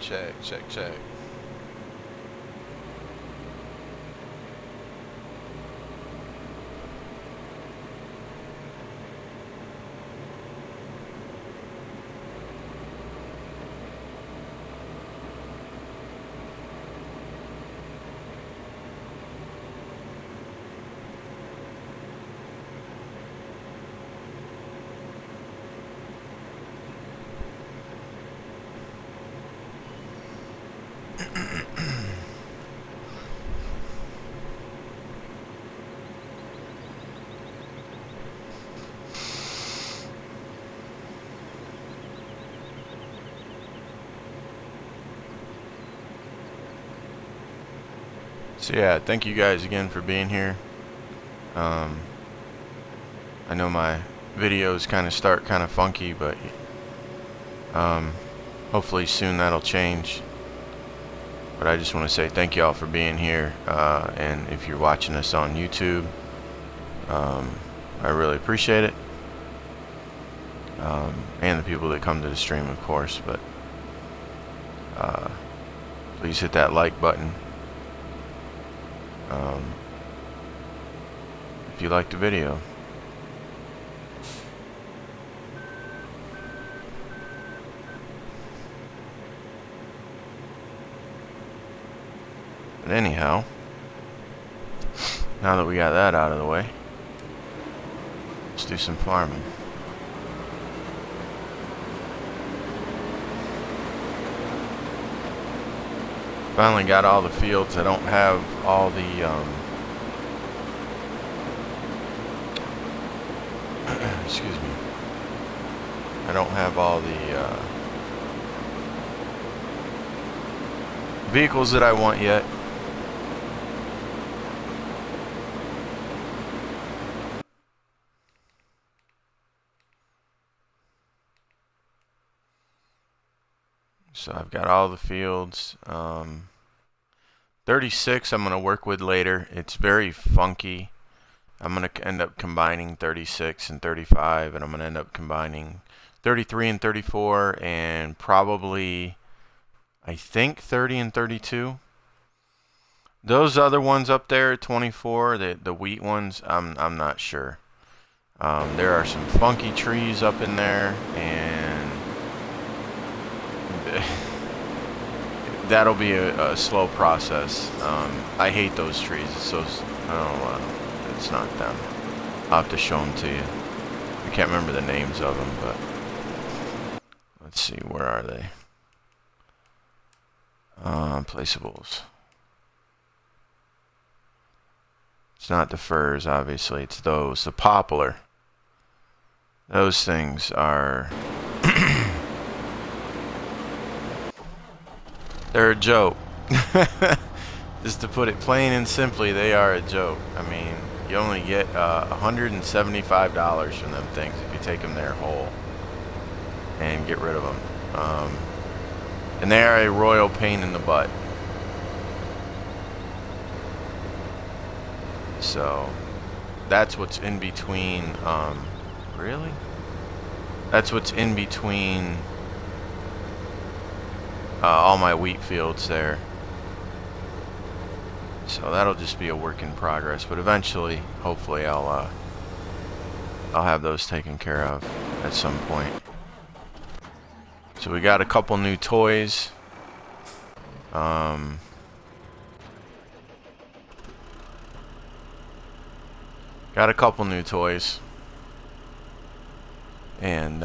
Check, check, check. So yeah, thank you guys again for being here. I know my videos kind of start kind of funky, but hopefully soon that'll change. But I just want to say thank you all for being here, and if you're watching us on YouTube, I really appreciate it, and the people that come to the stream, of course. But please hit that like button if you liked the video. But anyhow, now that we got that out of the way, let's do some farming. Finally got all the fields. I don't have all the excuse me. I don't have all the vehicles that I want yet. So I've got all the fields. 36 I'm going to work with later. It's very funky. I'm going to end up combining 36 and 35, and I'm going to end up combining 33 and 34, and probably, I think, 30 and 32. Those other ones up there, 24, the wheat ones, I'm not sure. There are some funky trees up in there, and that'll be a slow process. I hate those trees. It's so, it's not them. I'll have to show them to you. I can't remember the names of them, but let's see, where are they? Placeables. It's not the firs, obviously. It's those. The poplar. Those things are... they're a joke. Just to put it plain and simply, they are a joke. I mean, you only get $175 from them things if you take them there whole and get rid of them. And they are a royal pain in the butt. So that's what's in between. Really? That's what's in between all my wheat fields there. So that'll just be a work in progress, but eventually, hopefully, I'll have those taken care of at some point. So we got a couple new toys. Got a couple new toys, and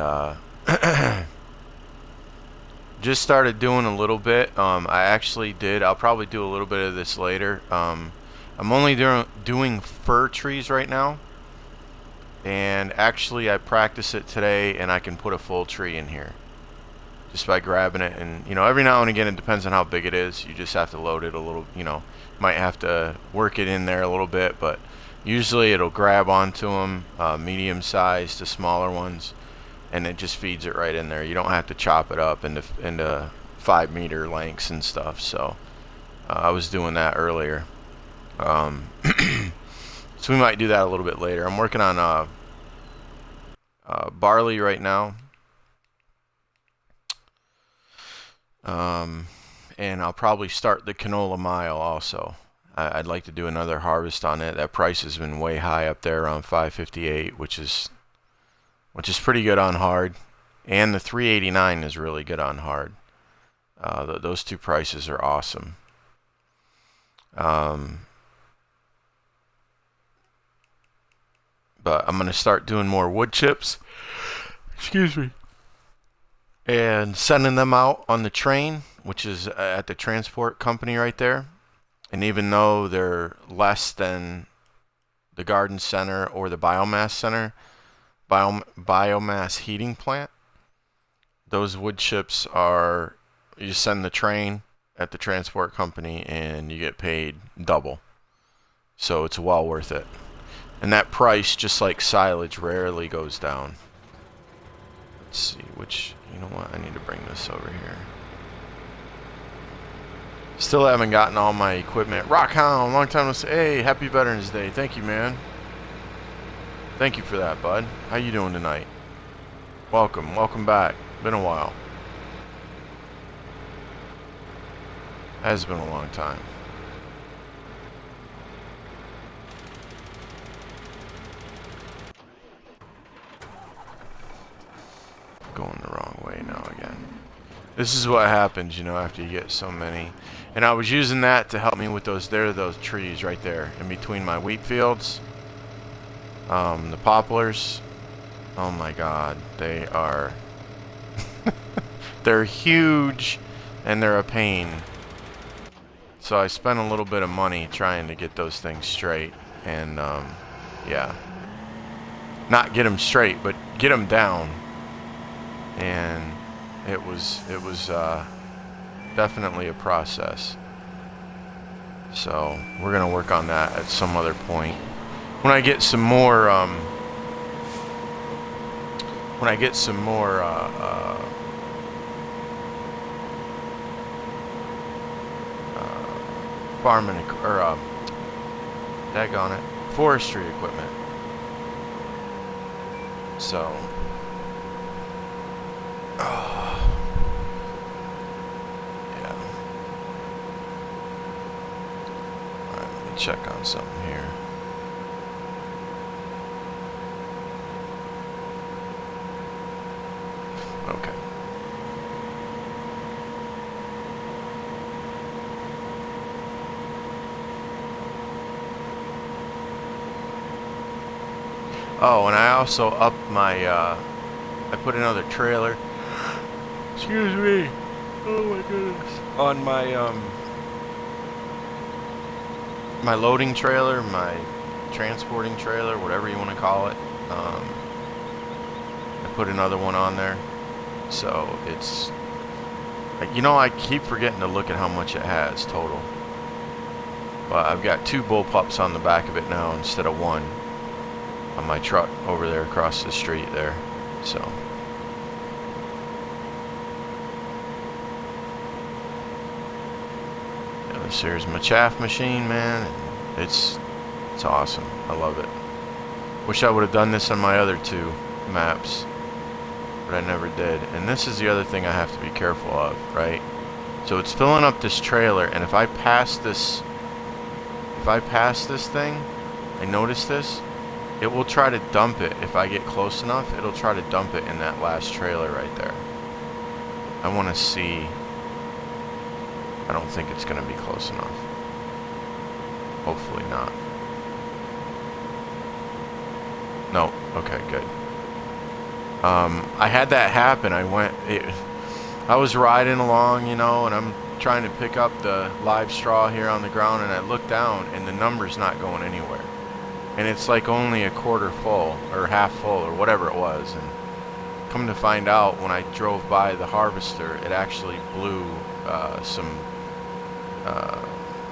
just started doing a little bit. I actually did. I'll probably do a little bit of this later. I'm only doing fir trees right now, and actually I practiced it today, and I can put a full tree in here just by grabbing it. And you know, every now and again, it depends on how big it is. You just have to load it a little. You know, might have to work it in there a little bit, but usually it'll grab onto them, medium size to smaller ones, and it just feeds it right in there. You don't have to chop it up into 5-meter lengths and stuff. So I was doing that earlier. So we might do that a little bit later. I'm working on barley right now. And I'll probably start the canola mile also. I'd like to do another harvest on it. That price has been way high up there, around 558, which is pretty good on hard, and the 389 is really good on hard. Those two prices are awesome. But I'm gonna start doing more wood chips. Excuse me. And sending them out on the train, which is at the transport company right there. And even though they're less than the garden center or the biomass center, biomass heating plant, those wood chips are, you send the train at the transport company and you get paid double. So it's well worth it. And that price, just like silage, rarely goes down. Let's see, which, you know what, I need to bring this over here. Still haven't gotten all my equipment. Rockhound, long time no see. Hey, happy Veterans Day. Thank you, man. Thank you for that, bud. How you doing tonight? Welcome back. Been a while. Has been a long time. Going the wrong way now again. This is what happens, you know, after you get so many. And I was using that to help me with those trees right there in between my wheat fields. The poplars. Oh my god, they are they're huge and they're a pain. So I spent a little bit of money trying to get those things straight, and yeah, not get them straight, but get them down. And it was definitely a process. So we're gonna work on that at some other point when I get some more farming or daggone it, forestry equipment. So yeah. Alright, let me check on something here. Okay. Oh, and I also upped my, I put another trailer, excuse me, oh my goodness, on my, my loading trailer, my transporting trailer, whatever you want to call it. I put another one on there, so it's, you know, I keep forgetting to look at how much it has total. But I've got 2 bullpups on the back of it now instead of 1. On my truck over there across the street there. So yeah, this here's my chaff machine, man. It's awesome. I love it. Wish I would have done this on my other 2 maps, but I never did. And this is the other thing I have to be careful of, right? So it's filling up this trailer, and if I pass this thing, I notice this. It will try to dump it. If I get close enough, it'll try to dump it in that last trailer right there. I want to see. I don't think it's going to be close enough. Hopefully not. No. Okay, good. I had that happen. I was riding along, you know, and I'm trying to pick up the live straw here on the ground, and I look down, and the number's not going anywhere. And it's like only a quarter full or half full or whatever it was. And come to find out, when I drove by the harvester, it actually blew some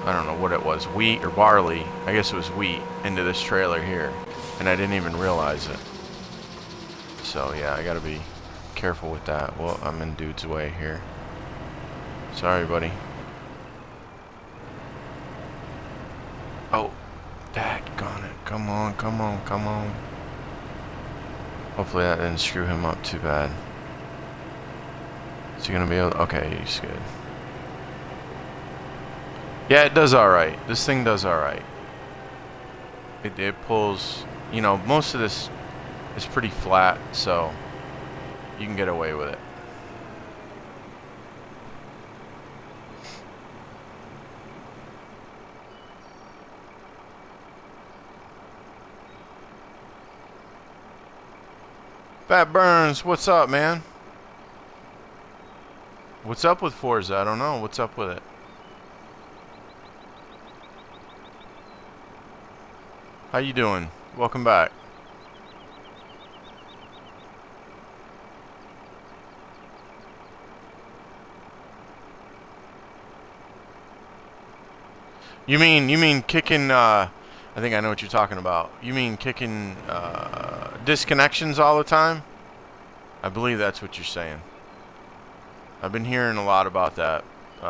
I don't know what it was, wheat or barley, I guess it was wheat, into this trailer here, and I didn't even realize it. So yeah, I gotta be careful with that. Well, I'm in dude's way here. Sorry, buddy. Oh, daggone it. Come on, come on, come on. Hopefully that didn't screw him up too bad. Is he gonna be able? Okay, he's good. Yeah, it does all right. This thing does all right. It pulls. You know, most of this is pretty flat, so you can get away with it. Fat Burns, what's up, man? What's up with Forza? I don't know. What's up with it? How you doing? Welcome back. You mean kicking I think I know what you're talking about. You mean kicking disconnections all the time? I believe that's what you're saying. I've been hearing a lot about that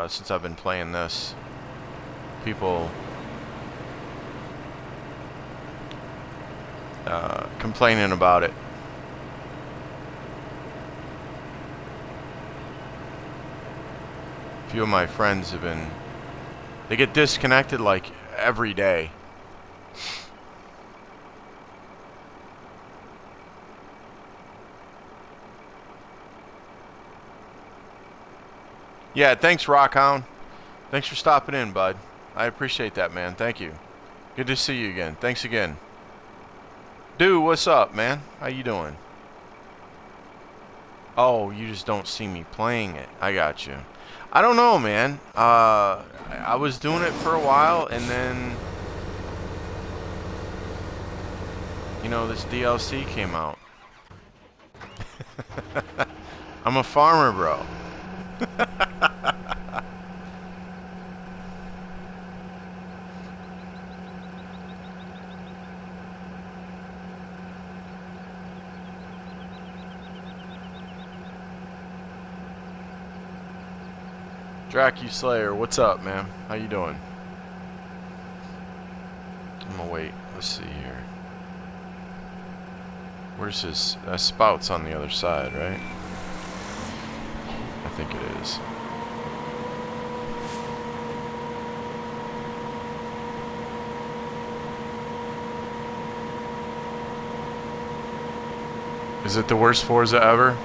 since I've been playing this. People complaining about it. A few of my friends have been... They get disconnected like every day. Yeah, thanks, Rockhound. Thanks for stopping in, bud. I appreciate that, man. Thank you. Good to see you again. Thanks again. Dude, what's up, man? How you doing? Oh, you just don't see me playing it. I got you. I don't know, man. I was doing it for a while, and then... You know, this DLC came out. I'm a farmer, bro. DracuSlayer, what's up, man? How you doing? I'm gonna wait. Let's see here. Where's his... spout's on the other side, right? I think it is. Is it the worst Forza ever?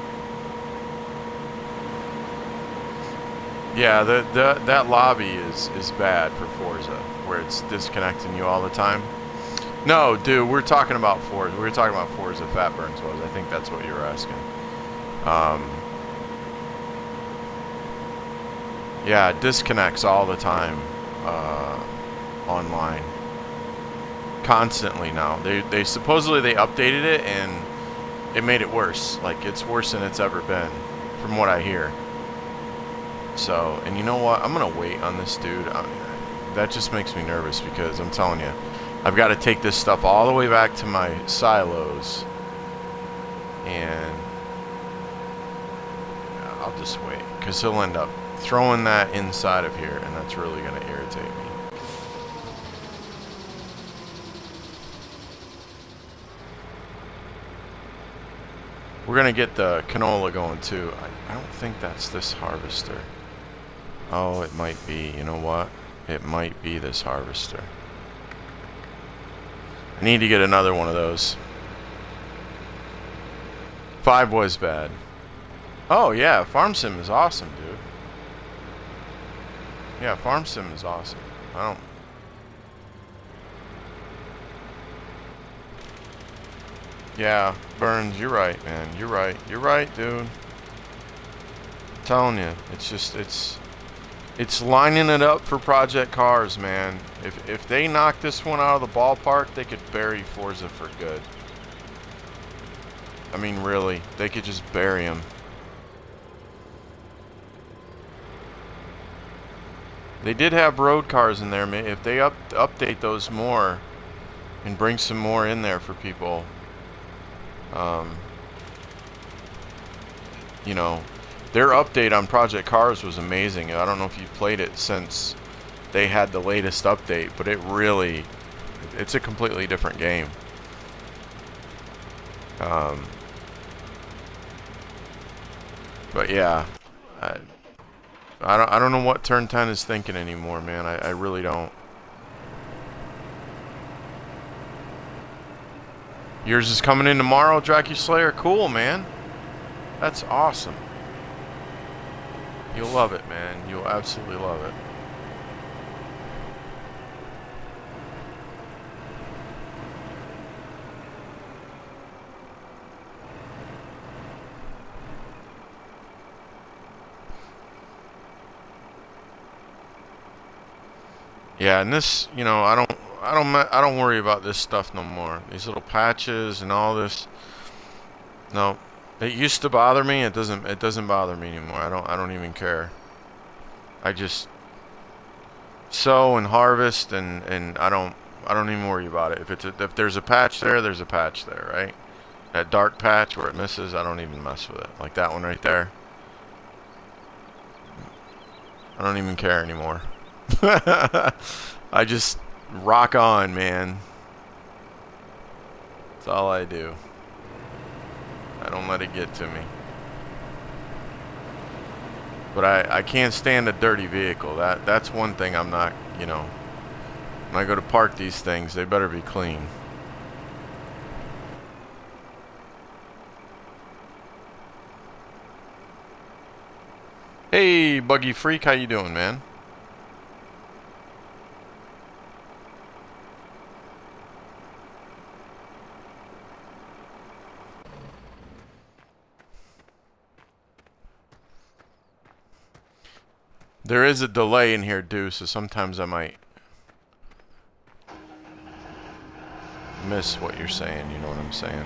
Yeah, that lobby is bad for Forza, where it's disconnecting you all the time. No, dude, we're talking about Forza. We were talking about Forza. Fat Burns was. I think that's what you were asking. Yeah, it disconnects all the time online, constantly now. They supposedly they updated it and it made it worse. Like, it's worse than it's ever been, from what I hear. So, and you know what? I'm gonna wait on this dude. That just makes me nervous because I'm telling you, I've got to take this stuff all the way back to my silos, and I'll just wait because he'll end up throwing that inside of here, and that's really gonna irritate me. We're gonna get the canola going too. I don't think that's this harvester. Oh, it might be. You know what? It might be this harvester. I need to get another one of those. 5 was bad. Oh yeah, Farm Sim is awesome, dude. Yeah, Farm Sim is awesome. I don't... Yeah, Burns, you're right, man. You're right. You're right, dude. I'm telling you, it's just, it's lining it up for Project Cars, man. If they knock this one out of the ballpark, they could bury Forza for good. I mean, really, they could just bury him. They did have road cars in there. If they update those more and bring some more in there for people, you know, their update on Project Cars was amazing. I don't know if you've played it since they had the latest update, but it really, it's a completely different game. But yeah, I, I don't know what turn 10 is thinking anymore, man. I really don't. Yours is coming in tomorrow, Dracula Slayer. Cool, man. That's awesome. You'll love it, man. You'll absolutely love it. Yeah, and this, you know, I don't worry about this stuff no more. These little patches and all this. No, it used to bother me. It doesn't bother me anymore. I don't even care. I just sow and harvest, and I don't even worry about it. If there's a patch there, there's a patch there, right? That dark patch where it misses, I don't even mess with it. Like that one right there. I don't even care anymore. I just rock on, man. That's all I do. I don't let it get to me. But I can't stand a dirty vehicle. That's one thing I'm not, you know. When I go to park these things, they better be clean. Hey, Buggy Freak, how you doing, man? There is a delay in here, too, so sometimes I might miss what you're saying, you know what I'm saying?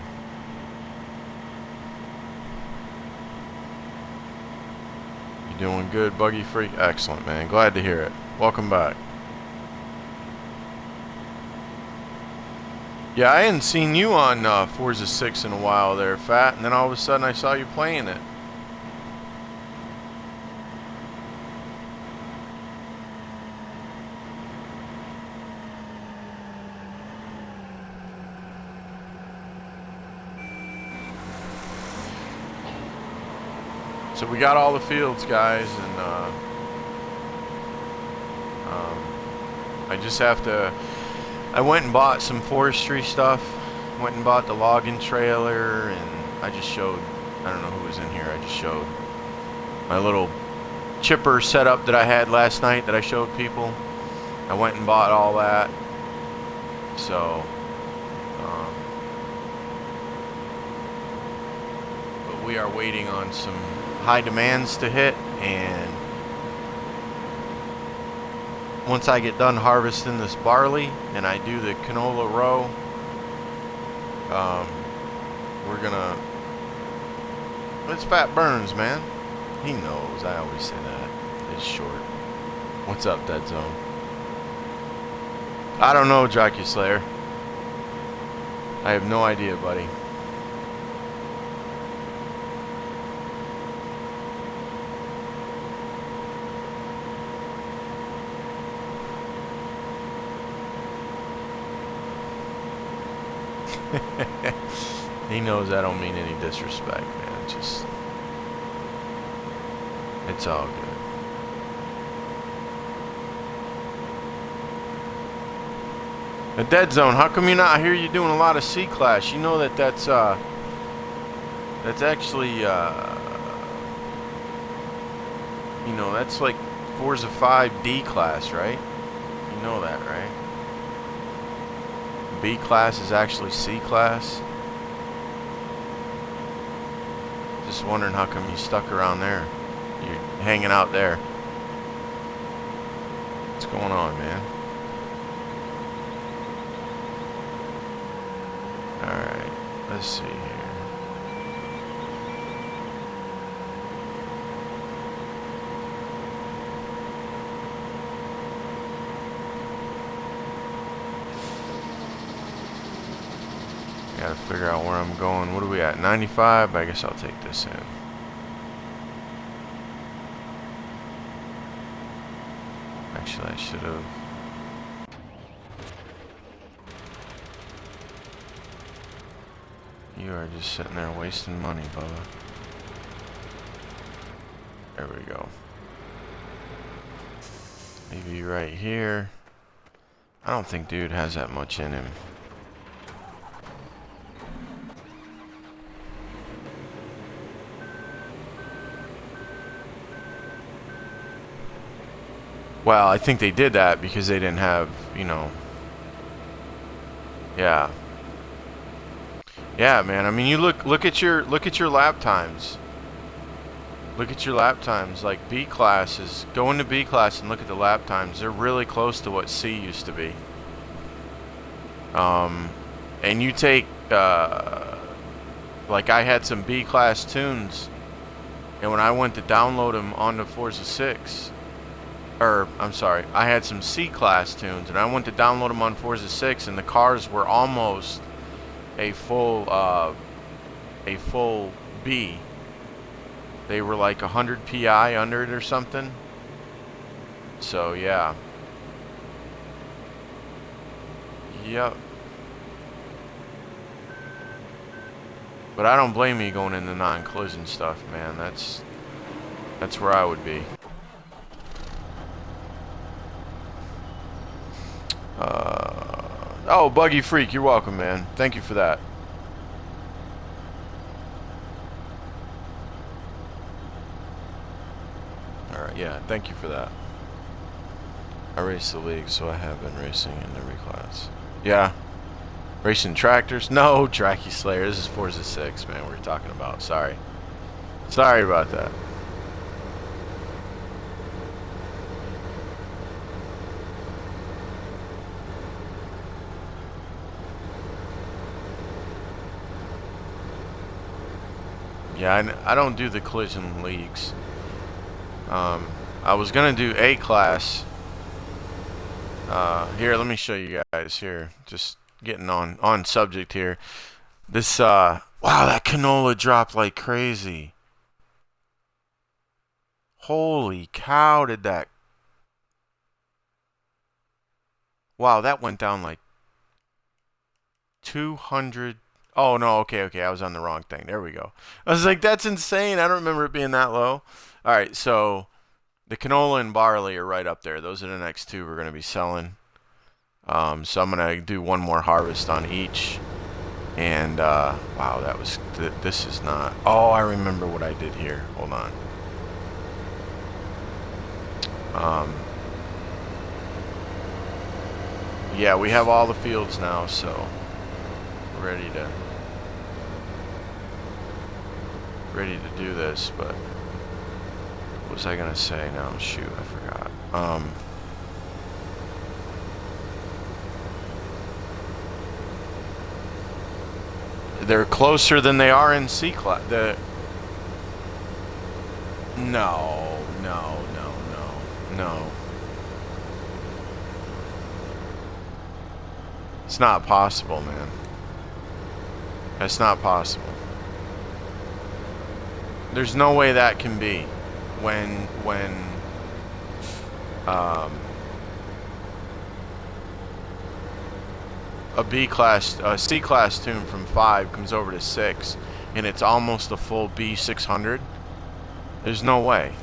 You doing good, Buggy Freak? Excellent, man. Glad to hear it. Welcome back. Yeah, I hadn't seen you on Forza 6 in a while there, Fat, and then all of a sudden I saw you playing it. So we got all the fields, guys, and I just have to... I went and bought some forestry stuff. Went and bought the logging trailer, and I just showed... I don't know who was in here. I just showed my little chipper setup that I had last night that I showed people. I went and bought all that. So... but we are waiting on some high demands to hit, and once I get done harvesting this barley and I do the canola row, we're gonna... It's Fat Burns, man. He knows. I always say that. It's short. What's up, Dead Zone? I don't know, Dracula Slayer. I have no idea, buddy. He knows I don't mean any disrespect, man. It's all good. The Dead Zone, how come you're not here? You're doing a lot of C-Class. You know that's actually, you know, that's like Forza 5 D-Class, right? You know that, right? B-Class is actually C-Class. Just wondering how come you stuck around there. You're hanging out there. What's going on, man? Alright, let's see here. Gotta figure out where I'm going. What are we at? 95? I guess I'll take this in. Actually, I should have. You are just sitting there wasting money, Bubba. There we go. Maybe right here. I don't think dude has that much in him. Well, I think they did that because they didn't have, you know. Yeah. Yeah, man. I mean, you look at your lap times. Look at your lap times. Like B classes, go into B class and look at the lap times. They're really close to what C used to be. And you take like I had some B class tunes, and when I went to download them onto Forza 6, or I'm sorry, I had some C class tunes, and I went to download them on Forza 6, and the cars were almost a full B. They were like 100 PI under it or something. So yeah. Yep. But I don't blame you going into non-collision stuff, man. That's where I would be. Oh, Buggy Freak, you're welcome, man. Thank you for that. Alright, yeah, thank you for that. I race the league, so I have been racing in every class. Yeah. Racing tractors? No, Tracky Slayer. This is Forza 6, man, we're talking about. Sorry. Sorry about that. Yeah, I don't do the collision leagues. I was gonna do A class. Here, let me show you guys here. Just getting on subject here. This wow, that canola dropped like crazy. Holy cow, did that. Wow, that went down like 200. Oh no, okay, I was on the wrong thing. There we go. I was like, that's insane. I don't remember it being that low. All right, so the canola and barley are right up there. Those are the next two we're going to be selling. So I'm going to do one more harvest on each. And, wow, that was, this is not, oh, I remember what I did here. Hold on. Yeah, we have all the fields now, so we're ready to do this, but what was I gonna say now? Shoot, I forgot. They're closer than they are in C class. No. It's not possible, man. That's not possible. There's no way that can be when a C class tune from 5 comes over to 6 and it's almost a full B600. There's no way.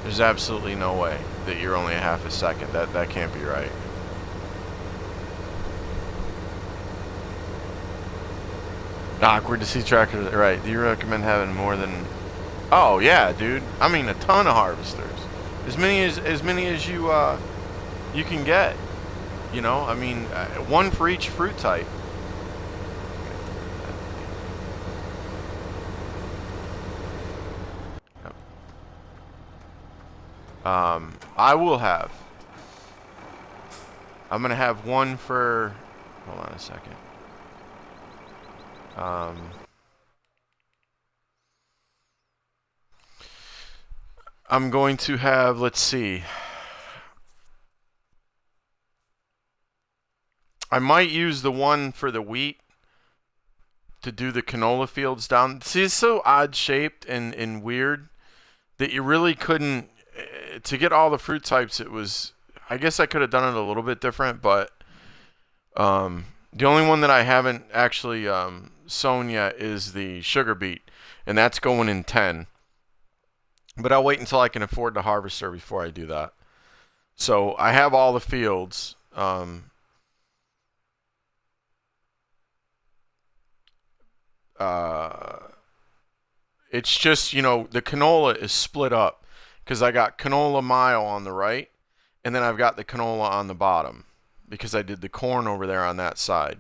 There's absolutely no way that you're only a half a second. That can't be right. Awkward to see tractors. Right. Do you recommend having more than? Oh yeah, dude. I mean, a ton of harvesters. As many as you can get. You know, I mean, one for each fruit type. I will have. I'm gonna have one for. Hold on a second. I'm going to have. Let's see. I might use the one for the wheat to do the canola fields down. See, it's so odd shaped and weird that you really couldn't. To get all the fruit types, it was. I guess I could have done it a little bit different, but the only one that I haven't actually sown yet is the sugar beet. and that's going in 10. But I'll wait until I can afford the harvester before I do that. So I have all the fields. It's just, you know, the canola is split up because I got canola mile on the right, and then I've got the canola on the bottom because I did the corn over there on that side.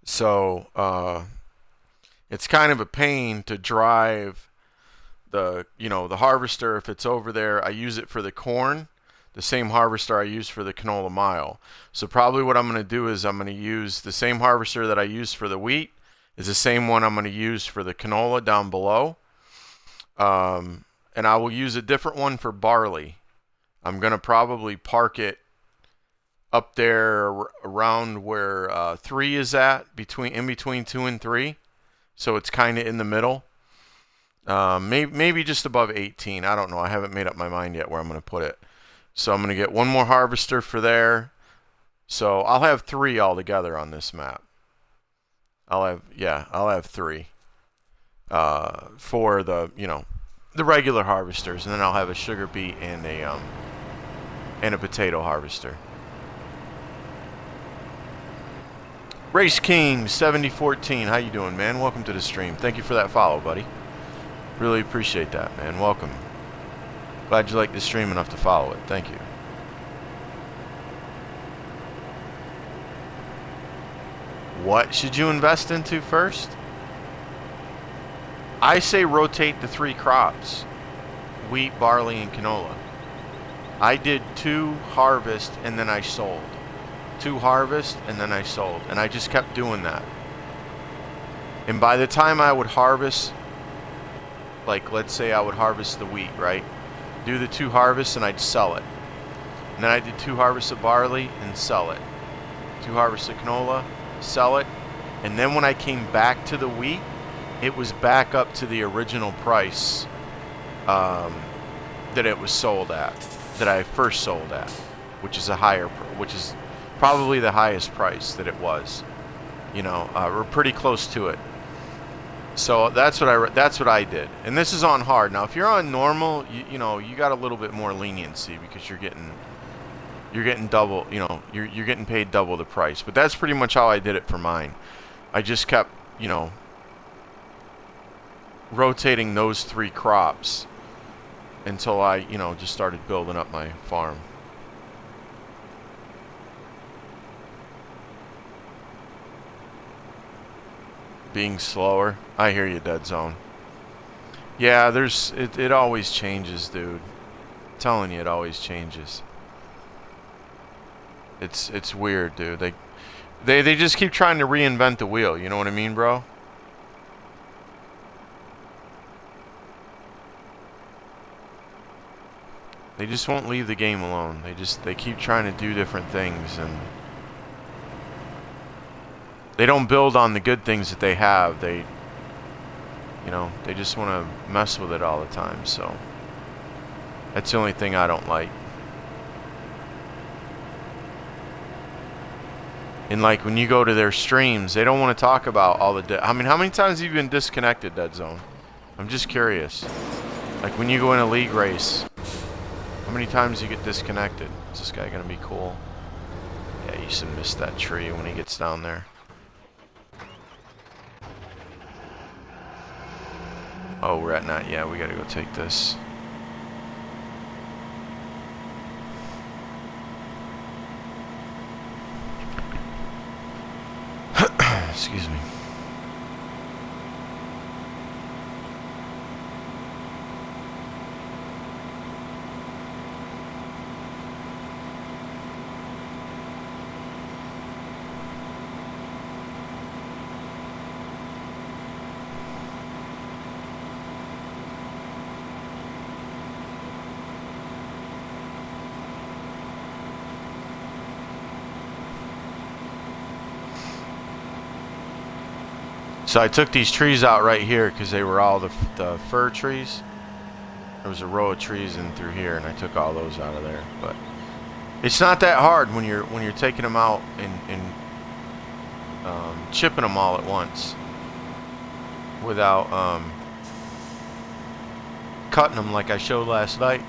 So it's kind of a pain to drive the, you know, the harvester. If it's over there, I use it for the corn, the same harvester I use for the canola mile. So probably what I'm going to do is I'm going to use the same harvester that I used for the wheat is the same one I'm going to use for the canola down below. And I will use a different one for barley. I'm going to probably park it up there around where 3 is at, in between 2 and 3. So it's kind of in the middle. Maybe just above 18. I don't know. I haven't made up my mind yet where I'm going to put it. So I'm going to get one more harvester for there. So I'll have 3 altogether on this map. I'll have 3 for the, you know, the regular harvesters, and then I'll have a sugar beet and a potato harvester. Race King 7014, how you doing, man? Welcome to the stream. Thank you for that follow, buddy. Really appreciate that, man. Welcome. Glad you like the stream enough to follow it. Thank you. What should you invest into first? I say rotate the 3 crops: wheat, barley, and canola. I did 2 harvest and then I sold. 2 harvest and then I sold. And I just kept doing that. And by the time I would harvest, like let's say I would harvest the wheat, right? Do the 2 harvests and I'd sell it. And then I did 2 harvests of barley and sell it. 2 harvests of canola, sell it. And then when I came back to the wheat, it was back up to the original price that it was sold at, that I first sold at, which is which is probably the highest price that it was. You know, we're pretty close to it. So that's what I did, and this is on hard. Now, if you're on normal, you know, you got a little bit more leniency because you're getting double. You know, you're getting paid double the price. But that's pretty much how I did it for mine. I just kept, you know, rotating those 3 crops until I, you know, just started building up my farm. Being slower. I hear you, Dead Zone. Yeah, it always changes, dude. I'm telling you, it always changes. It's weird, dude. They just keep trying to reinvent the wheel, you know what I mean, bro? They just won't leave the game alone. They keep trying to do different things, and they don't build on the good things that they have. They just want to mess with it all the time. So that's the only thing I don't like. And like when you go to their streams, they don't want to talk about all the. I mean, how many times have you been disconnected, Dead Zone? I'm just curious. Like when you go in a league race, how many times you get disconnected? Is this guy gonna be cool? Yeah, you should miss that tree when he gets down there. Oh, we're at not. Yeah, we gotta go take this. Excuse me. So I took these trees out right here because they were all the fir trees. There was a row of trees in through here, and I took all those out of there. But it's not that hard when you're taking them out and chipping them all at once. without cutting them like I showed last night,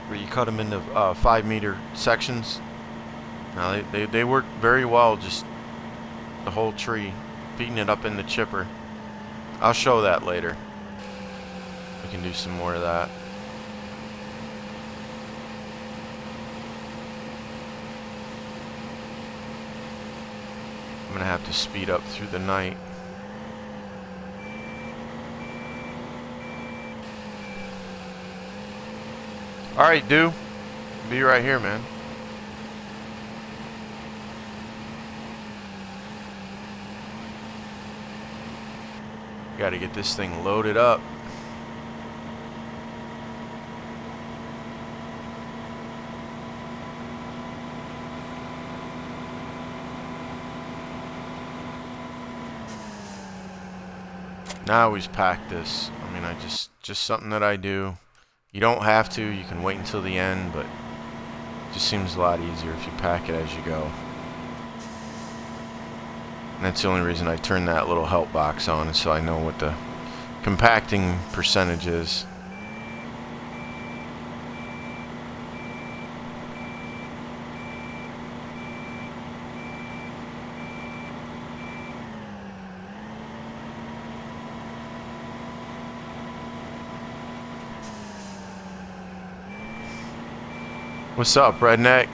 where you cut them into 5-meter sections. Now they work very well, just the whole tree, feeding it up in the chipper. I'll show that later. We can do some more of that. I'm gonna have to speed up through the night. Alright, dude. Be right here, man. Gotta get this thing loaded up. Now I always pack this. I mean, just something that I do. You don't have to. You can wait until the end, but it just seems a lot easier if you pack it as you go. And that's the only reason I turn that little help box on, is so I know what the compacting percentage is. What's up, redneck?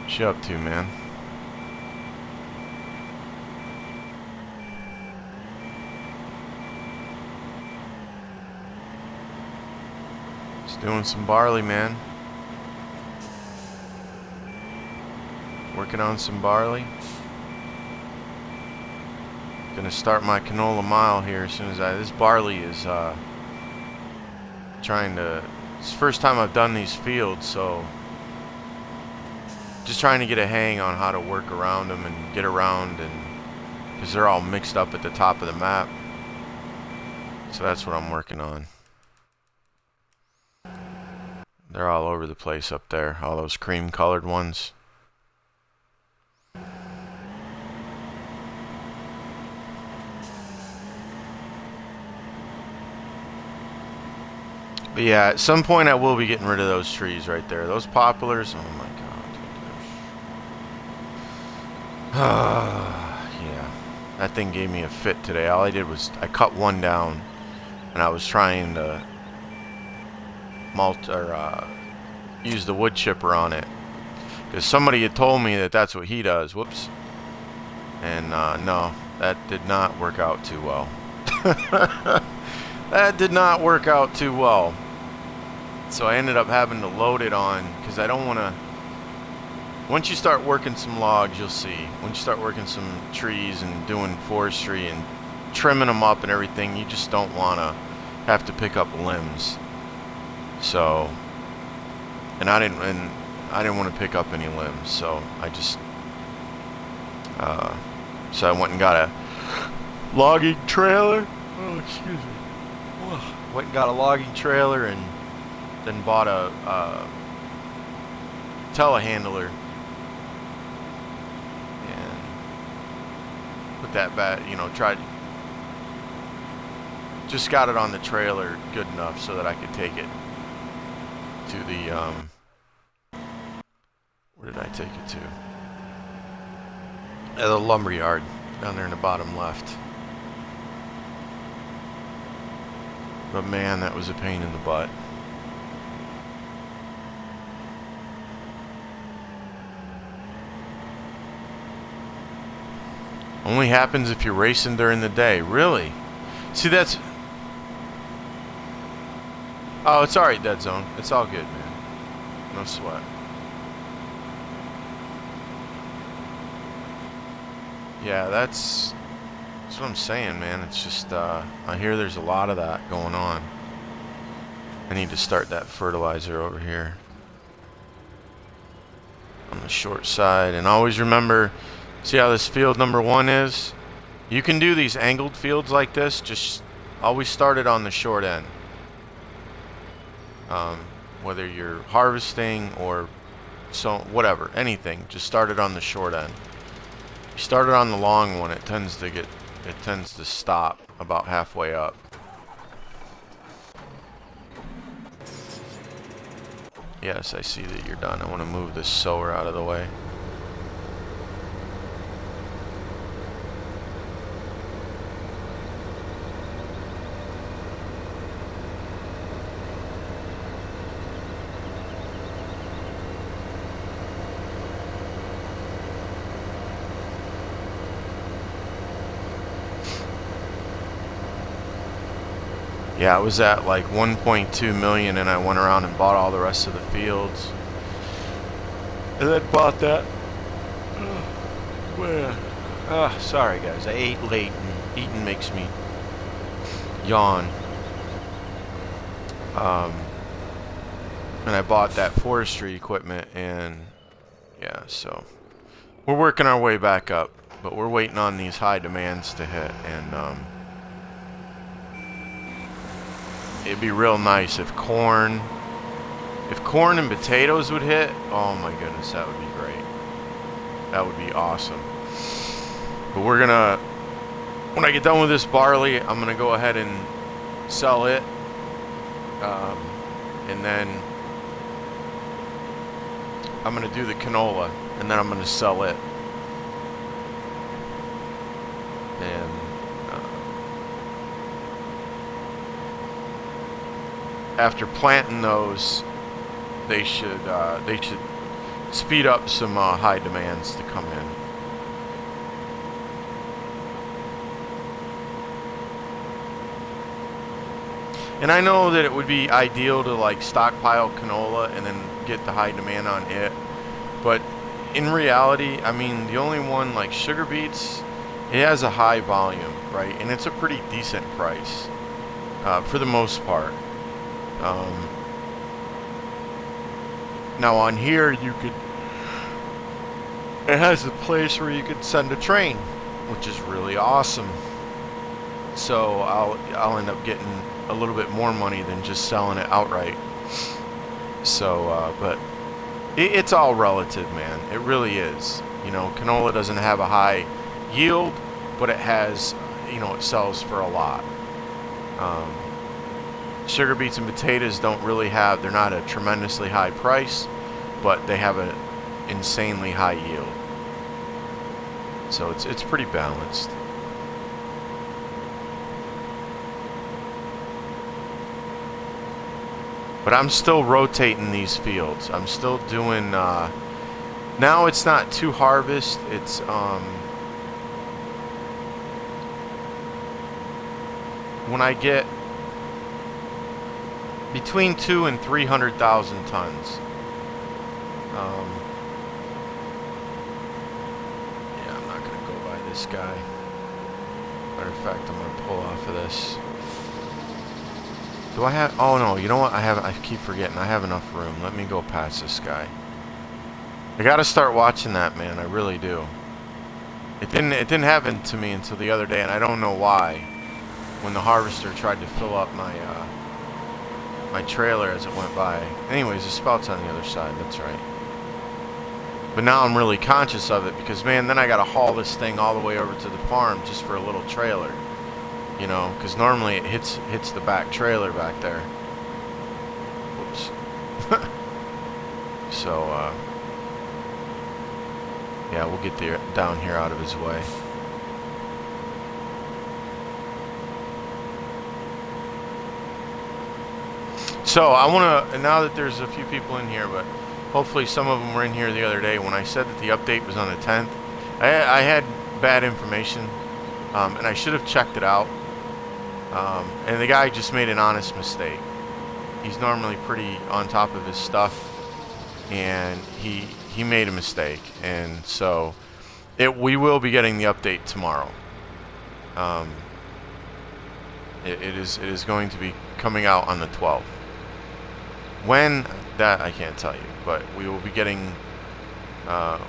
What you up to, man? Just doing some barley, man. Working on some barley. Gonna start my canola mile here as soon as this barley is trying to. It's the first time I've done these fields, so just trying to get a hang on how to work around them and get around, and because they're all mixed up at the top of the map. So that's what I'm working on. They're all over the place up there, all those cream colored ones. But yeah, at some point I will be getting rid of those trees right there. Those poplars, oh my god. Yeah, that thing gave me a fit today. All I did was I cut one down, and I was trying to use the wood chipper on it, because somebody had told me that that's what he does. Whoops. And no, that did not work out too well. That did not work out too well. So I ended up having to load it on, because I don't want to. Once you start working some logs, you'll see. Once you start working some trees and doing forestry and trimming them up and everything, you just don't want to have to pick up limbs. So, and I didn't want to pick up any limbs, so I just so I went and got a logging trailer. Oh, excuse me. Went and got a logging trailer, and then bought a telehandler, and put that back, just got it on the trailer good enough so that I could take it to the where did I take it to? The lumber yard down there in the bottom left. But man, that was a pain in the butt. Only happens if you're racing during the day. Really? See, that's... Oh, it's alright, Dead Zone. It's all good, man. No sweat. Yeah, that's what I'm saying, man. It's just, I hear there's a lot of that going on. I need to start that fertilizer over here on the short side. And always remember... See how this field number 1 is? You can do these angled fields like this, just always start it on the short end. Whether you're harvesting or whatever, anything, just start it on the short end. You started on the long one, it tends to stop about halfway up. Yes, I see that you're done. I want to move this sower out of the way. Yeah, I was at like 1.2 million and I went around and bought all the rest of the fields. And then bought that. Sorry guys, I ate late and eating makes me yawn. And I bought that forestry equipment and yeah, so we're working our way back up, but we're waiting on these high demands to hit, and it'd be real nice if corn and potatoes would hit. Oh my goodness, that would be great. That would be awesome. But we're gonna, when I get done with this barley, I'm gonna go ahead and sell it, and then I'm gonna do the canola, and then I'm gonna sell it. And after planting those, they should speed up some high demands to come in. And I know that it would be ideal to like stockpile canola and then get the high demand on it, but in reality, I mean, the only one like sugar beets, it has a high volume, right? And it's a pretty decent price for the most part. Now on here, it has a place where you could send a train, which is really awesome. So I'll end up getting a little bit more money than just selling it outright. So, but it's all relative, man. It really is. You know, canola doesn't have a high yield, but it has, you know, it sells for a lot. Sugar beets and potatoes don't really have, they're not a tremendously high price, but they have an insanely high yield. So it's pretty balanced. But I'm still rotating these fields. I'm still doing, now it's not 2 harvests, it's, when I get between 200,000 and 300,000 tons. Yeah, I'm not gonna go by this guy. Matter of fact, I'm gonna pull off of this. Do I have? Oh no! You know what? I keep forgetting. I have enough room. Let me go past this guy. I gotta start watching that, man. I really do. It didn't happen to me until the other day, and I don't know why. When the harvester tried to fill up my my trailer as it went by. Anyways, the spout's on the other side. That's right. But now I'm really conscious of it because, man, then I gotta haul this thing all the way over to the farm just for a little trailer. You know, because normally it hits the back trailer back there. Whoops. So, yeah, we'll get down here out of his way. So, I want to, now that there's a few people in here, but hopefully some of them were in here the other day when I said that the update was on the 10th. I had bad information, and I should have checked it out. And the guy just made an honest mistake. He's normally pretty on top of his stuff, and he made a mistake, and so we will be getting the update tomorrow. It is going to be coming out on the 12th. When, that I can't tell you, but we will be getting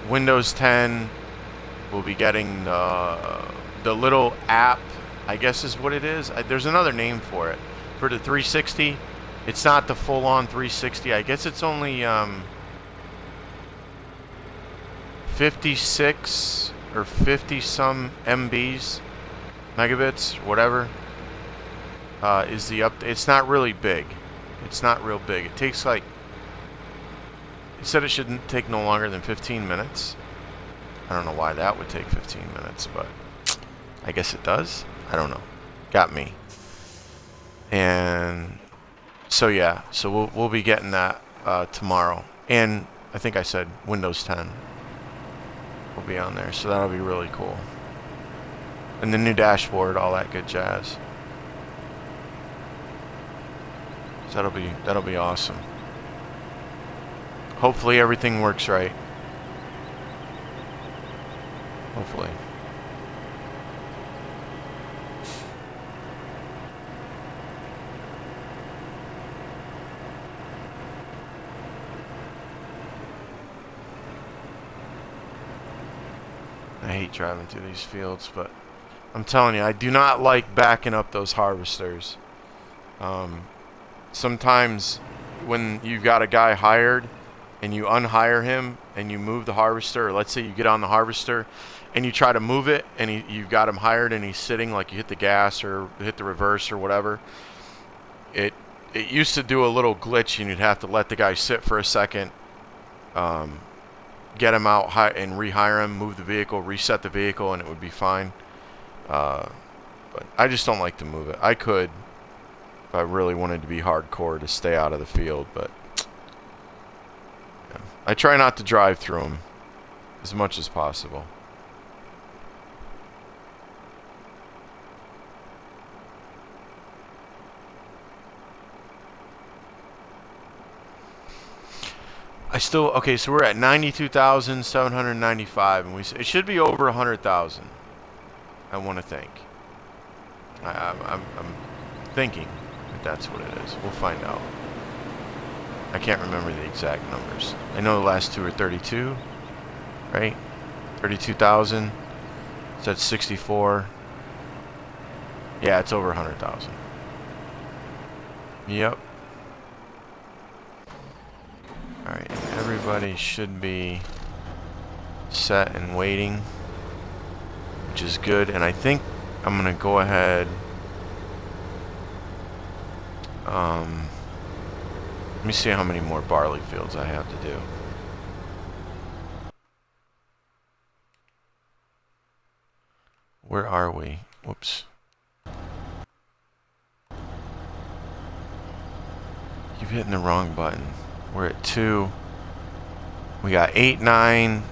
Windows 10. We'll be getting the little app, I guess is what it is. There's another name for it. For the 360, it's not the full-on 360. I guess it's only 56 or 50 some MBs, megabits, whatever, is the update. It's not really big. It's not real big. It takes like, he said it shouldn't take no longer than 15 minutes. I don't know why that would take 15 minutes, but I guess it does. I don't know. Got me. And so yeah, so we'll be getting that tomorrow. And I think I said Windows 10 will be on there, so that'll be really cool. And the new dashboard, all that good jazz. So that'll be awesome. Hopefully everything works right. Hopefully. I hate driving through these fields, but I'm telling you, I do not like backing up those harvesters. Sometimes when you've got a guy hired and you unhire him and you move the harvester, or let's say you get on the harvester and you try to move it and you've got him hired and he's sitting, like you hit the gas or hit the reverse or whatever, it used to do a little glitch and you'd have to let the guy sit for a second, get him out and rehire him, move the vehicle, reset the vehicle, and it would be fine. But I just don't like to move it. I could if I really wanted to be hardcore to stay out of the field, but yeah. I try not to drive through them as much as possible. Okay, so we're at 92,795, and it should be over 100,000. I want to think. I'm thinking that that's what it is. We'll find out. I can't remember the exact numbers. I know the last two are 32, right? 32,000. So that's 64. Yeah, it's over 100,000. Yep. Alright, everybody should be set and waiting, which is good. And I think I'm going to go ahead. Let me see how many more barley fields I have to do. Where are we? Whoops. Keep hitting the wrong button. We're at 2. We got 8, 9,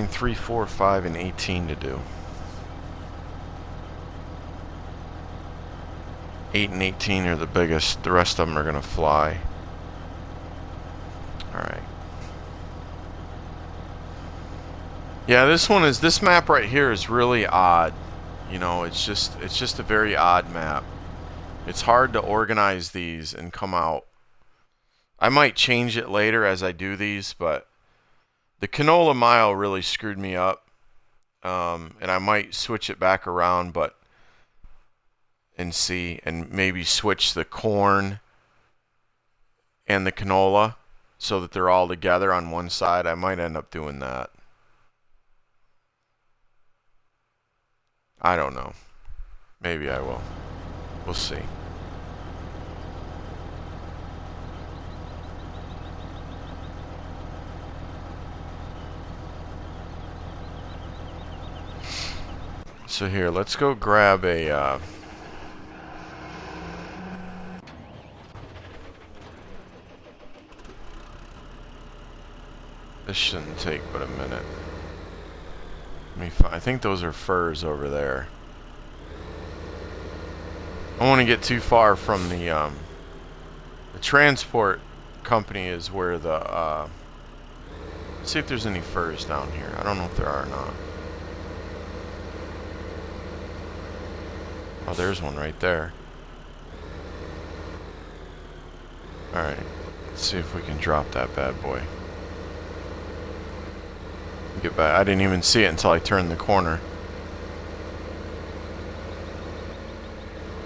3, 4, 5, and 18 to do. 8 and 18 are the biggest. The rest of them are going to fly. Alright. Yeah, this map right here is really odd. You know, it's just a very odd map. It's hard to organize these and come out. I might change it later as I do these, but the canola mile really screwed me up. And I might switch it back around, and see, and maybe switch the corn and the canola so that they're all together on one side. I might end up doing that. I don't know. Maybe I will. We'll see. So here, let's go grab a this shouldn't take but a minute. I think those are furs over there. I don't want to get too far from the transport company is where the let's see if there's any furs down here. I don't know if there are or not. Oh, there's one right there. Alright, let's see if we can drop that bad boy. Get back. I didn't even see it until I turned the corner.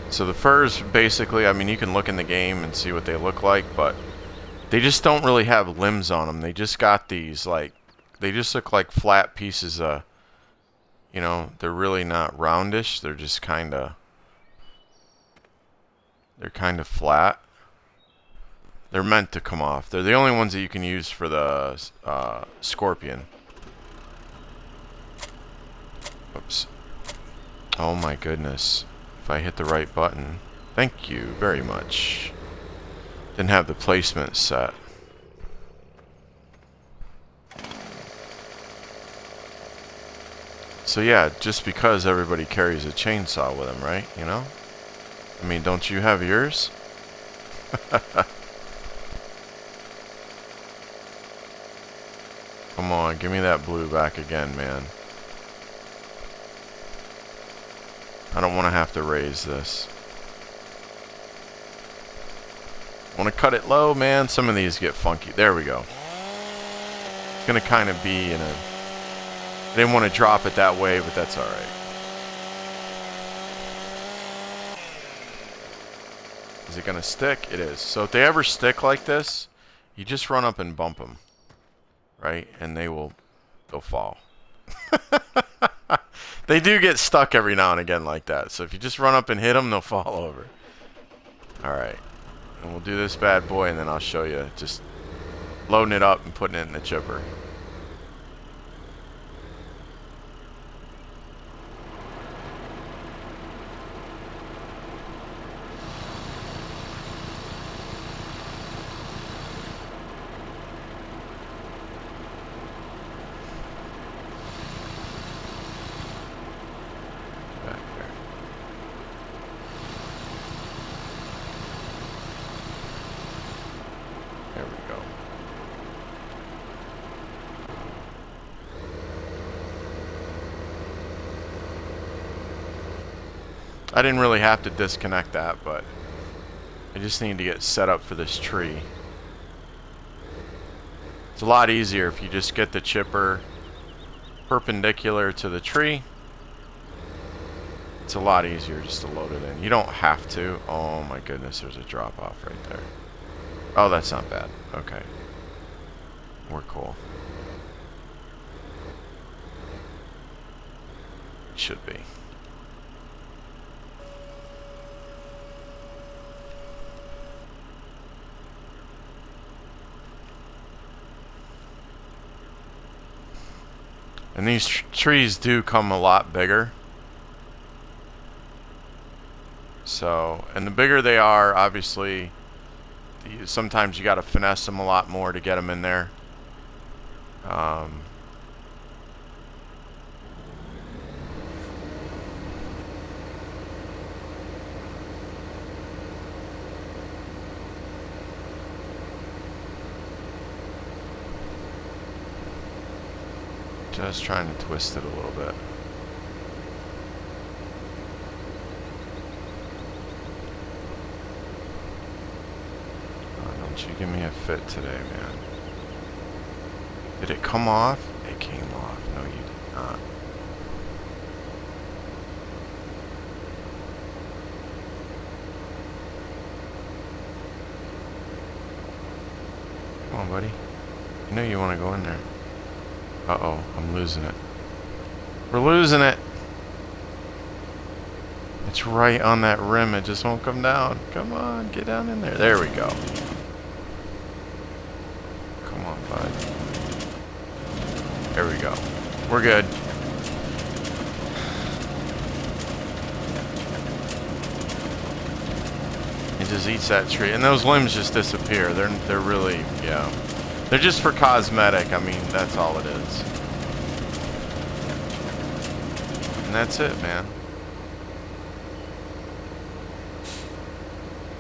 So the furs, basically, I mean, you can look in the game and see what they look like, but They just don't really have limbs on them. They just got these, like, they just look like flat pieces of, you know, they're really not roundish. They're just kind of, they're kind of flat. They're meant to come off. They're the only ones that you can use for the scorpion. Oops. Oh my goodness. If I hit the right button. Thank you very much. Didn't have the placement set. So yeah, just because everybody carries a chainsaw with them, right? You know? I mean, don't you have yours? Come on, give me that blue back again, man. I don't want to have to raise this. I want to cut it low, man. Some of these get funky. There we go. It's going to kind of be in a... I didn't want to drop it that way, but that's alright. Is it going to stick? It is. So if they ever stick like this, you just run up and bump them. Right? And they'll fall. They do get stuck every now and again like that. So if you just run up and hit them, they'll fall over. Alright. And we'll do this bad boy, and then I'll show you just loading it up and putting it in the chipper. I didn't really have to disconnect that, but I just need to get set up for this tree. It's a lot easier if you just get the chipper perpendicular to the tree. It's a lot easier just to load it in. You don't have to. Oh my goodness, there's a drop off right there. Oh, that's not bad. Okay. We're cool. It should be. And these trees do come a lot bigger. So, and the bigger they are, obviously, sometimes you got to finesse them a lot more to get them in there. Just trying to twist it a little bit. Oh, don't you give me a fit today, man. Did it come off? It came off. No, you did not. Come on, buddy. You know you want to go in there. Uh-oh, I'm losing it. We're losing it. It's right on that rim. It just won't come down. Come on, get down in there. There we go. Come on, bud. There we go. We're good. It just eats that tree. And those limbs just disappear. They're really, yeah. They're just for cosmetic. I mean, that's all it is. And that's it, man.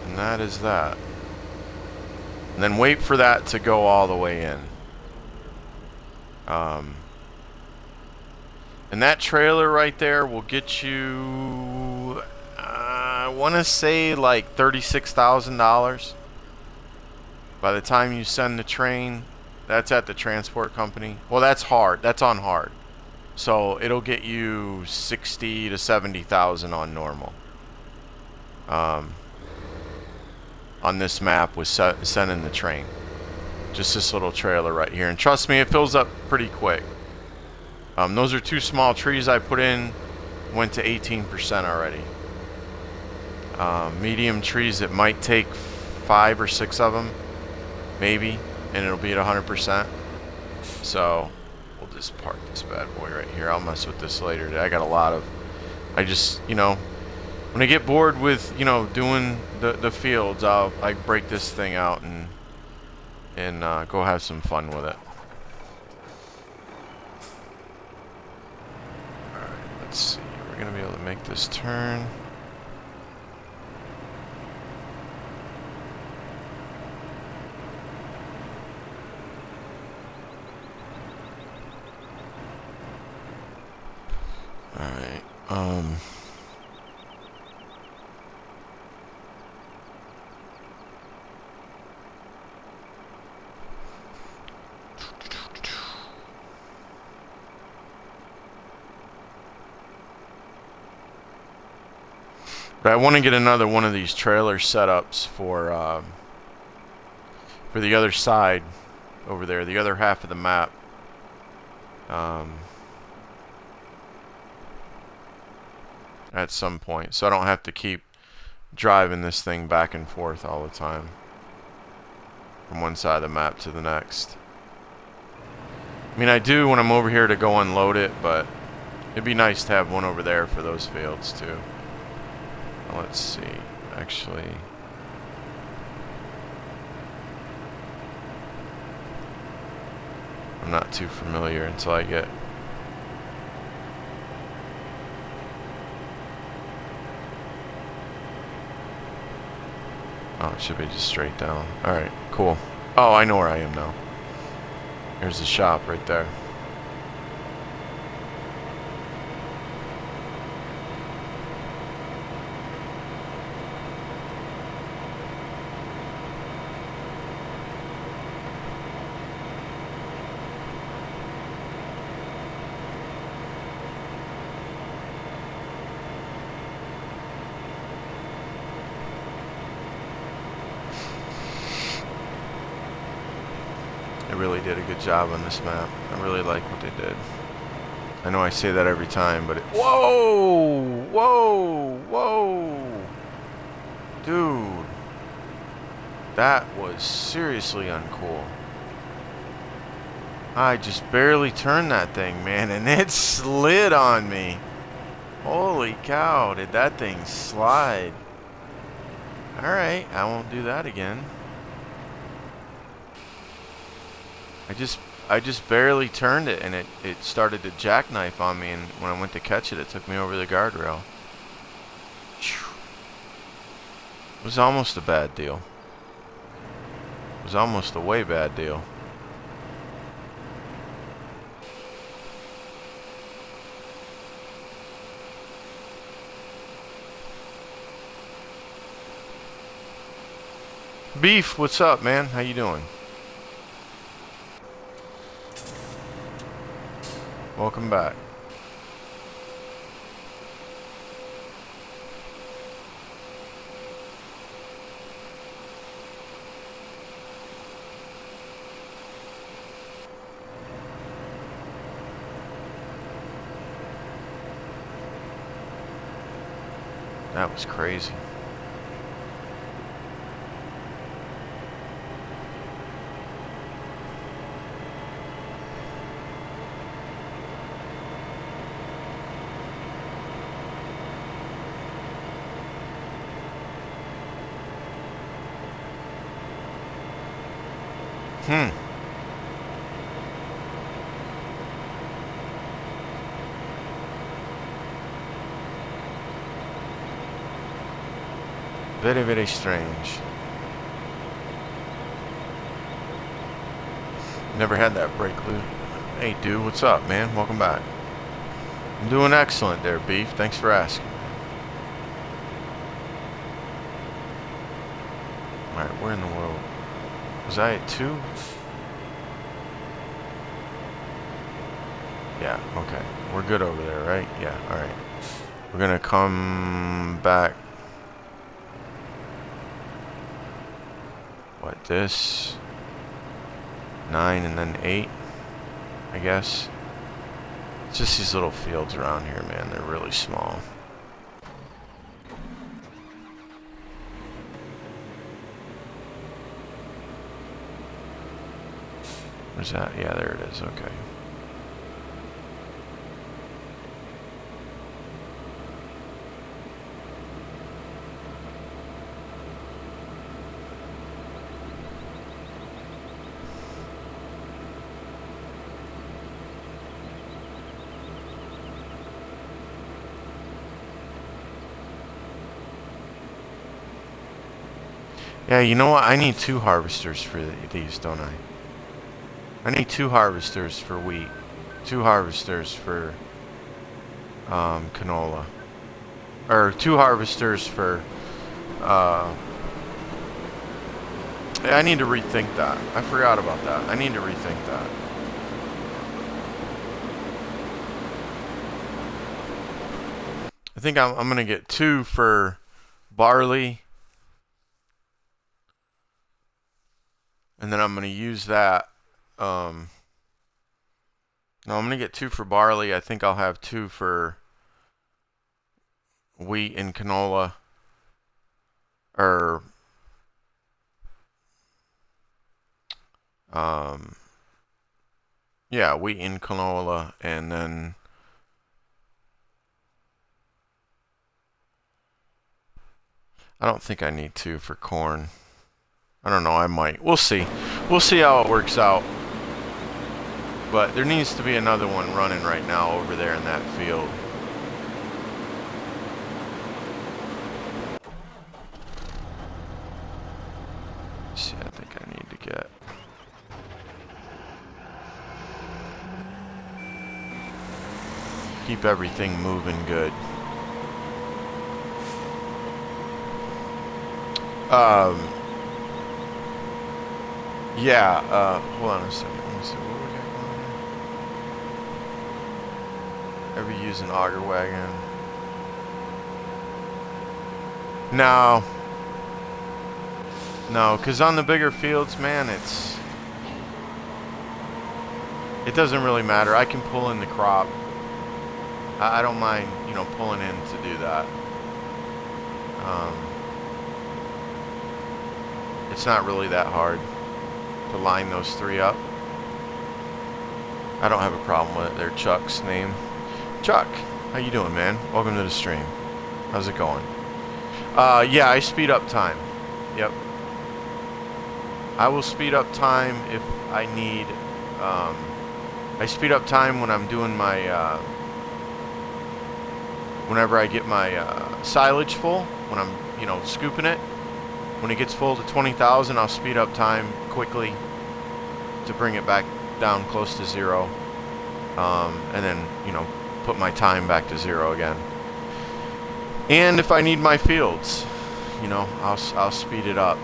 And that is that. And then wait for that to go all the way in. And that trailer right there will get you, I want to say like $36,000. By the time you send the train, that's at the transport company. Well, that's hard. That's on hard. So it'll get you 60 to 70,000 on normal. On this map with sending the train. Just this little trailer right here. And trust me, it fills up pretty quick. Those are 2 small trees I put in. Went to 18% already. Medium trees, it might take 5 or 6 of them. Maybe. And it'll be at 100%. So, we'll just park this bad boy right here. I'll mess with this later. I got a lot of... I just, you know... When I get bored with, you know, doing the fields, I break this thing out and go have some fun with it. Alright, let's see. We're going to be able to make this turn. Alright, but I want to get another one of these trailer setups for the other side over there, the other half of the map. At some point, so I don't have to keep driving this thing back and forth all the time from one side of the map to the next. I mean, I do when I'm over here to go unload it, but it'd be nice to have one over there for those fields too. Let's see, actually. I'm not too familiar until I get... Oh, it should be just straight down. Alright, cool. Oh, I know where I am now. There's the shop right there. They really did a good job on this map. I really like what they did. I know I say that every time, but it... Whoa! Whoa! Whoa! Dude. That was seriously uncool. I just barely turned that thing, man, and it slid on me. Holy cow, did that thing slide. Alright, I won't do that again. I just barely turned it, and it started to jackknife on me, and when I went to catch it, it took me over the guardrail. It was almost a bad deal. It was almost a way bad deal. Beef, what's up, man? How you doing? Welcome back. That was crazy. Very, very strange. Never had that brake loop. Hey, dude, what's up, man? Welcome back. I'm doing excellent there, Beef. Thanks for asking. Alright, where in the world? Was I at 2? Yeah, okay. We're good over there, right? Yeah, alright. We're gonna come back. What, this? 9 and then 8, I guess. It's just these little fields around here, man. They're really small. Where's that? Yeah, there it is. Okay. Yeah, you know what? I need 2 harvesters for these, don't I? I need 2 harvesters for wheat. 2 harvesters for canola. Or 2 harvesters for... I need to rethink that. I forgot about that. I need to rethink that. I think I'm going to get 2 for barley. And then I'm going to use that. No, I'm going to get 2 for barley. I think I'll have 2 for wheat and canola. Or... yeah, wheat and canola, and then I don't think I need 2 for corn. I don't know, I might. We'll see. We'll see how it works out. But there needs to be another one running right now over there in that field. Let's see, I think I need to get... keep everything moving good. Yeah, hold on a second. Let me see what we got going on. Ever use an auger wagon? No. No, because on the bigger fields, man, it doesn't really matter. I can pull in the crop. I don't mind, you know, pulling in to do that. It's not really that hard to line those 3 up. I don't have a problem with it. They're Chuck's name. Chuck, how you doing, man? Welcome to the stream. How's it going? Yeah, I speed up time. Yep. I will speed up time if I need. I speed up time when I'm doing my. Whenever I get my silage full, when I'm, you know, scooping it. When it gets full to 20,000, I'll speed up time quickly to bring it back down close to 0. And then, you know, put my time back to 0 again. And if I need my fields, you know, I'll speed it up.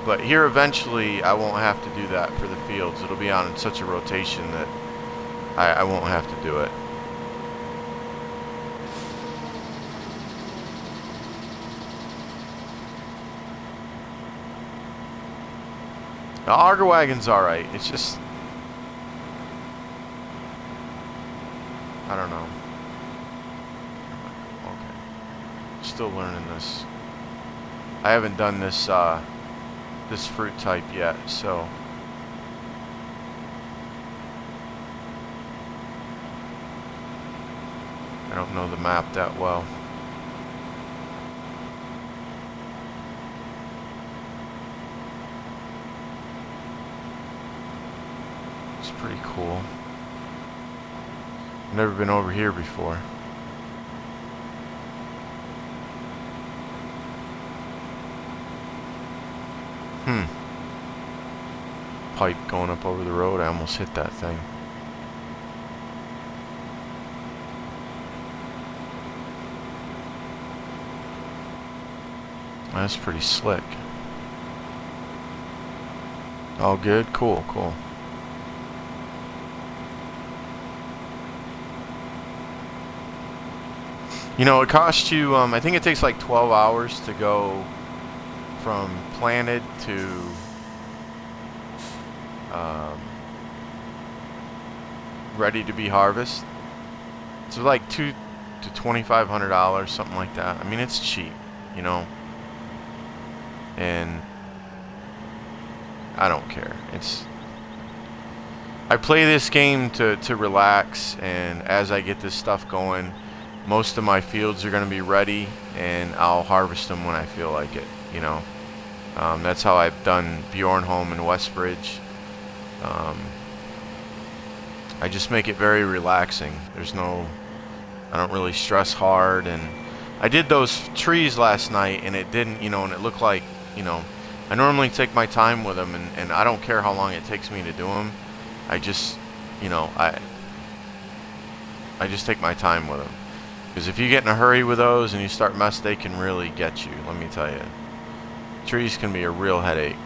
But here eventually I won't have to do that for the fields. It'll be on such a rotation that I won't have to do it. The auger wagon's alright. It's just... I don't know. Okay. Still learning this. I haven't done this, this fruit type yet, so... I don't know the map that well. Pretty cool. Never been over here before. Pipe going up over the road. I almost hit that thing. That's pretty slick. All good? Cool, cool. You know, it costs you, I think it takes like 12 hours to go from planted to um, ready to be harvested. It's like $200 to $2,500, something like that. I mean, it's cheap, you know. And I don't care. I play this game to relax, and as I get this stuff going, most of my fields are going to be ready, and I'll harvest them when I feel like it, you know. That's how I've done Bjornholm and Westbridge. I just make it very relaxing. I don't really stress hard, and I did those trees last night, and it didn't, you know, and it looked like, you know, I normally take my time with them, and I don't care how long it takes me to do them. I just, you know, I just take my time with them. Because if you get in a hurry with those and you start mess, they can really get you, let me tell you. Trees can be a real headache.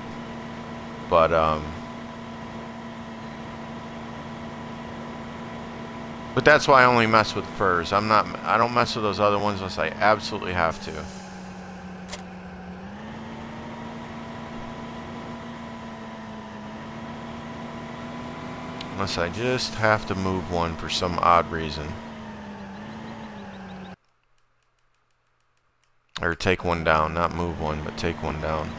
But, that's why I only mess with firs. I don't mess with those other ones unless I absolutely have to. Unless I just have to move one for some odd reason. Or take one down. Not move one, but take one down.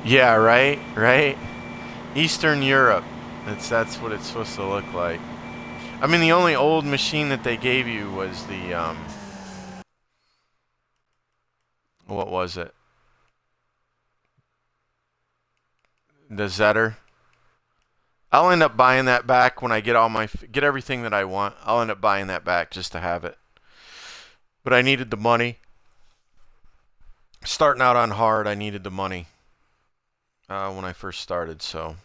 Yeah, right? Eastern Europe. That's what it's supposed to look like. I mean, the only old machine that they gave you was the, what was it? The Zetter. I'll end up buying that back when I get get everything that I want. I'll end up buying that back just to have it. But I needed the money. Starting out on hard, I needed the money when I first started. So,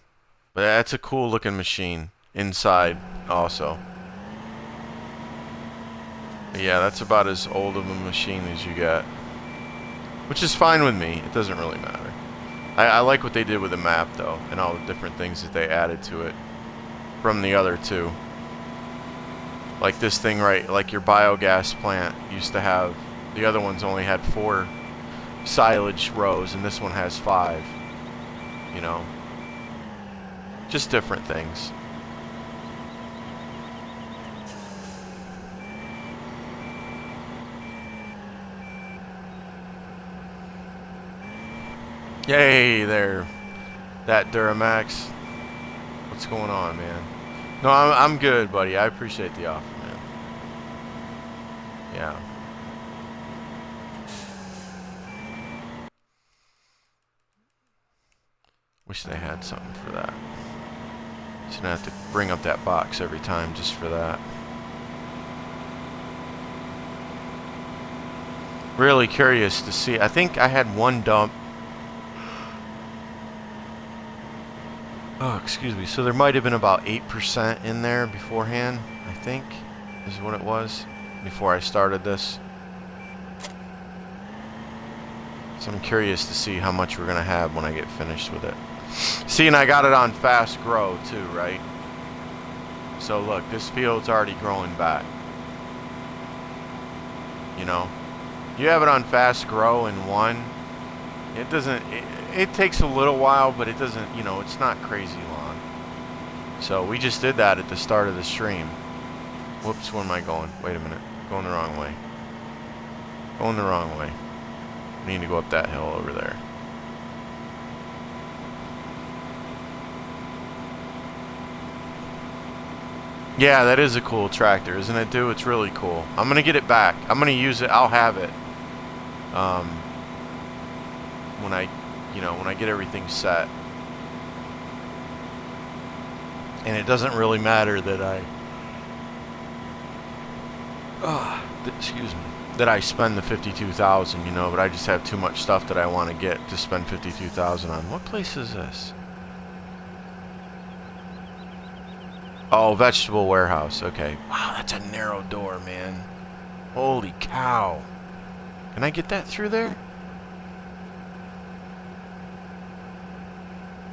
but that's a cool looking machine inside also. But yeah, that's about as old of a machine as you get, which is fine with me. It doesn't really matter. I like what they did with the map, though, and all the different things that they added to it from the other two. Like this thing, right? Like your biogas plant used to have, the other ones only had 4 silage rows, and this one has 5. You know, just different things. Yay, there. That Duramax. What's going on, man? No, I'm good, buddy. I appreciate the offer, man. Yeah. Wish they had something for that. Just gonna have to bring up that box every time just for that. Really curious to see. I think I had one dump. Oh, excuse me. So there might have been about 8% in there beforehand, I think, is what it was, before I started this. So I'm curious to see how much we're going to have when I get finished with it. See, and I got it on fast grow too, right? So look, this field's already growing back. You know? You have it on fast grow in 1. It doesn't... It takes a little while, but it doesn't, you know, it's not crazy long. So we just did that at the start of the stream. Whoops, where am I going? Wait a minute. Going the wrong way. Going the wrong way. I need to go up that hill over there. Yeah, that is a cool tractor, isn't it, dude? It's really cool. I'm going to get it back. I'm going to use it. I'll have it. When I get everything set. And it doesn't really matter that excuse me, that I spend the $52,000, you know, but I just have too much stuff that I want to get to spend $52,000 on. What place is this? Oh, vegetable warehouse. Okay. Wow, that's a narrow door, man. Holy cow. Can I get that through there?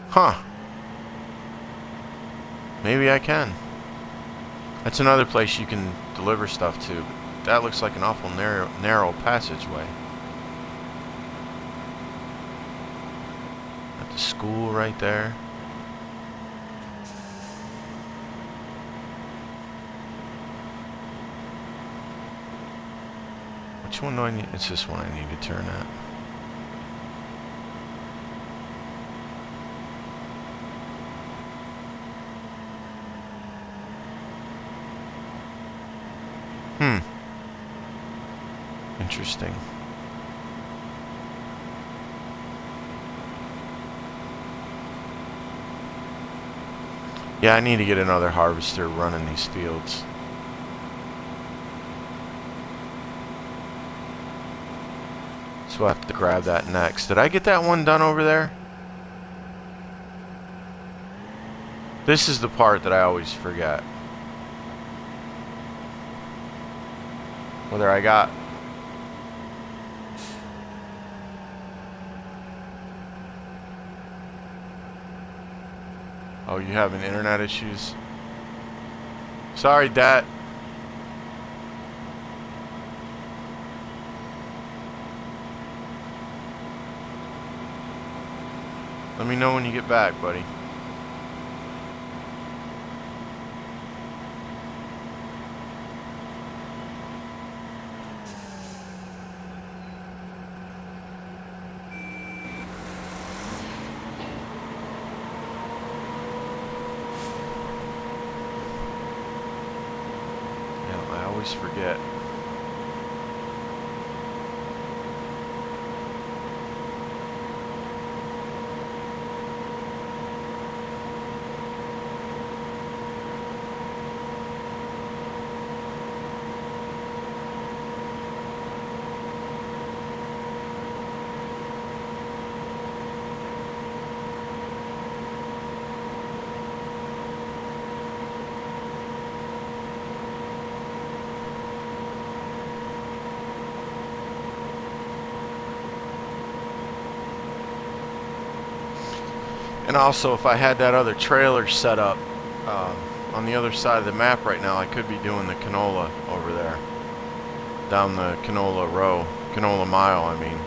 Huh. Maybe I can. That's another place you can deliver stuff to. that looks like an awful narrow passageway. At the school right there. Which one do I need? It's this one I need to turn at. Interesting. Yeah, I need to get another harvester running these fields. So we'll have to grab that next. Did I get that one done over there? This is the part that I always forget. Whether I got... Oh, you having internet issues? Sorry, Dad. Let me know when you get back, buddy. Forget. And also, if I had that other trailer set up on the other side of the map right now, I could be doing the canola over there. Down the canola row. Canola mile, I mean.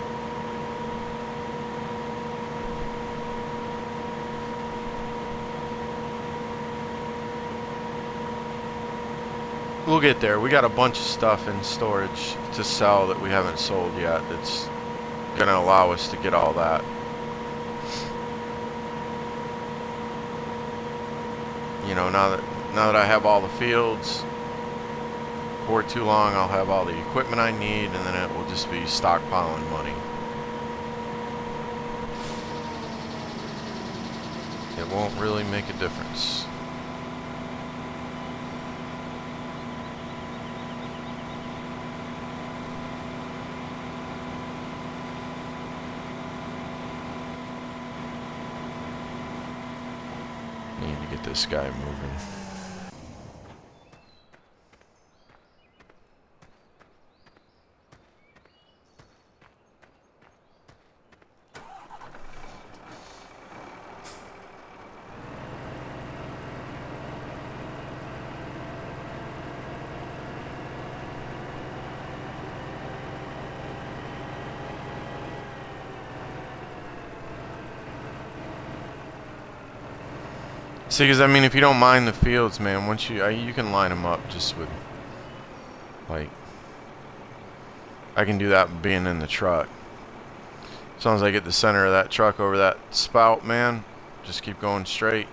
We'll get there. We got a bunch of stuff in storage to sell that we haven't sold yet that's going to allow us to get all that. You know, now that I have all the fields, before too long I'll have all the equipment I need, and then it will just be stockpiling money. It won't really make a difference. Need to get this guy moving. See, because I mean, if you don't mind the fields, man, once you can line them up just with, like, I can do that being in the truck. As long as I get the center of that truck over that spout, man, just keep going straight.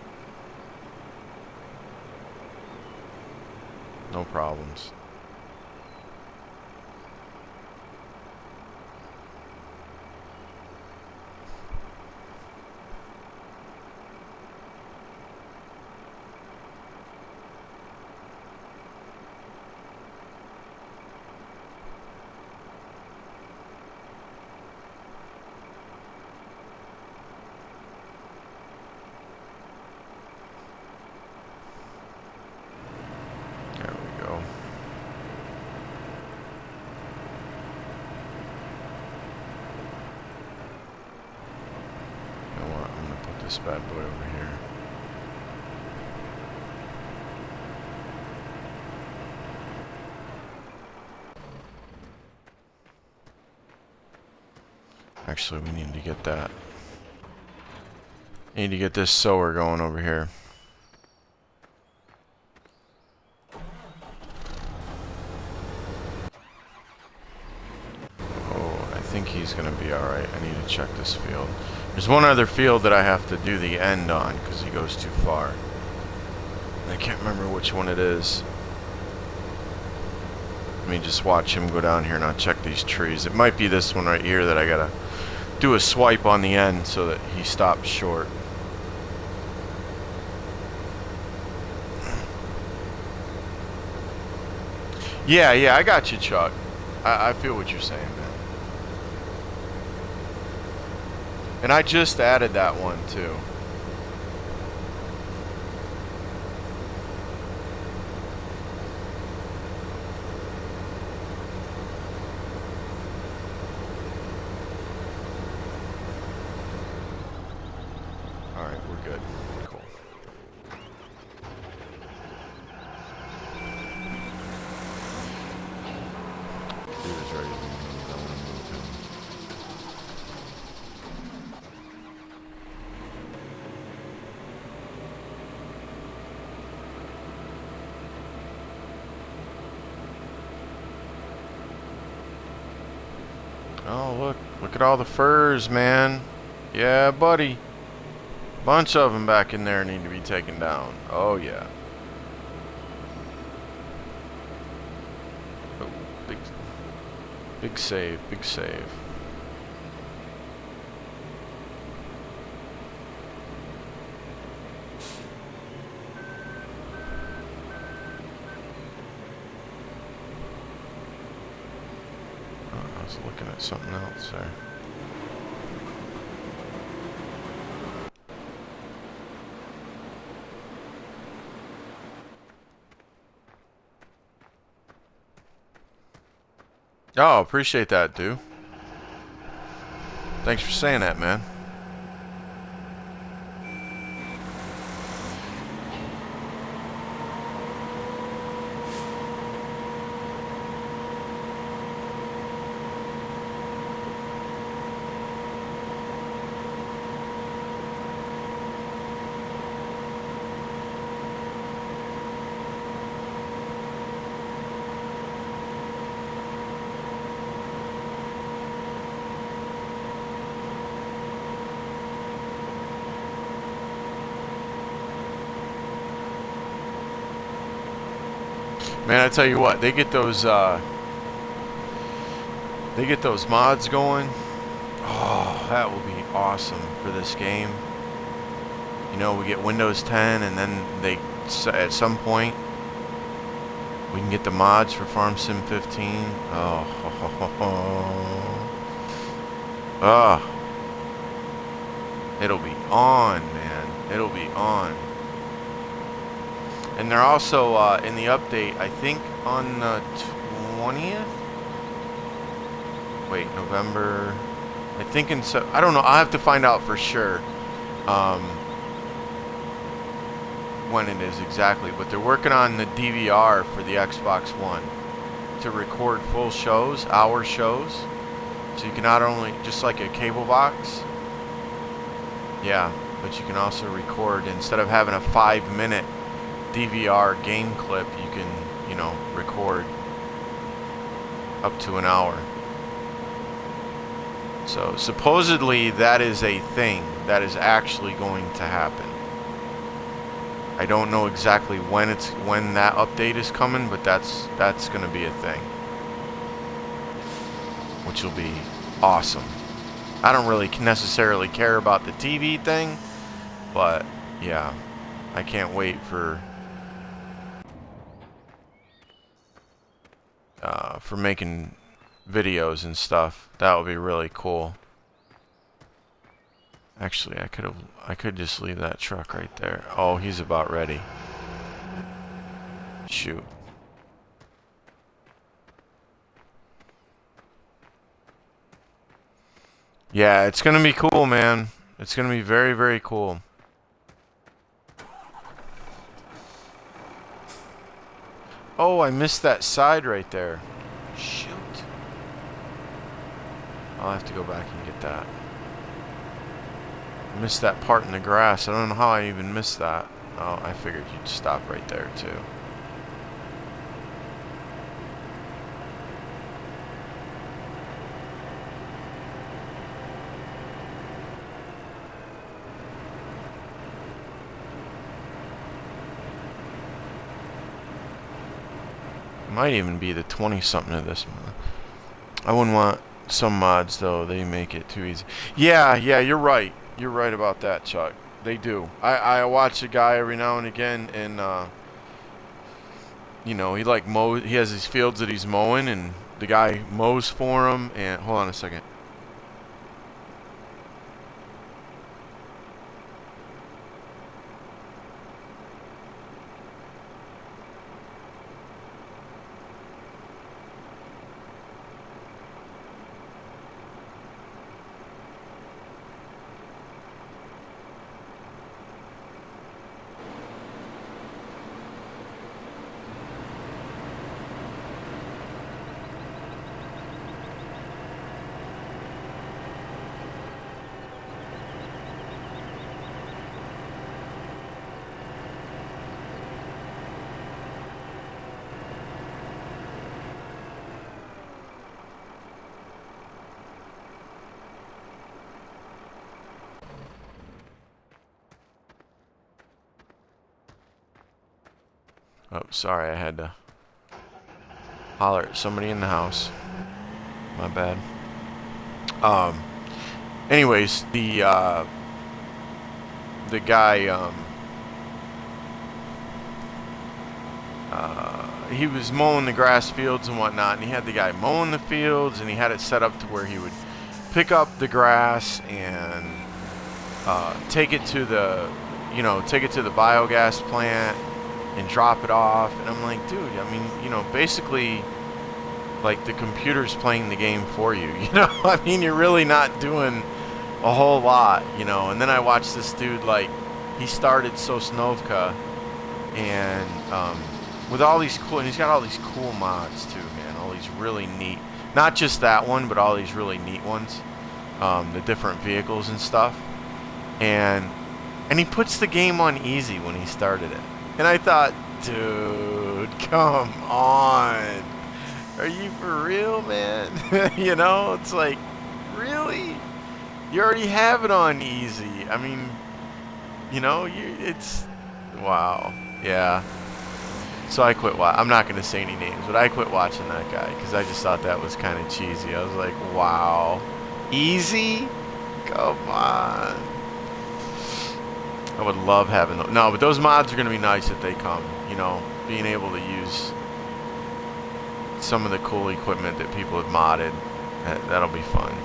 No problems. This bad boy over here. Actually, we need to get that. Need to get this sower going over here. Oh, I think he's gonna be alright. I need to check this field. There's one other field that I have to do the end on because he goes too far. I can't remember which one it is. Let me just watch him go down here and I'll check these trees. It might be this one right here that I gotta do a swipe on the end so that he stops short. Yeah, I got you, Chuck. I feel what you're saying, man. And I just added that one, too. Alright, we're good. Cool. Dude is ready to move. I want to move him. Oh, look at all the furs, man. Yeah, buddy. Bunch of them back in there need to be taken down. Oh, yeah. Oh, big save, big save. I was looking at something else there. Oh, appreciate that, dude. Thanks for saying that, man. Man, I tell you what, they get those mods going. Oh, that will be awesome for this game. You know, we get Windows 10, and then at some point we can get the mods for Farm Sim 15. Oh, it'll be on, man. It'll be on. And they're also in the update, I think on the 20th? Wait, November. I think I don't know. I'll have to find out for sure when it is exactly. But they're working on the DVR for the Xbox One to record full shows, hour shows. So you can not only, just like a cable box. Yeah, but you can also record, instead of having a 5-minute DVR game clip, you can, you know, record up to an hour. So supposedly that is a thing that is actually going to happen. I don't know exactly when that update is coming, but that's going to be a thing, which will be awesome. I don't really necessarily care about the TV thing, but yeah, I can't wait for making videos and stuff. That would be really cool. Actually, I could just leave that truck right there. Oh, he's about ready. Shoot. Yeah, it's gonna be cool, man. It's gonna be very, very cool. Oh, I missed that side right there. Shoot. I'll have to go back and get that. I missed that part in the grass. I don't know how I even missed that. Oh, I figured you'd stop right there too. Might even be the 20-something of this one. I wouldn't want some mods, though. They make it too easy. Yeah, you're right. You're right about that, Chuck. They do. I watch a guy every now and again, and, you know, he, like, mows. He has these fields that he's mowing, and the guy mows for him. And hold on a second. Oh, sorry, I had to holler at somebody in the house. My bad. Anyways, the guy, he was mowing the grass fields and whatnot, and he had the guy mowing the fields, and he had it set up to where he would pick up the grass and take it to the, take it to the biogas plant and drop it off. And I'm like, dude, I mean, basically, like, the computer's playing the game for you, I mean, you're really not doing a whole lot, and then I watched this dude, like, he started Sosnovka, and with all these cool, and he's got all these cool mods too, man, all these really neat, not just that one, but all these really neat ones, the different vehicles and stuff, and he puts the game on easy when he started it. And I thought, dude, come on. Are you for real, man? It's like, really? You already have it on easy. I mean, it's, wow. Yeah. So I quit I'm not going to say any names, but I quit watching that guy because I just thought that was kind of cheesy. I was like, wow. Easy? Come on. I would love having those. No, but those mods are going to be nice if they come. Being able to use some of the cool equipment that people have modded. That'll be fun.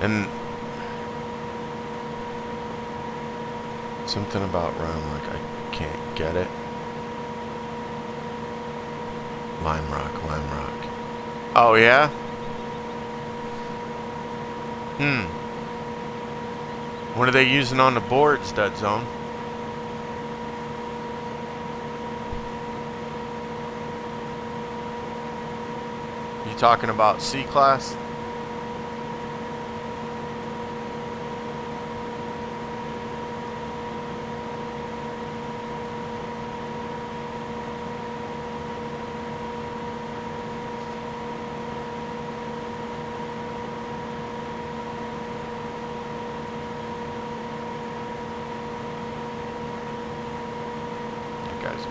And something about Rome, like, I can't get it. Lime Rock. Oh, yeah? What are they using on the boards, Dead Zone? You talking about C-Class?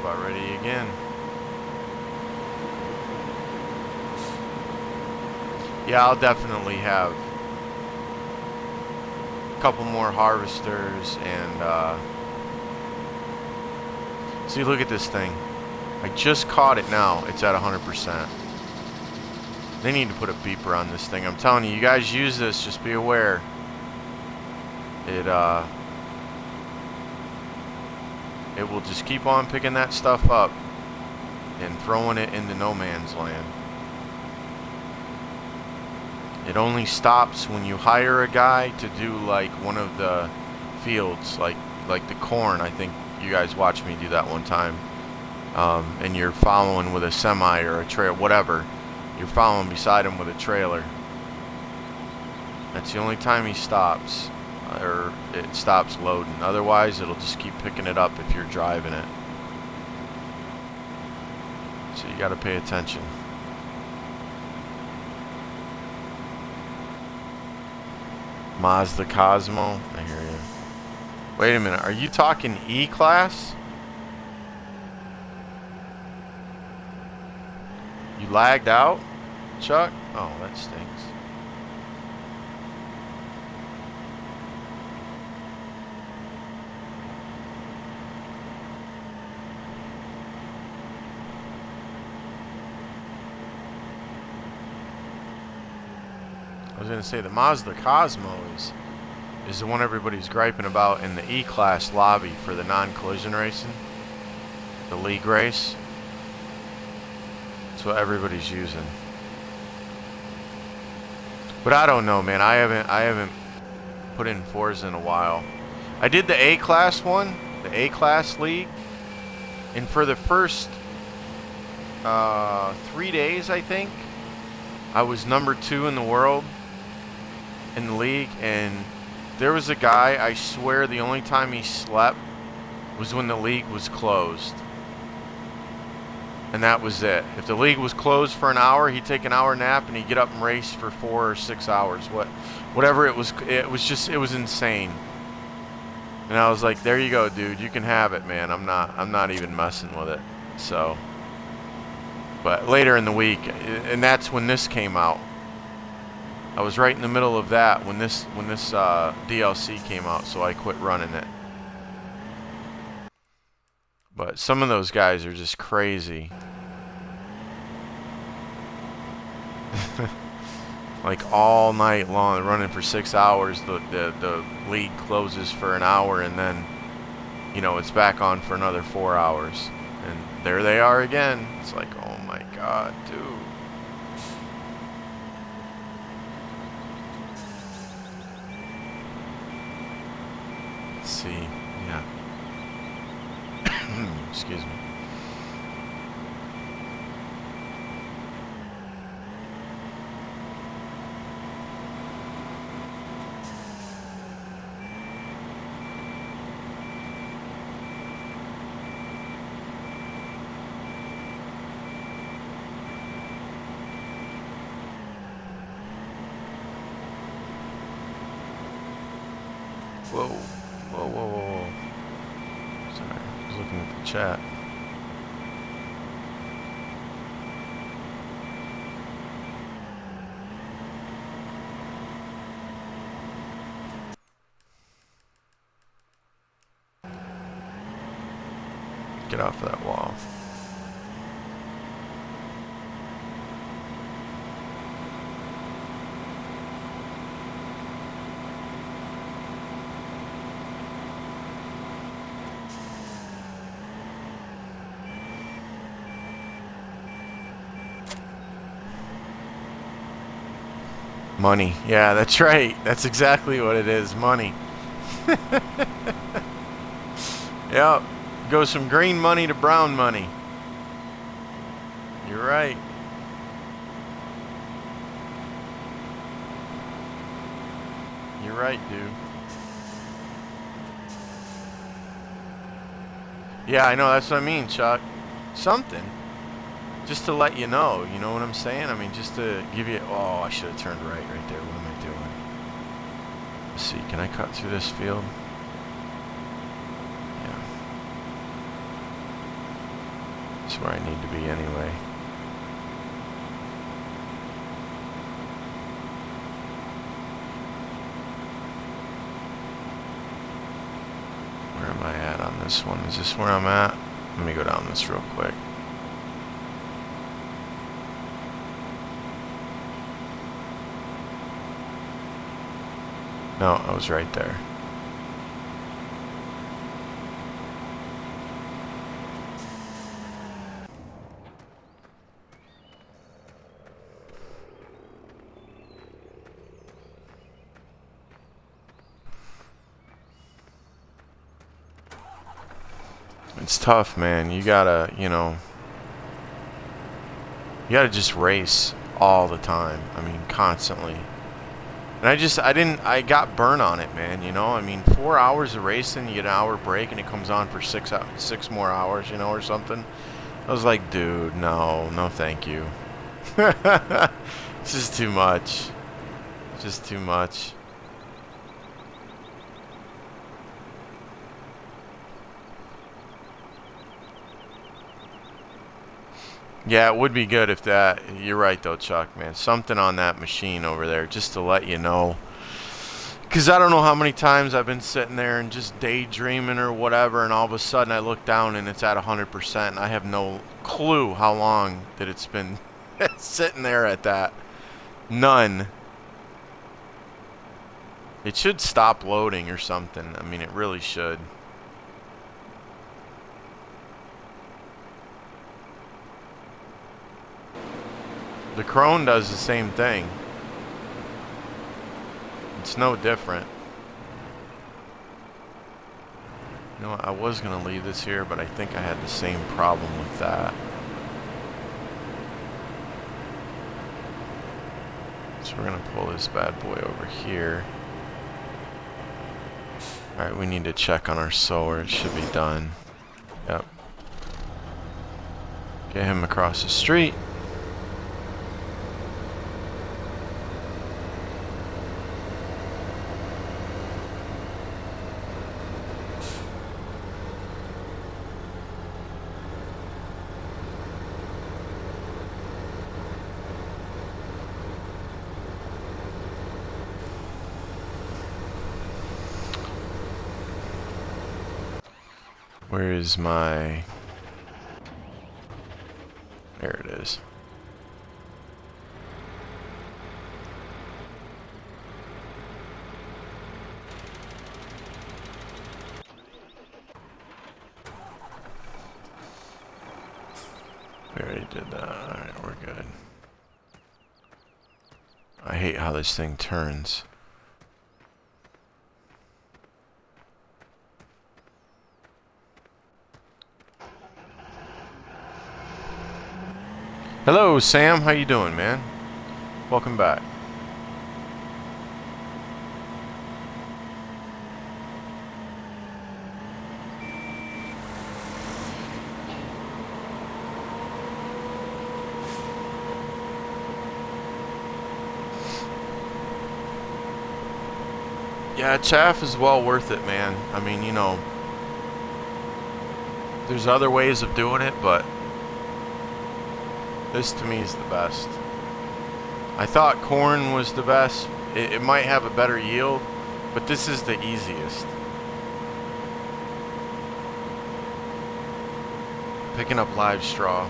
About ready again. Yeah, I'll definitely have a couple more harvesters and see, look at this thing. I just caught it now. It's at 100%. They need to put a beeper on this thing. I'm telling you, you guys use this, just be aware. it will just keep on picking that stuff up and throwing it into no man's land. It only stops when you hire a guy to do like one of the fields, like the corn. I think you guys watched me do that one time. And you're following with a semi or a trailer, whatever. You're following beside him with a trailer. That's the only time he stops, or it stops loading. Otherwise, it'll just keep picking it up if you're driving it. So you got to pay attention. Mazda Cosmo, I hear you. Wait a minute, are you talking E-Class? You lagged out, Chuck? Oh, that stinks. I was going to say the Mazda Cosmo is the one everybody's griping about in the E-Class lobby for the non-collision racing, the league race. That's what everybody's using. But I don't know, man. I haven't put in Forza in a while. I did the A-Class one, the A-Class league, and for the first 3 days, I think, I was number 2 in the world in the league, and there was a guy, I swear the only time he slept was when the league was closed. And that was it. If the league was closed for an hour, he'd take an hour nap and he'd get up and race for 4 or 6 hours. Whatever it was insane. And I was like, there you go, dude, you can have it, man. I'm not even messing with it. So, but later in the week, and that's when this came out. I was right in the middle of that when this DLC came out, so I quit running it. But some of those guys are just crazy. Like all night long, running for 6 hours. The league closes for an hour, and then, you know, it's back on for another 4 hours. And there they are again. It's like, oh my God, dude. Let's see, yeah. Excuse me. Whoa, whoa, whoa, whoa, whoa. Sorry, I was looking at the chat. Get off of that wall. Money. Yeah, that's right. That's exactly what it is. Money. Yep. Goes from green money to brown money. You're right. You're right, dude. Yeah, I know. That's what I mean, Chuck. Something. Just to let you know what I'm saying? I mean, just to give you... Oh, I should have turned right there. What am I doing? Let's see. Can I cut through this field? Yeah. That's where I need to be anyway. Where am I at on this one? Is this where I'm at? Let me go down this real quick. No, I was right there. It's tough, man. You gotta, you know, you gotta just race all the time. I mean, constantly. And I got burnt on it, man. You know, I mean, 4 hours of racing, you get an hour break, and it comes on for six more hours, you know, or something. I was like, dude, no, thank you. It's just too much. Just too much. Yeah, it would be good if that... You're right, though, Chuck, man. Something on that machine over there just to let you know. Because I don't know how many times I've been sitting there and just daydreaming or whatever, and all of a sudden I look down and it's at 100%, and I have no clue how long that it's been sitting there at that. None. It should stop loading or something. I mean, it really should. The Krone does the same thing. It's no different. You know what, I was going to leave this here, but I think I had the same problem with that. So we're going to pull this bad boy over here. Alright, we need to check on our sower. It should be done. Yep. Get him across the street. Where is my... There it is. We already did that. Alright, we're good. I hate how this thing turns. Hello, Sam. How you doing, man? Welcome back. Yeah, chaff is well worth it, man. I mean, you know, there's other ways of doing it, but this to me is the best. I thought corn was the best. It might have a better yield, but this is the easiest. Picking up live straw.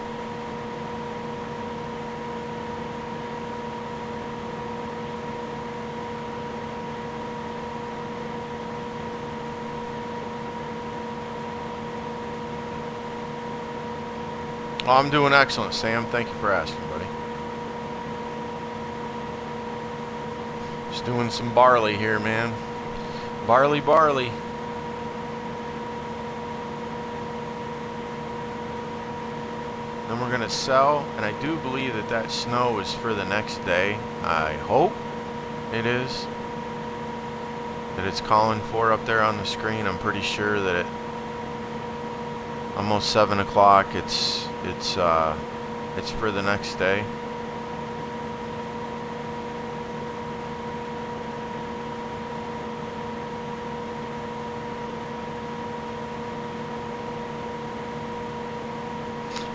Oh, I'm doing excellent, Sam. Thank you for asking, buddy. Just doing some barley here, man. Barley. Then we're going to sell, and I do believe that that snow is for the next day. I hope it is. That it's calling for up there on the screen. I'm pretty sure that it... Almost 7 o'clock. It's for the next day.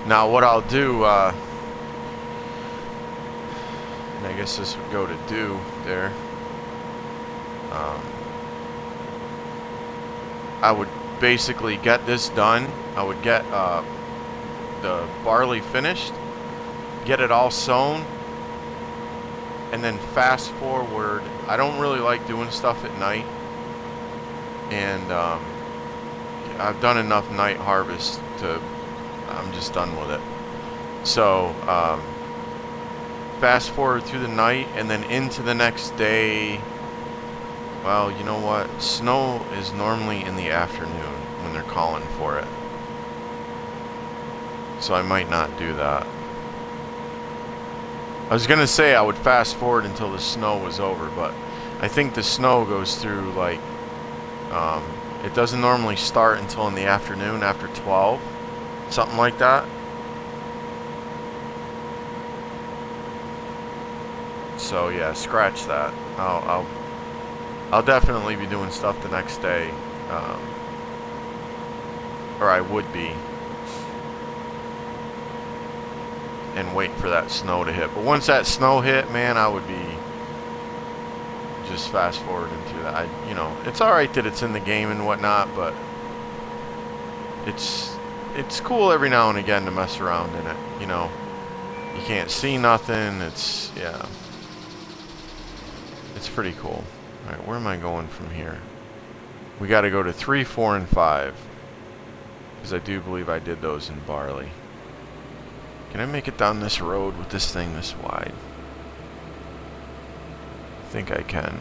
Now what I'll do, and I guess this would go to do there. I would basically get this done. I would get the barley finished, get it all sown, and then fast forward. I don't really like doing stuff at night, and I've done enough night harvest to, I'm just done with it. So fast forward through the night and then into the next day. Well, you know what? Snow is normally in the afternoon when they're calling for it. So I might not do that. I was gonna say I would fast forward until the snow was over, but I think the snow goes through like, it doesn't normally start until in the afternoon after 12, something like that. So yeah, scratch that. I'll definitely be doing stuff the next day, or I would be, and wait for that snow to hit. But once that snow hit, man, I would be just fast forwarding through that. You know, it's all right that it's in the game and whatnot, but it's cool every now and again to mess around in it. You know, you can't see nothing. It's pretty cool. All right, where am I going from here? We got to go to 3, 4, and 5, because I do believe I did those in Barley. Can I make it down this road with this thing this wide? I think I can.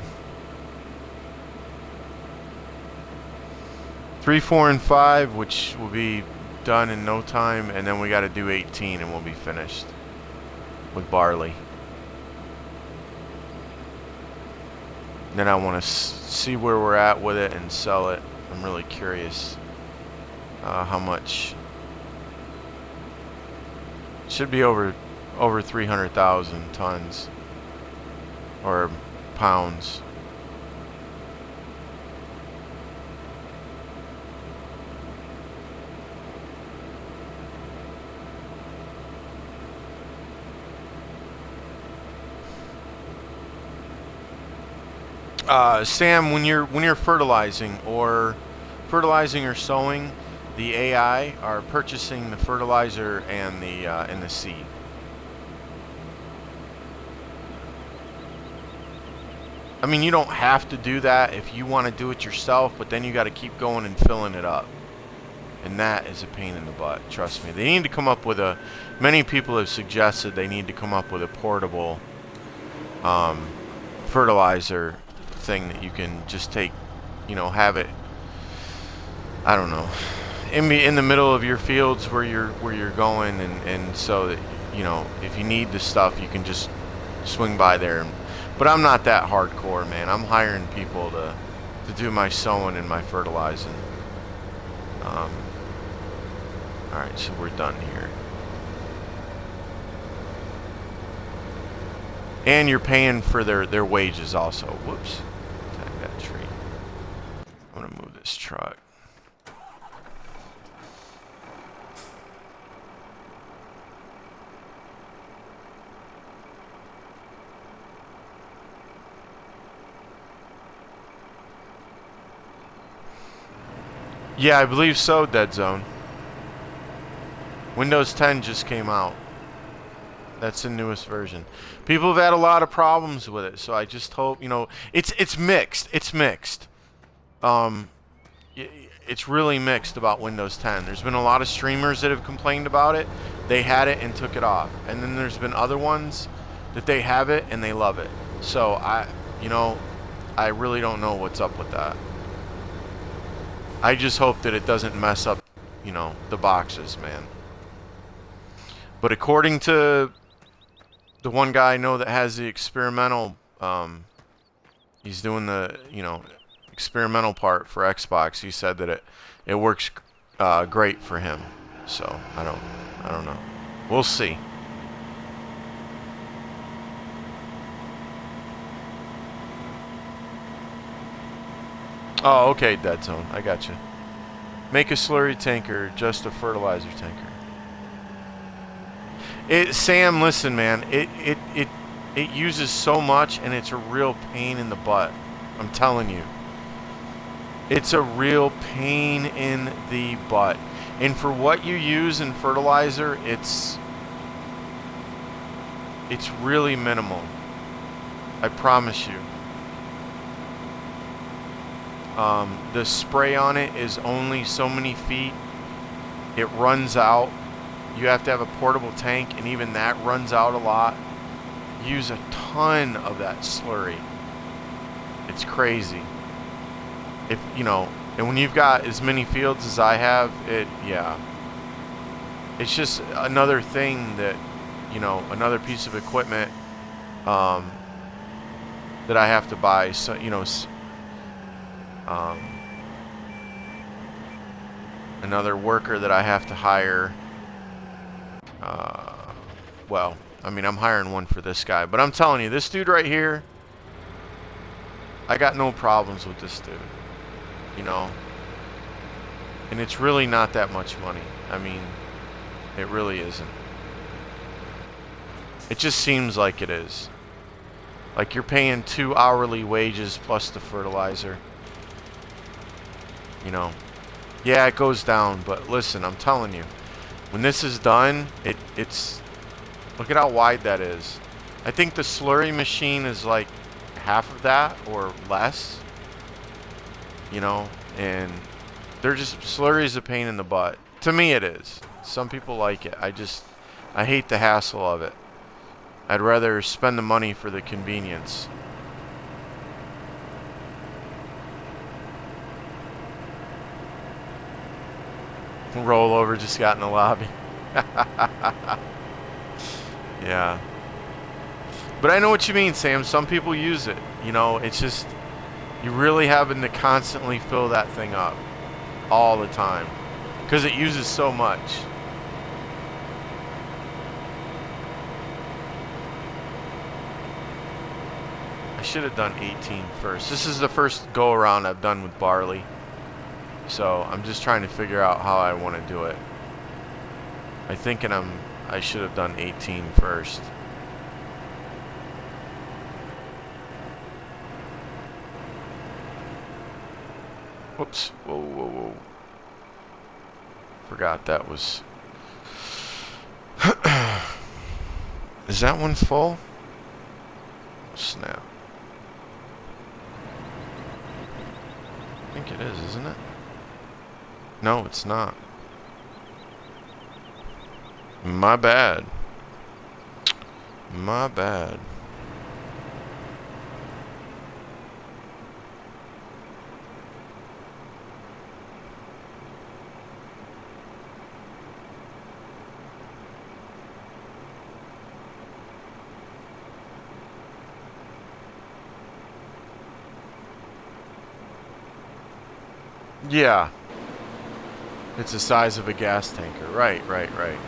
3, 4, and 5, which will be done in no time, and then we got to do 18 and we'll be finished with Barley. Then I want to see where we're at with it and sell it. I'm really curious how much. Should be over 300,000 tons or pounds. Sam, when you're fertilizing or sowing, the AI are purchasing the fertilizer and the seed. I mean, you don't have to do that if you want to do it yourself, but then you got to keep going and filling it up, and that is a pain in the butt. Trust me. They need to come up with a. Many people have suggested they need to come up with a portable fertilizer thing that you can just take, you know, have it, I don't know, in the middle of your fields where you're going, and so that, you know, if you need the stuff, you can just swing by there. But I'm not that hardcore, man. I'm hiring people to do my sowing and my fertilizing. All right, so we're done here. And you're paying for their wages also. Whoops. Tag that tree. I'm going to move this truck. Yeah, I believe so, Dead Zone. Windows 10 just came out. That's the newest version. People have had a lot of problems with it, so I just hope, you know, it's mixed. It's mixed. It's really mixed about Windows 10. There's been a lot of streamers that have complained about it. They had it and took it off. And then there's been other ones that they have it and they love it. So I really don't know what's up with that. I just hope that it doesn't mess up, you know, the boxes, man. But according to the one guy I know that has the experimental, he's doing the, you know, experimental part for Xbox. He said that it works great for him. So I don't know. We'll see. Oh, okay, Dead Zone. I got you. Make a slurry tanker, just a fertilizer tanker. Sam, listen, man. It uses so much, and it's a real pain in the butt. I'm telling you. It's a real pain in the butt. And for what you use in fertilizer, it's really minimal. I promise you. The spray on it is only so many feet. It runs out. You have to have a portable tank, and even that runs out a lot. Use a ton of that slurry. It's crazy. If you know, and when you've got as many fields as I have, yeah. it's just another thing that, another piece of equipment um, that I have to buy. So, um, another worker that I have to hire. Uh, well, I mean, I'm hiring one for this guy, but I'm telling you, this dude right here, I got no problems with this dude, you know, and it's really not that much money. I mean, it really isn't. It just seems like it is. Like you're paying 2 hourly wages plus the fertilizer. You know. Yeah, it goes down, but listen, I'm telling you, when this is done, it's look at how wide that is. I think the slurry machine is like half of that or less. You know, and they're just slurry's a pain in the butt. To me it is. Some people like it. I hate the hassle of it. I'd rather spend the money for the convenience. Rollover just got in the lobby. Yeah. But I know what you mean, Sam. Some people use it. You know, it's just, you really having to constantly fill that thing up all the time because it uses so much. I should have done 18 first. This is the first go around I've done with barley. So I'm just trying to figure out how I want to do it. I should have done 18 first. Whoops. Whoa, whoa, whoa. Forgot that was... Is that one full? Snap. I think it is, isn't it? No, it's not. My bad. My bad. Yeah. It's the size of a gas tanker. Right, right, right.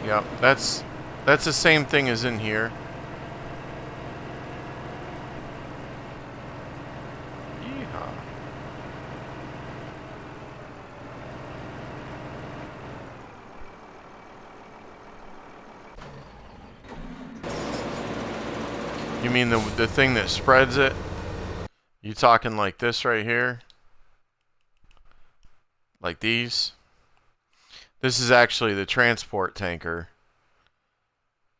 Yep, that's the same thing as in here. Yeehaw. You mean the thing that spreads it? You talking like this right here? Like these? This is actually the transport tanker.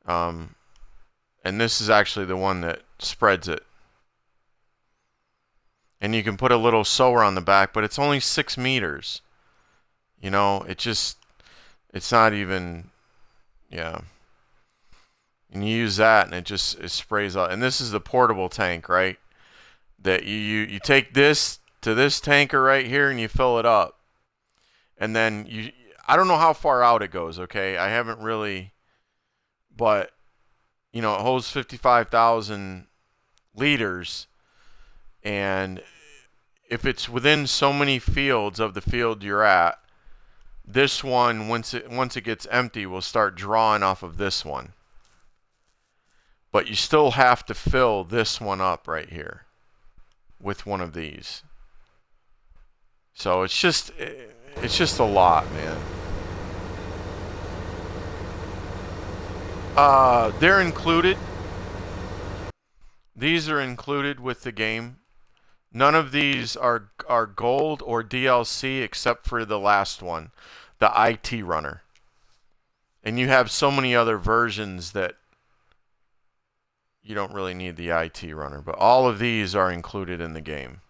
And this is actually the one that spreads it. And you can put a little sower on the back, but it's only 6 meters. You know, it's not even, yeah. And you use that and it sprays out. And this is the portable tank, right? That you take this to this tanker right here and you fill it up. And then I don't know how far out it goes, okay? I haven't really, but it holds 55,000 liters, and if it's within so many fields of the field you're at, this one, once it gets empty, will start drawing off of this one. But you still have to fill this one up right here with one of these. So it's just a lot, man. They're included. These are included with the game. None of these are gold or DLC except for the last one, the IT runner. And you have so many other versions that you don't really need the IT runner. But all of these are included in the game.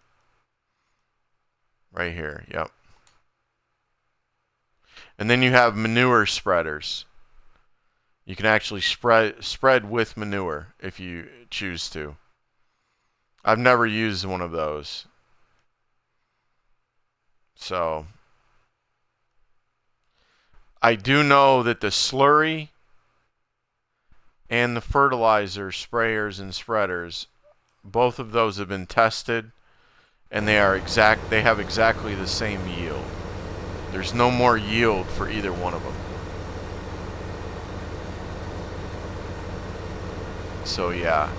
Right here, yep. And then you have manure spreaders. You can actually spread with manure if you choose to. I've never used one of those. So I do know that the slurry and the fertilizer sprayers and spreaders, both of those have been tested, and they have exactly the same yield. There's no more yield for either one of them. So yeah.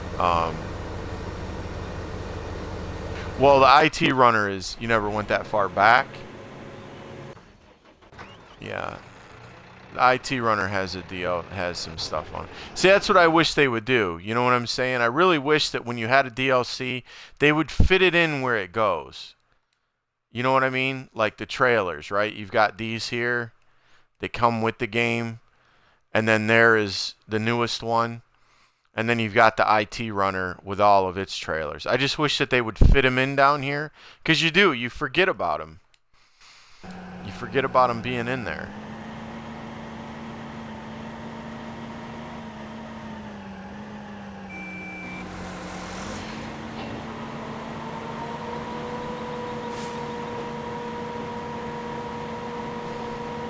Well, the IT runner is, you never went that far back. Yeah. The IT runner has has some stuff on it. See, that's what I wish they would do. You know what I'm saying? I really wish that when you had a DLC, they would fit it in where it goes. You know what I mean? Like the trailers, right? You've got these here. They come with the game. And then there is the newest one. And then you've got the IT runner with all of its trailers. I just wish that they would fit them in down here. Because you do. You forget about them. You forget about them being in there.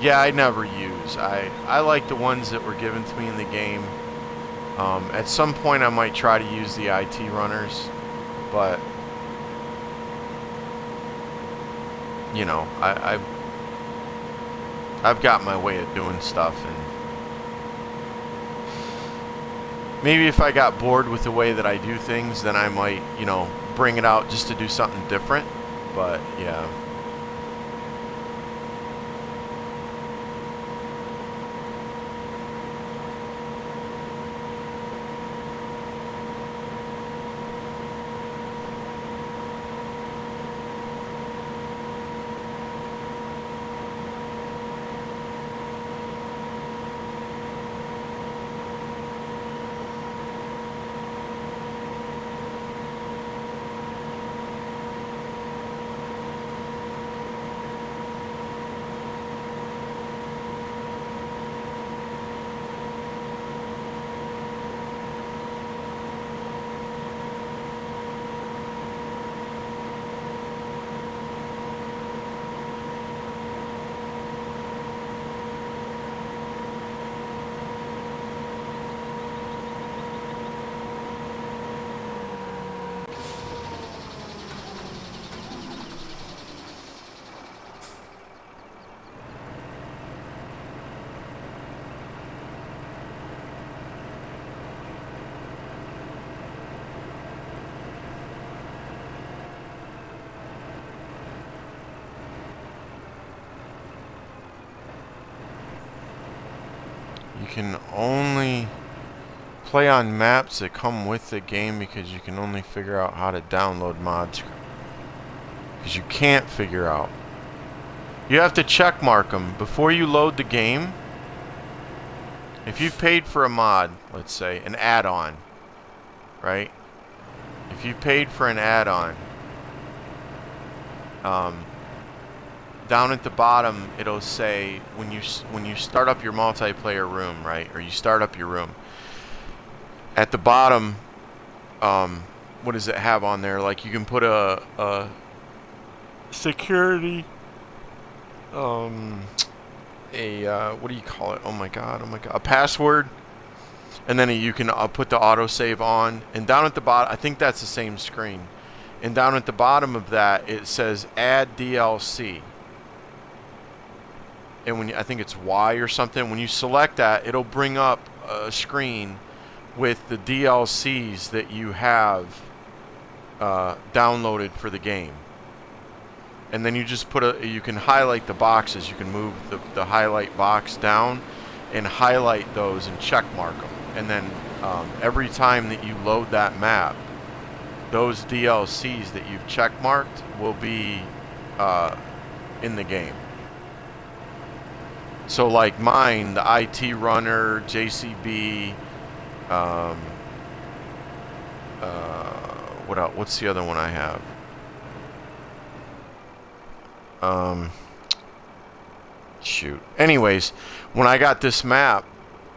Yeah, I never use. I like the ones that were given to me in the game. At some point, I might try to use the IT runners, but you know, I've got my way of doing stuff, and maybe if I got bored with the way that I do things, then I might, you know, bring it out just to do something different. But yeah. You can only play on maps that come with the game because you can only figure out how to download mods. Because you can't figure out. You have to check mark them before you load the game. If you've paid for a mod, let's say, an add-on, right? If you paid for an add-on, down at the bottom it'll say when you start up your multiplayer room, right? Or you start up your room. At the bottom, what does it have on there? Like you can put a security, what do you call it? Oh my god, a password. And then you can put the autosave on. And down at the bottom, I think that's the same screen. And down at the bottom of that, it says add DLC. And I think it's Y or something. When you select that, it'll bring up a screen with the DLCs that you have downloaded for the game. And then you just you can highlight the boxes. You can move the highlight box down and highlight those and check mark them. And then every time that you load that map, those DLCs that you've check marked will be in the game. So like mine, the IT runner, JCB, what else? What's the other one I have? Shoot. Anyways, when I got this map,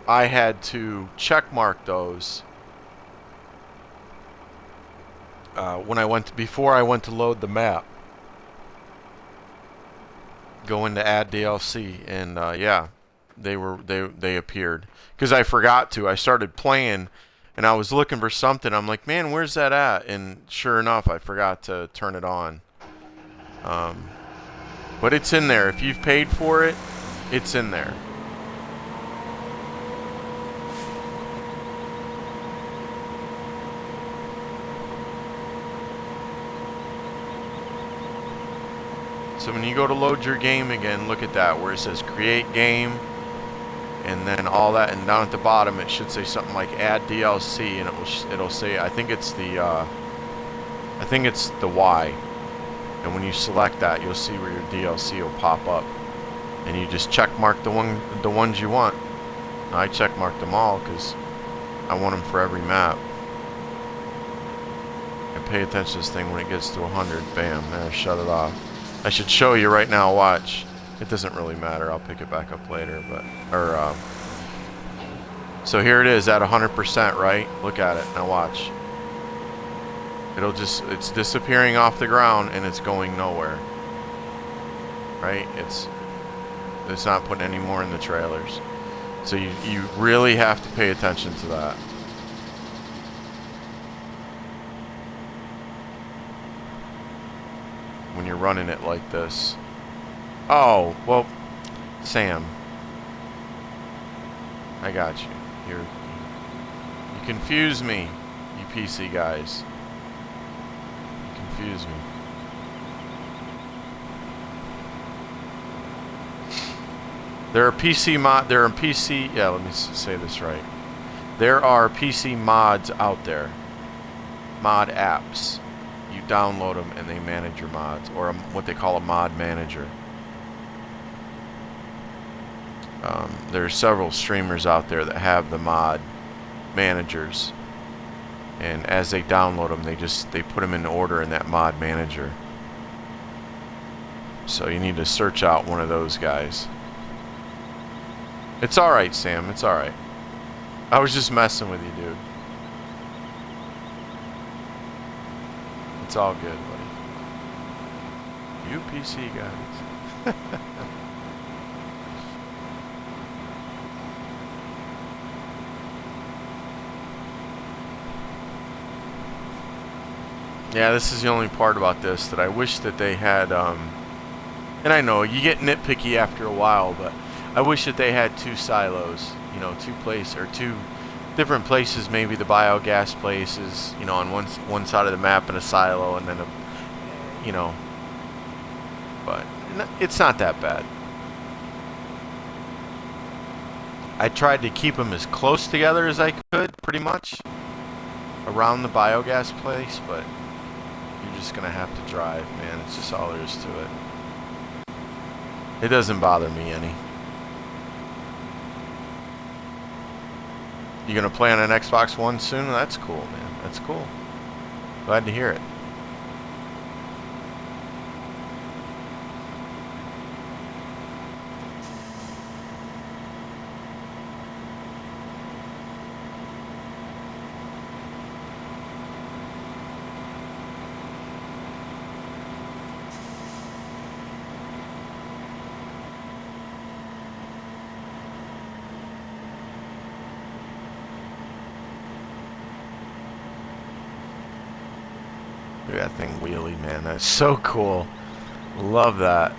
I had to check mark those before I went to load the map. Go into add DLC, and yeah. they appeared because I forgot to. I started playing, and I was looking for something. I'm like, man, where's that at? And sure enough, I forgot to turn it on. But it's in there. If you've paid for it, it's in there. So when you go to load your game again, look at that where it says create game and then all that, and down at the bottom it should say something like add DLC, and it'll say, I think it's the Y. And when you select that, you'll see where your DLC will pop up, and you just check mark the ones you want. Now, I check marked them all because I want them for every map. And pay attention to this thing when it gets to 100. Bam, there, shut it off. I should show you right now. Watch. It doesn't really matter. I'll pick it back up later. So here it is at 100%, right? Look at it. Now watch. It's disappearing off the ground and it's going nowhere. Right? It's not putting any more in the trailers. So you really have to pay attention to that. When you're running it like this. Oh, well, Sam. I got you. You confuse me, you PC guys. You confuse me. There are PC, yeah, let me say this right. There are PC mods out there. Mod apps. You download them and they manage your mods, or what they call a mod manager. There's several streamers out there that have the mod managers, and as they download them, they put them in order in that mod manager. So you need to search out one of those guys. It's alright, Sam, it's alright. I was just messing with you, dude. It's all good, buddy. You PC guys. Yeah, this is the only part about this that I wish that they had, and I know you get nitpicky after a while, but I wish that they had two silos, you know, two different places, maybe the biogas places, you know, on one side of the map in a silo, and then but it's not that bad. I tried to keep them as close together as I could, pretty much, around the biogas place, but you're just gonna have to drive, man. It's just all there is to it. It doesn't bother me any. You gonna play on an Xbox One soon? That's cool, man. That's cool. Glad to hear it. Look at that thing wheelie, man. That's so cool. Love that.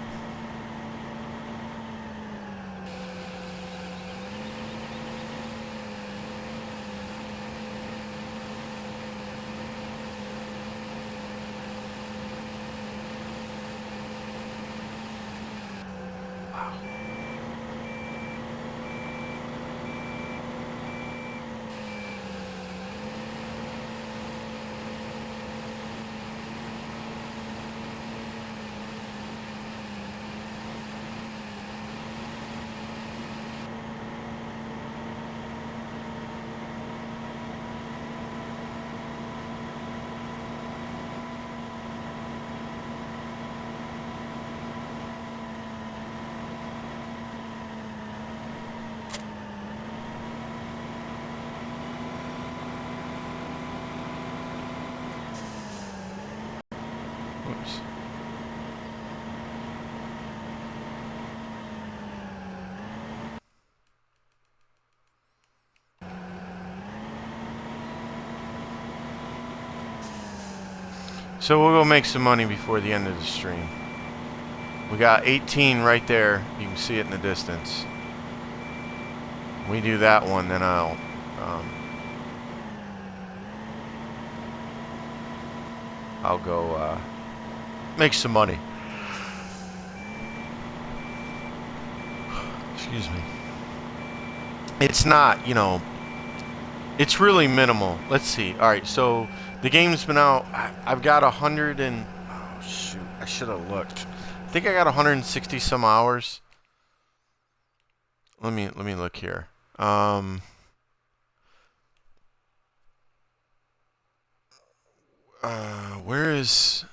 So we'll go make some money before the end of the stream. We got 18 right there. You can see it in the distance. We do that one, then I'll go make some money. Excuse me. It's not, you know, it's really minimal. Let's see. All right, so the game's been out. I've got 100 and oh shoot, I should have looked. I think I got 160 some hours. Let me look here. Where is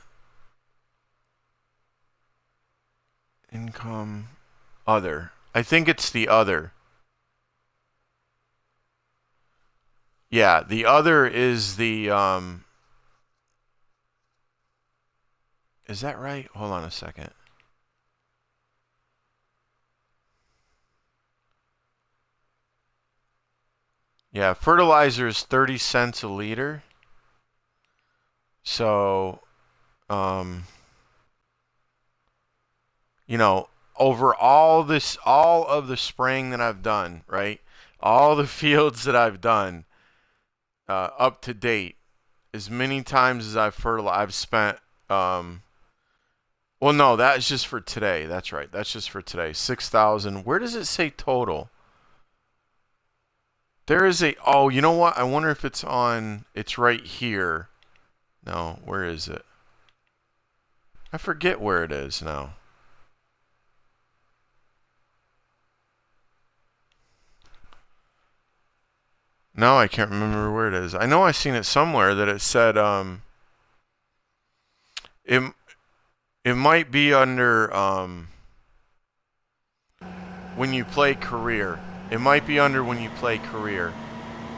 income other? I think it's the other. Yeah, the other is the is that right? Hold on a second. Yeah, fertilizer is 30 cents a liter. So, you know, over all of the spraying that I've done, right? All the fields that I've done up to date, as many times as I've spent, well, no, that's just for today. That's right. That's just for today. 6,000. Where does it say total? There is a, oh, you know what? I wonder if it's right here. No, where is it? I forget where it is now. No, I can't remember where it is. I know I've seen it somewhere that it said, it might be under, when you play career. It might be under when you play career.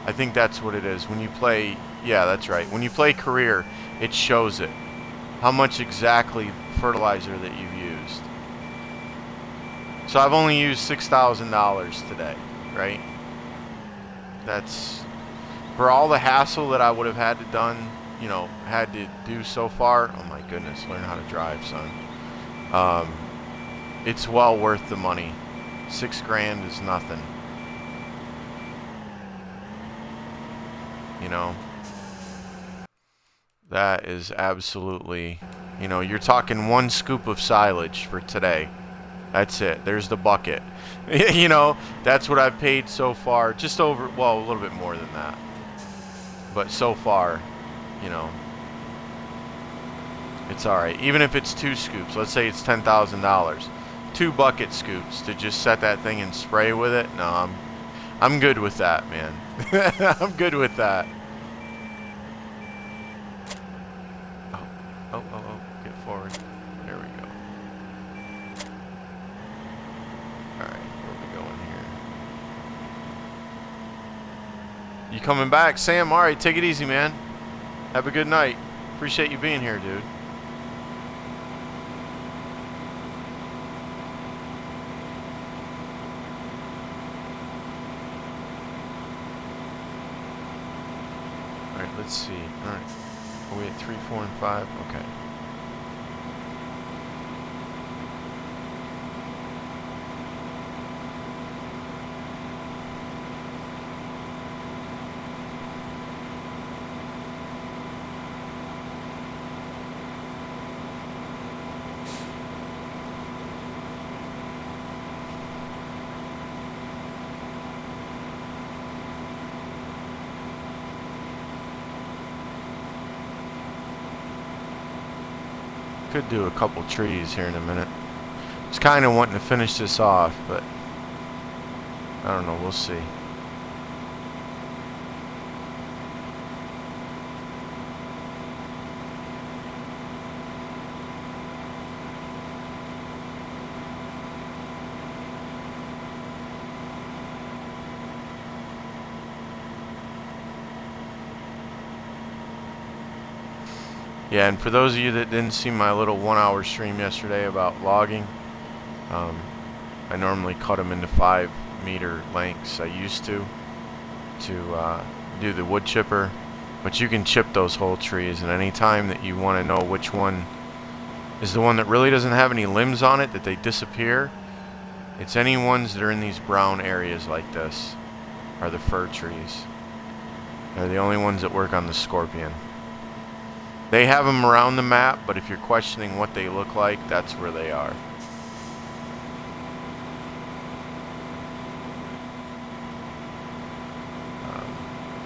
I think that's what it is. When you play, yeah, that's right. When you play career, it shows it. How much exactly fertilizer that you've used. So I've only used $6,000 today, right? That's for all the hassle that I would have had to do so far. Oh my goodness, learn how to drive, son. It's well worth the money. $6,000 is nothing. You know, that is absolutely, you know, you're talking 1 scoop of silage for today. That's it. There's the bucket. You know, that's what I've paid so far. Just over, well, a little bit more than that. But so far, you know, it's all right. Even if it's 2 scoops, let's say it's $10,000. 2 bucket scoops to just set that thing and spray with it. No, I'm good with that, man. I'm good with that. Oh, get forward. There we go. Alright, where are we going here? You coming back, Sam? Alright, take it easy, man. Have a good night. Appreciate you being here, dude. Alright, let's see. Alright. Are we at 3, 4, and 5? Okay. Could do a couple trees here in a minute. Just kind of wanting to finish this off, but I don't know. We'll see. Yeah, and for those of you that didn't see my little 1-hour stream yesterday about logging, I normally cut them into 5-meter lengths. I used to do the wood chipper, But you can chip those whole trees, and any time that you want to know which one is the one that really doesn't have any limbs on it, that they disappear, it's any ones that are in these brown areas like this are the fir trees. They're the only ones that work on the scorpion. They have them around the map, but if you're questioning what they look like, that's where they are.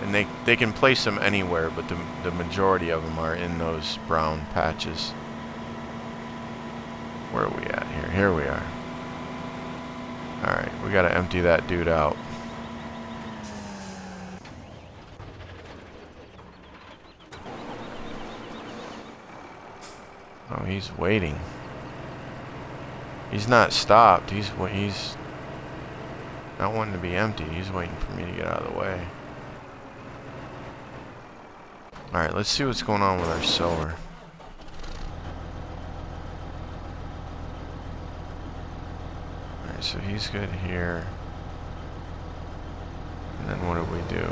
And they can place them anywhere, but the majority of them are in those brown patches. Where are we at here? Here we are. Alright, we gotta empty that dude out. Oh, he's waiting. He's not stopped. He's not wanting to be empty. He's waiting for me to get out of the way. Alright, let's see what's going on with our silver. Alright, so he's good here. And then what did we do?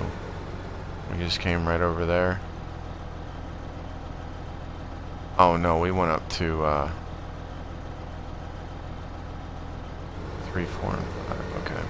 We just came right over there. Oh no, we went up to 3, 4, and 5. Okay.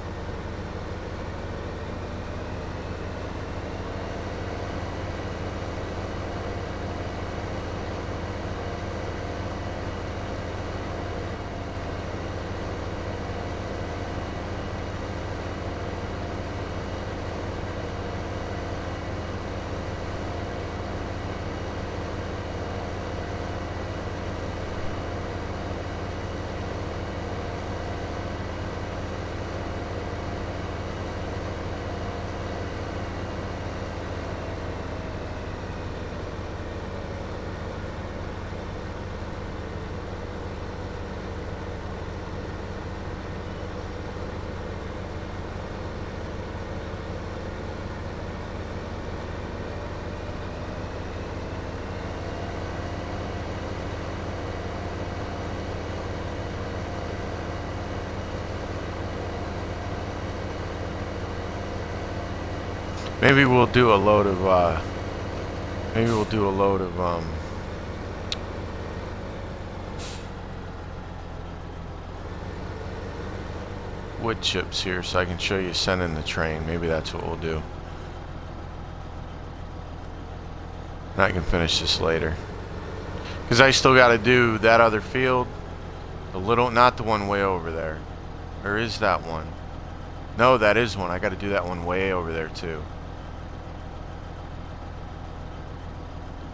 Maybe we'll do a load of wood chips here so I can show you sending the train. Maybe that's what we'll do. And I can finish this later. Because I still got to do that other field. The little, not the one way over there. Or is that one? No, that is one. I got to do that one way over there too.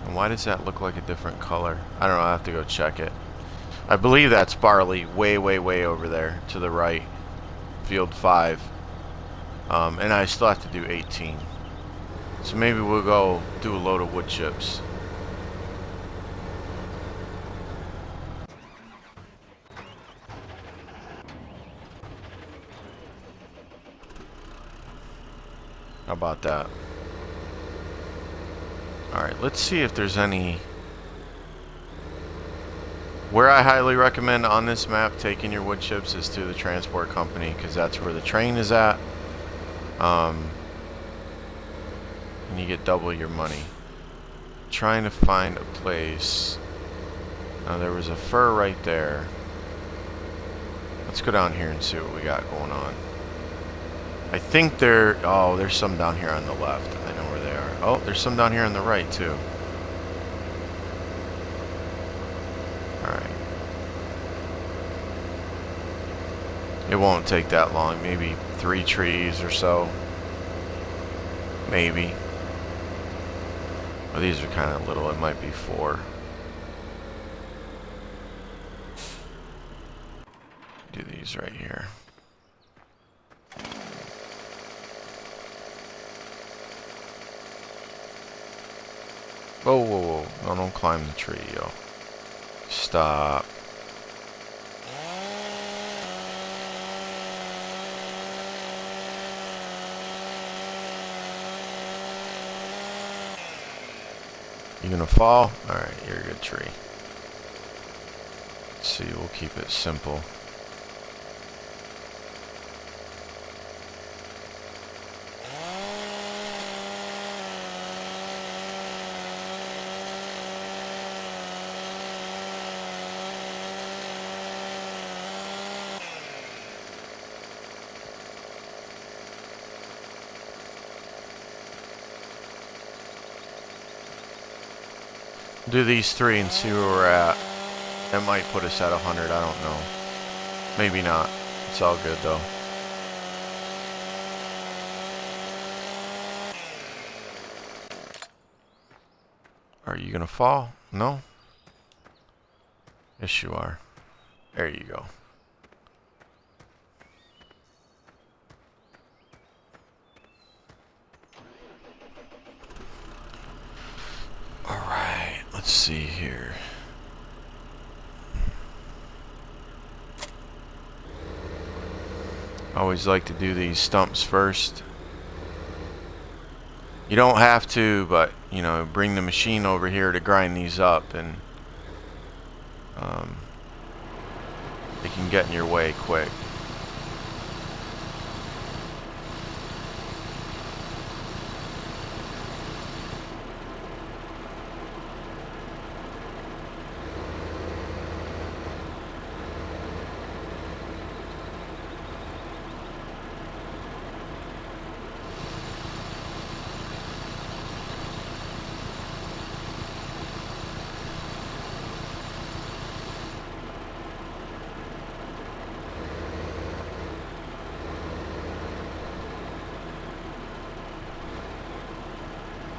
And why does that look like a different color? I don't know. I'll have to go check it. I believe that's barley way, way, way over there to the right. Field 5. And I still have to do 18. So maybe we'll go do a load of wood chips. How about that? Alright, let's see if there's any... Where I highly recommend on this map taking your wood chips is to the transport company, because that's where the train is at. And you get double your money. Trying to find a place. Now there was a fur right there. Let's go down here and see what we got going on. I think there's some down here on the left. I know where they are. Oh, there's some down here on the right too. Alright. It won't take that long. Maybe 3 trees or so. Maybe. Well, these are kind of little. It might be 4. Do these right here. Whoa, whoa, whoa. No, don't climb the tree, yo. Stop. You gonna fall? Alright, you're a good tree. Let's see, we'll keep it simple. Do these three and see where we're at. That might put us at 100, I don't know. Maybe not. It's all good though. Are you gonna fall? No? Yes, you are. There you go. Alright, let's see here. I always like to do these stumps first. You don't have to, but, you know, bring the machine over here to grind these up, and it can get in your way quick.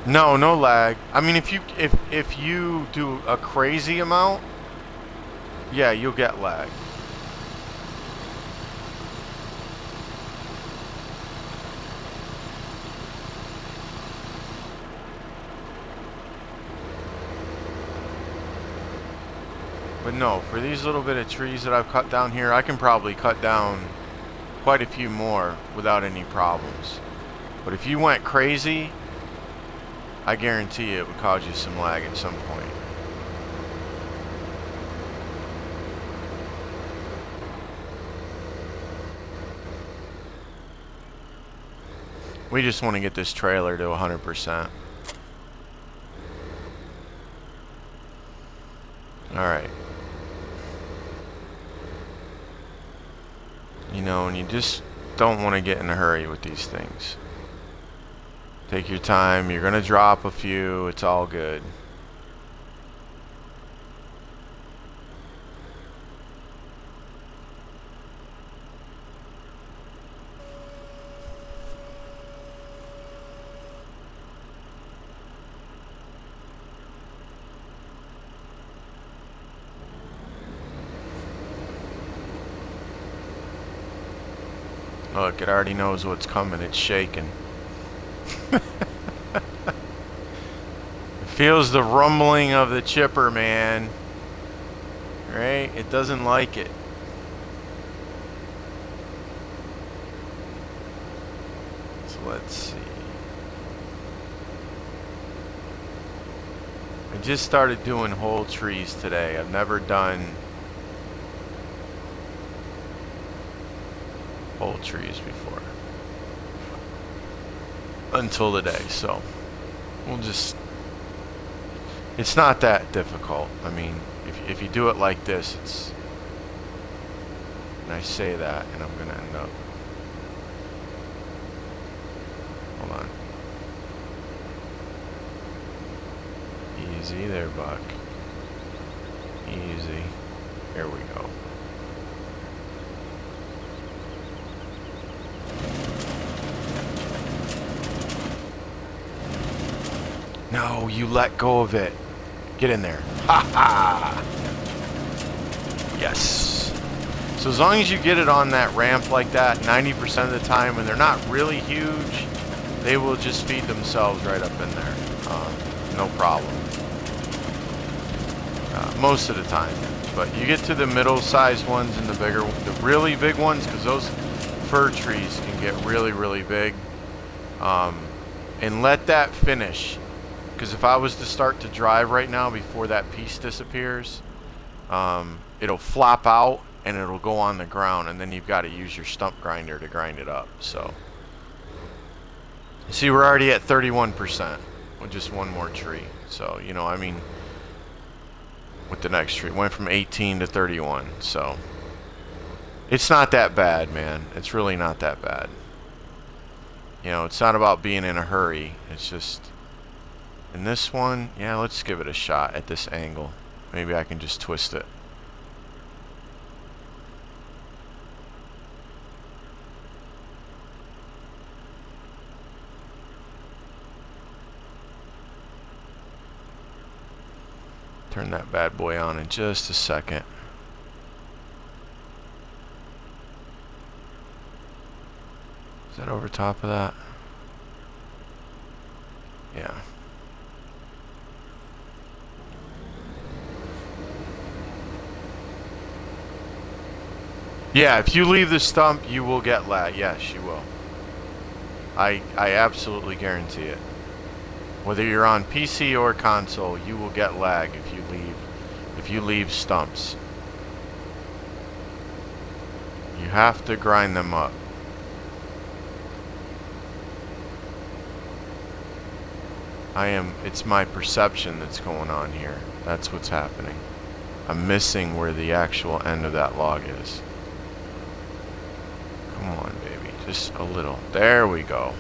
No, no lag. I mean, if you do a crazy amount, yeah, you'll get lag. But no, for these little bit of trees that I've cut down here, I can probably cut down quite a few more without any problems. But if you went crazy, I guarantee it would cause you some lag at some point. We just want to get this trailer to 100%. Alright. You know, and you just don't want to get in a hurry with these things. Take your time. You're going to drop a few. It's all good. Look, it already knows what's coming. It's shaking. It feels the rumbling of the chipper, man. Right? It doesn't like it. So let's see. I just started doing whole trees today. I've never done whole trees before until today, so we'll just, it's not that difficult. I mean, if you do it like this, it's, and I say that and I'm gonna end up, hold on, easy there, Buck, easy, there we go. No, you let go of it. Get in there. Ha ha! Yes. So as long as you get it on that ramp like that, 90% of the time, when they're not really huge, they will just feed themselves right up in there. No problem. Most of the time. But you get to the middle-sized ones and the really big ones, because those fir trees can get really, really big. And let that finish. Because if I was to start to drive right now before that piece disappears, it'll flop out and it'll go on the ground, and then you've got to use your stump grinder to grind it up. So, see, we're already at 31% with just one more tree. So, you know, I mean, with the next tree, it went from 18 to 31. So, it's not that bad, man. It's really not that bad. You know, it's not about being in a hurry. It's just, And this one, yeah, let's give it a shot at this angle. Maybe I can just twist it. Turn that bad boy on in just a second. Is that over top of that? Yeah. Yeah, if you leave the stump, you will get lag. Yes, you will. I absolutely guarantee it. Whether you're on PC or console, you will get lag if you leave stumps. You have to grind them up. It's my perception that's going on here. That's what's happening. I'm missing where the actual end of that log is. Come on, baby. Just a little. There we go.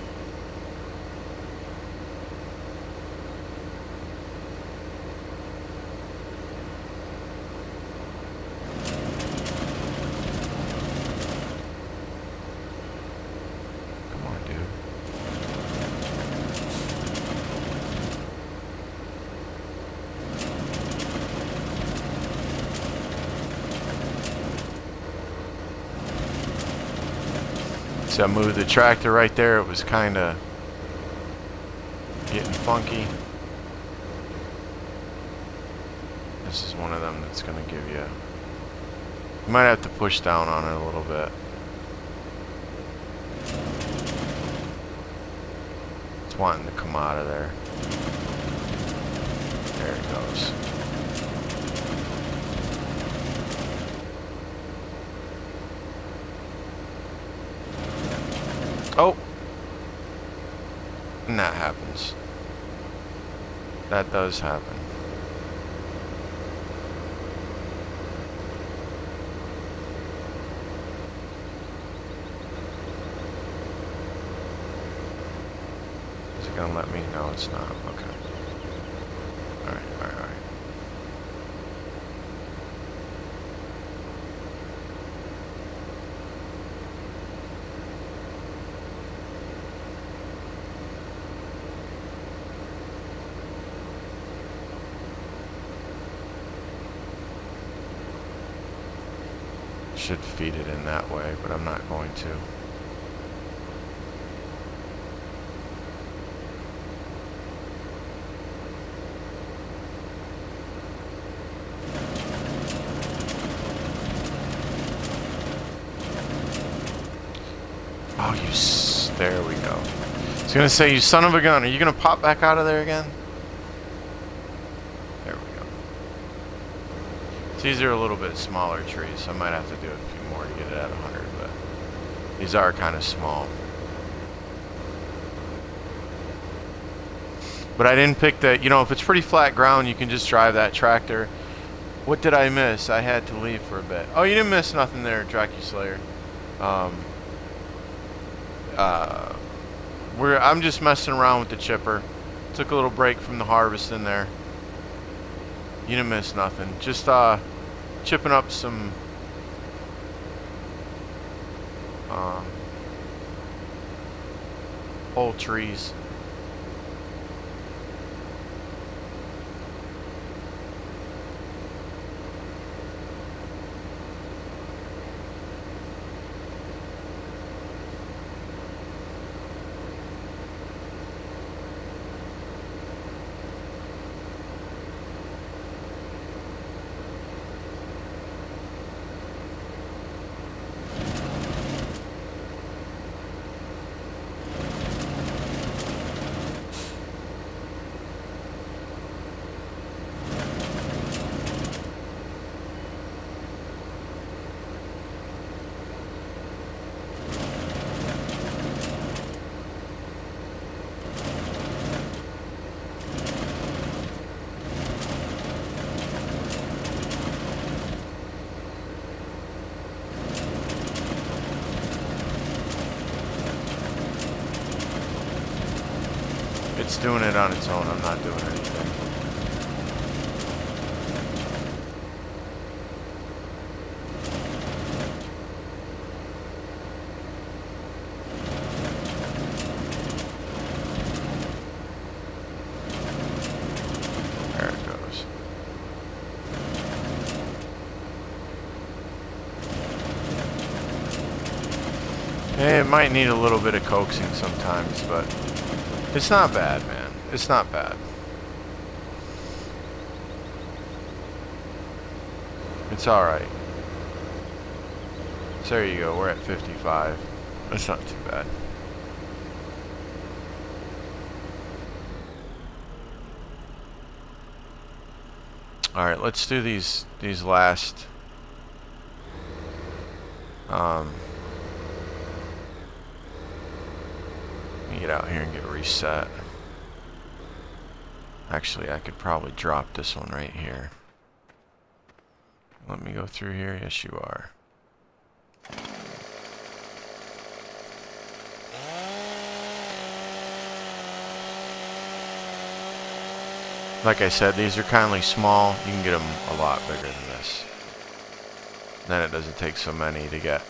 Come on, dude. So I moved the tractor right there. It was kind of getting funky. This is one of them that's going to give you... You might have to push down on it a little bit. It's wanting to come out of there. There it goes. Oh! And that happens. That does happen. Is it gonna let me? No, it's not. Okay. Alright, alright, alright. Should feed it in that way, but I'm not going to. Oh, there we go. I was gonna say, you son of a gun, are you gonna pop back out of there again? There we go. These are a little bit smaller trees, so I might have to do a few more to get it at 100, but these are kind of small. But I didn't pick the, you know, if it's pretty flat ground, you can just drive that tractor. What did I miss? I had to leave for a bit. Oh, you didn't miss nothing there, DracuSlayer. I'm just messing around with the chipper. Took a little break from the harvest in there. You didn't miss nothing. Just chipping up some old trees. It's doing it on its own. I'm not doing anything. There it goes. It might need a little bit of coaxing sometimes, but it's not bad, man. It's not bad. It's alright. So there you go. We're at 55. That's not too bad. Alright, let's do these last let me get out here and get reset. Actually, I could probably drop this one right here. Let me go through here. Yes, you are. Like I said, these are kindly small. You can get them a lot bigger than this. Then it doesn't take so many to get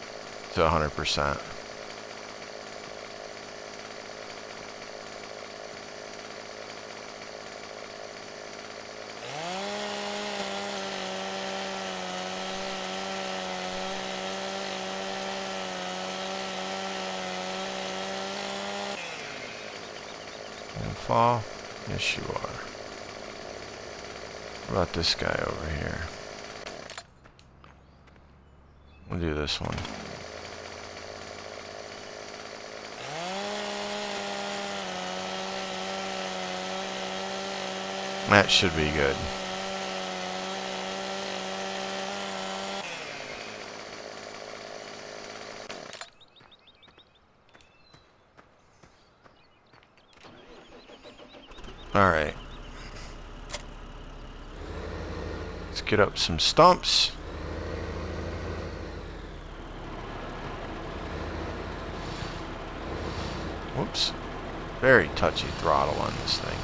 to 100%. And fall? Yes, you are. What about this guy over here? We'll do this one. That should be good. All right. Let's get up some stumps. Whoops. Very touchy throttle on this thing.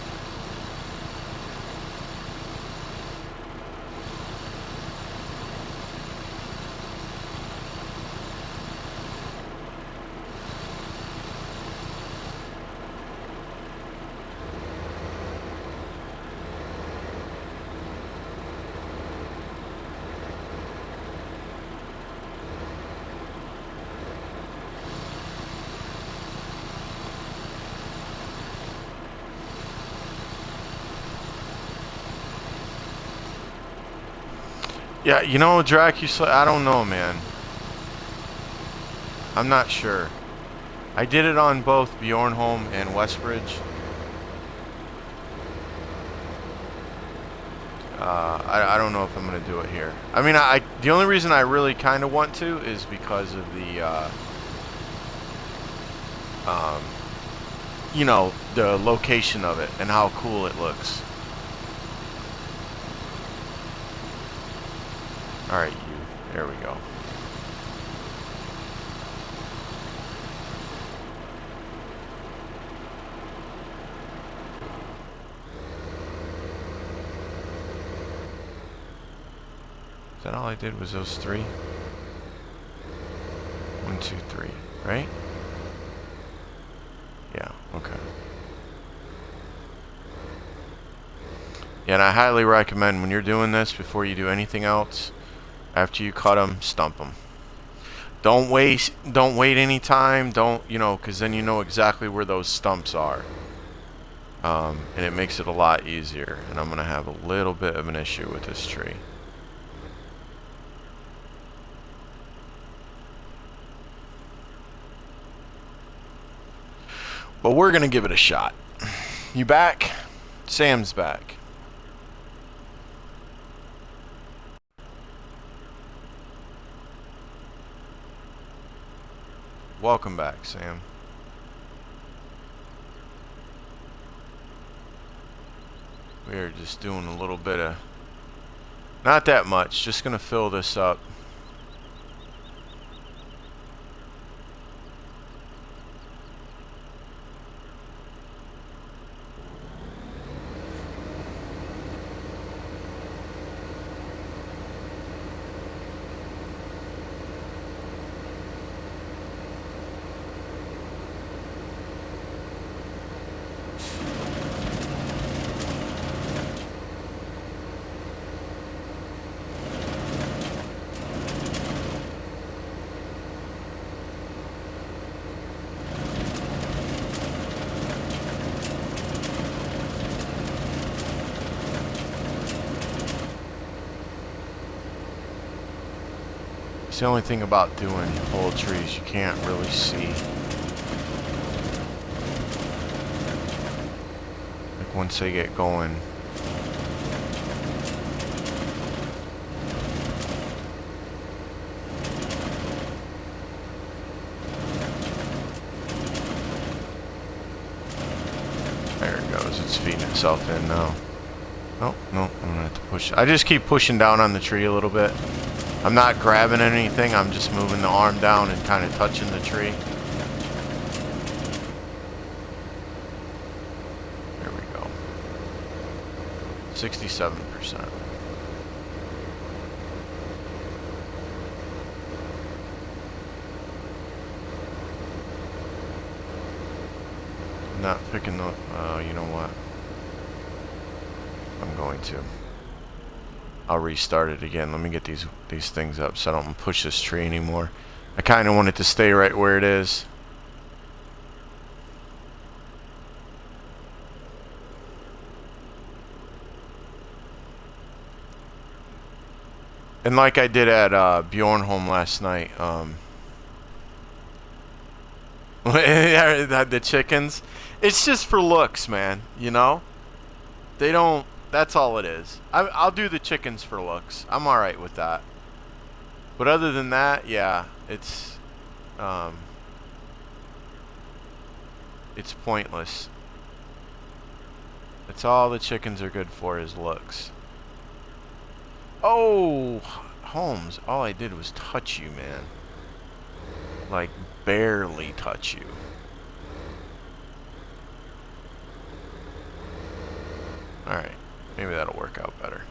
Yeah, you know, Dracula, I don't know, man. I'm not sure. I did it on both Bjornholm and Westbridge. I don't know if I'm going to do it here. I mean, the only reason I really kind of want to is because of the, you know, the location of it and how cool it looks. Alright, there we go. Is that all I did was those three? 1, 2, 3, right? Yeah, okay. Yeah, and I highly recommend when you're doing this, before you do anything else, after you cut them, stump them. Don't wait any time. Don't, you know, because then you know exactly where those stumps are. And it makes it a lot easier. And I'm going to have a little bit of an issue with this tree. But we're going to give it a shot. You back? Sam's back. Welcome back, Sam. We're just doing a little bit of, not that much, just gonna fill this up. the only thing about doing whole trees, you can't really see. Like once they get going. There it goes, it's feeding itself in now. Oh, no, I'm gonna have to push. I just keep pushing down on the tree a little bit. I'm not grabbing anything, I'm just moving the arm down and kind of touching the tree. There we go. 67%. Not picking the, you know what? I'm going to. I'll restart it again. Let me get these things up so I don't push this tree anymore. I kind of want it to stay right where it is. And like I did at Bjornholm last night, the chickens, it's just for looks, man, you know? They don't, that's all it is. I'll do the chickens for looks. I'm alright with that. But other than that, yeah, it's pointless. That's all the chickens are good for, is looks. Oh, Holmes, all I did was touch you, man. Like, barely touch you. Alright, maybe that'll work out better.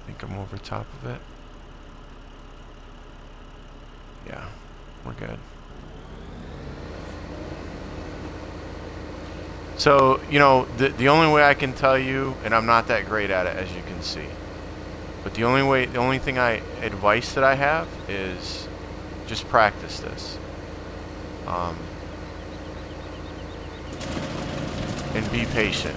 I think I'm over top of it. Yeah, we're good. So, you know, the only way I can tell you, and I'm not that great at it, as you can see, but the only thing advice that I have is just practice this. And be patient.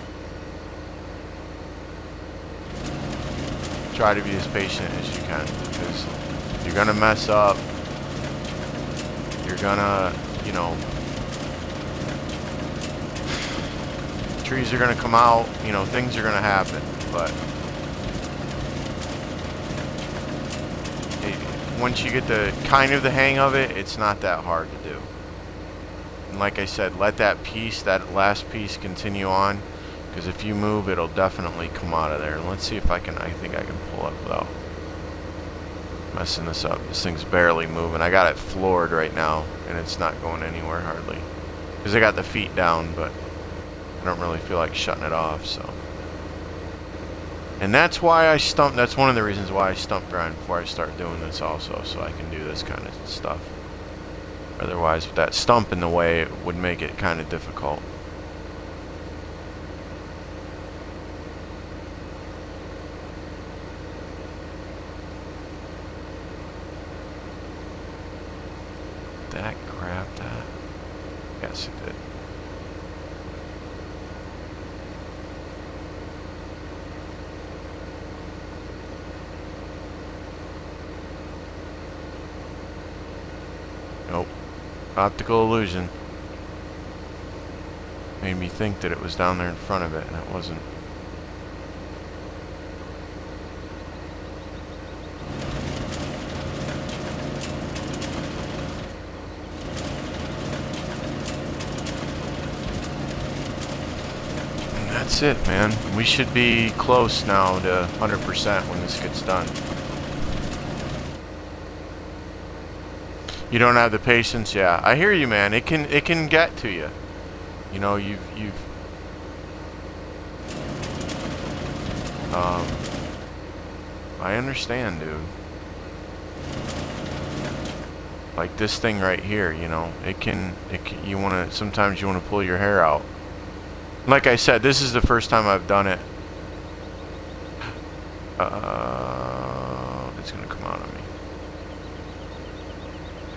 Try to be as patient as you can, because you're gonna mess up. You're gonna, you know, trees are gonna come out, you know, things are gonna happen, but once you get the kind of the hang of it, it's not that hard to do. And like I said, let that last piece continue on, because if you move, it'll definitely come out of there. And let's see if I think I can pull up without messing this up. This thing's barely moving. I got it floored right now, and it's not going anywhere hardly, because I got the feet down, but I don't really feel like shutting it off, so. And that's why I stumped, that's one of the reasons why I stump grind before I start doing this also, so I can do this kind of stuff. Otherwise, with that stump in the way, it would make it kind of difficult. Did that grab that? Yes, it did. Nope. Optical illusion. Made me think that it was down there in front of it, and it wasn't. And that's it, man. We should be close now to 100% when this gets done. You don't have the patience, yeah. I hear you, man. It can get to you. You know, I understand, dude. Like this thing right here, you know, sometimes you wanna pull your hair out. Like I said, this is the first time I've done it. It's gonna come out of me.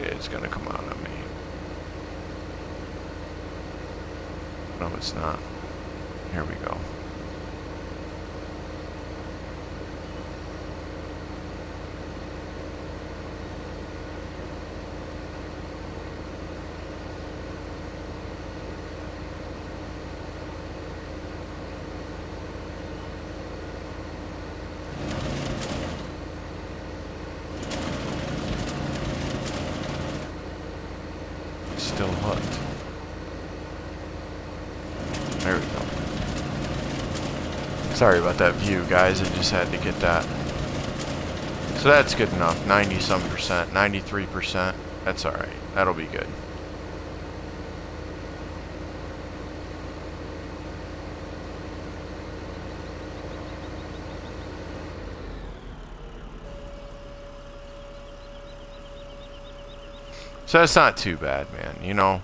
It's gonna come out of me. No, it's not. Here we go. Still hooked. There we go. Sorry about that view, guys. I just had to get that. So that's good enough. 90-some percent. 93%. That's alright. That'll be good. So that's not too bad, man. You know,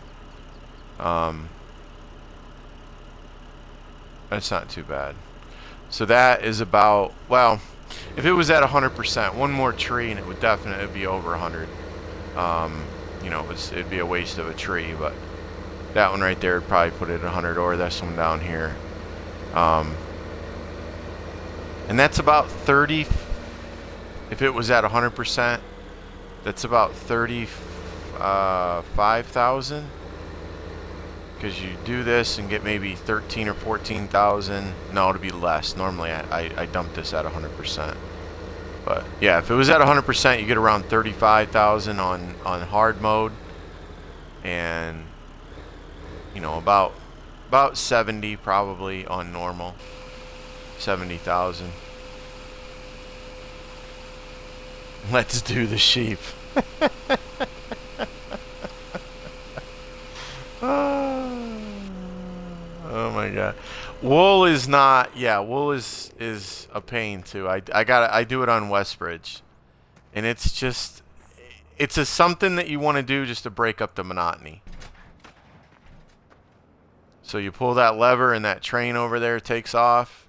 that's not too bad. So that is about, well, if it was at 100%, one more tree and it would definitely be over 100. You know, it'd be a waste of a tree, but that one right there would probably put it at 100, or this one down here. And that's about 30. If it was at 100%, that's about 35,000. Because you do this and get maybe 13 or 14,000. No, it'd be less. Normally, I dump this at 100%. But yeah, if it was at 100%, you get around 35,000 on hard mode, and you know about 70 probably on normal. 70,000. Let's do the sheep. Oh my god. Wool is not, yeah, wool is a pain too. I do it on Westbridge. And it's just, it's a something that you want to do just to break up the monotony. So you pull that lever and that train over there takes off.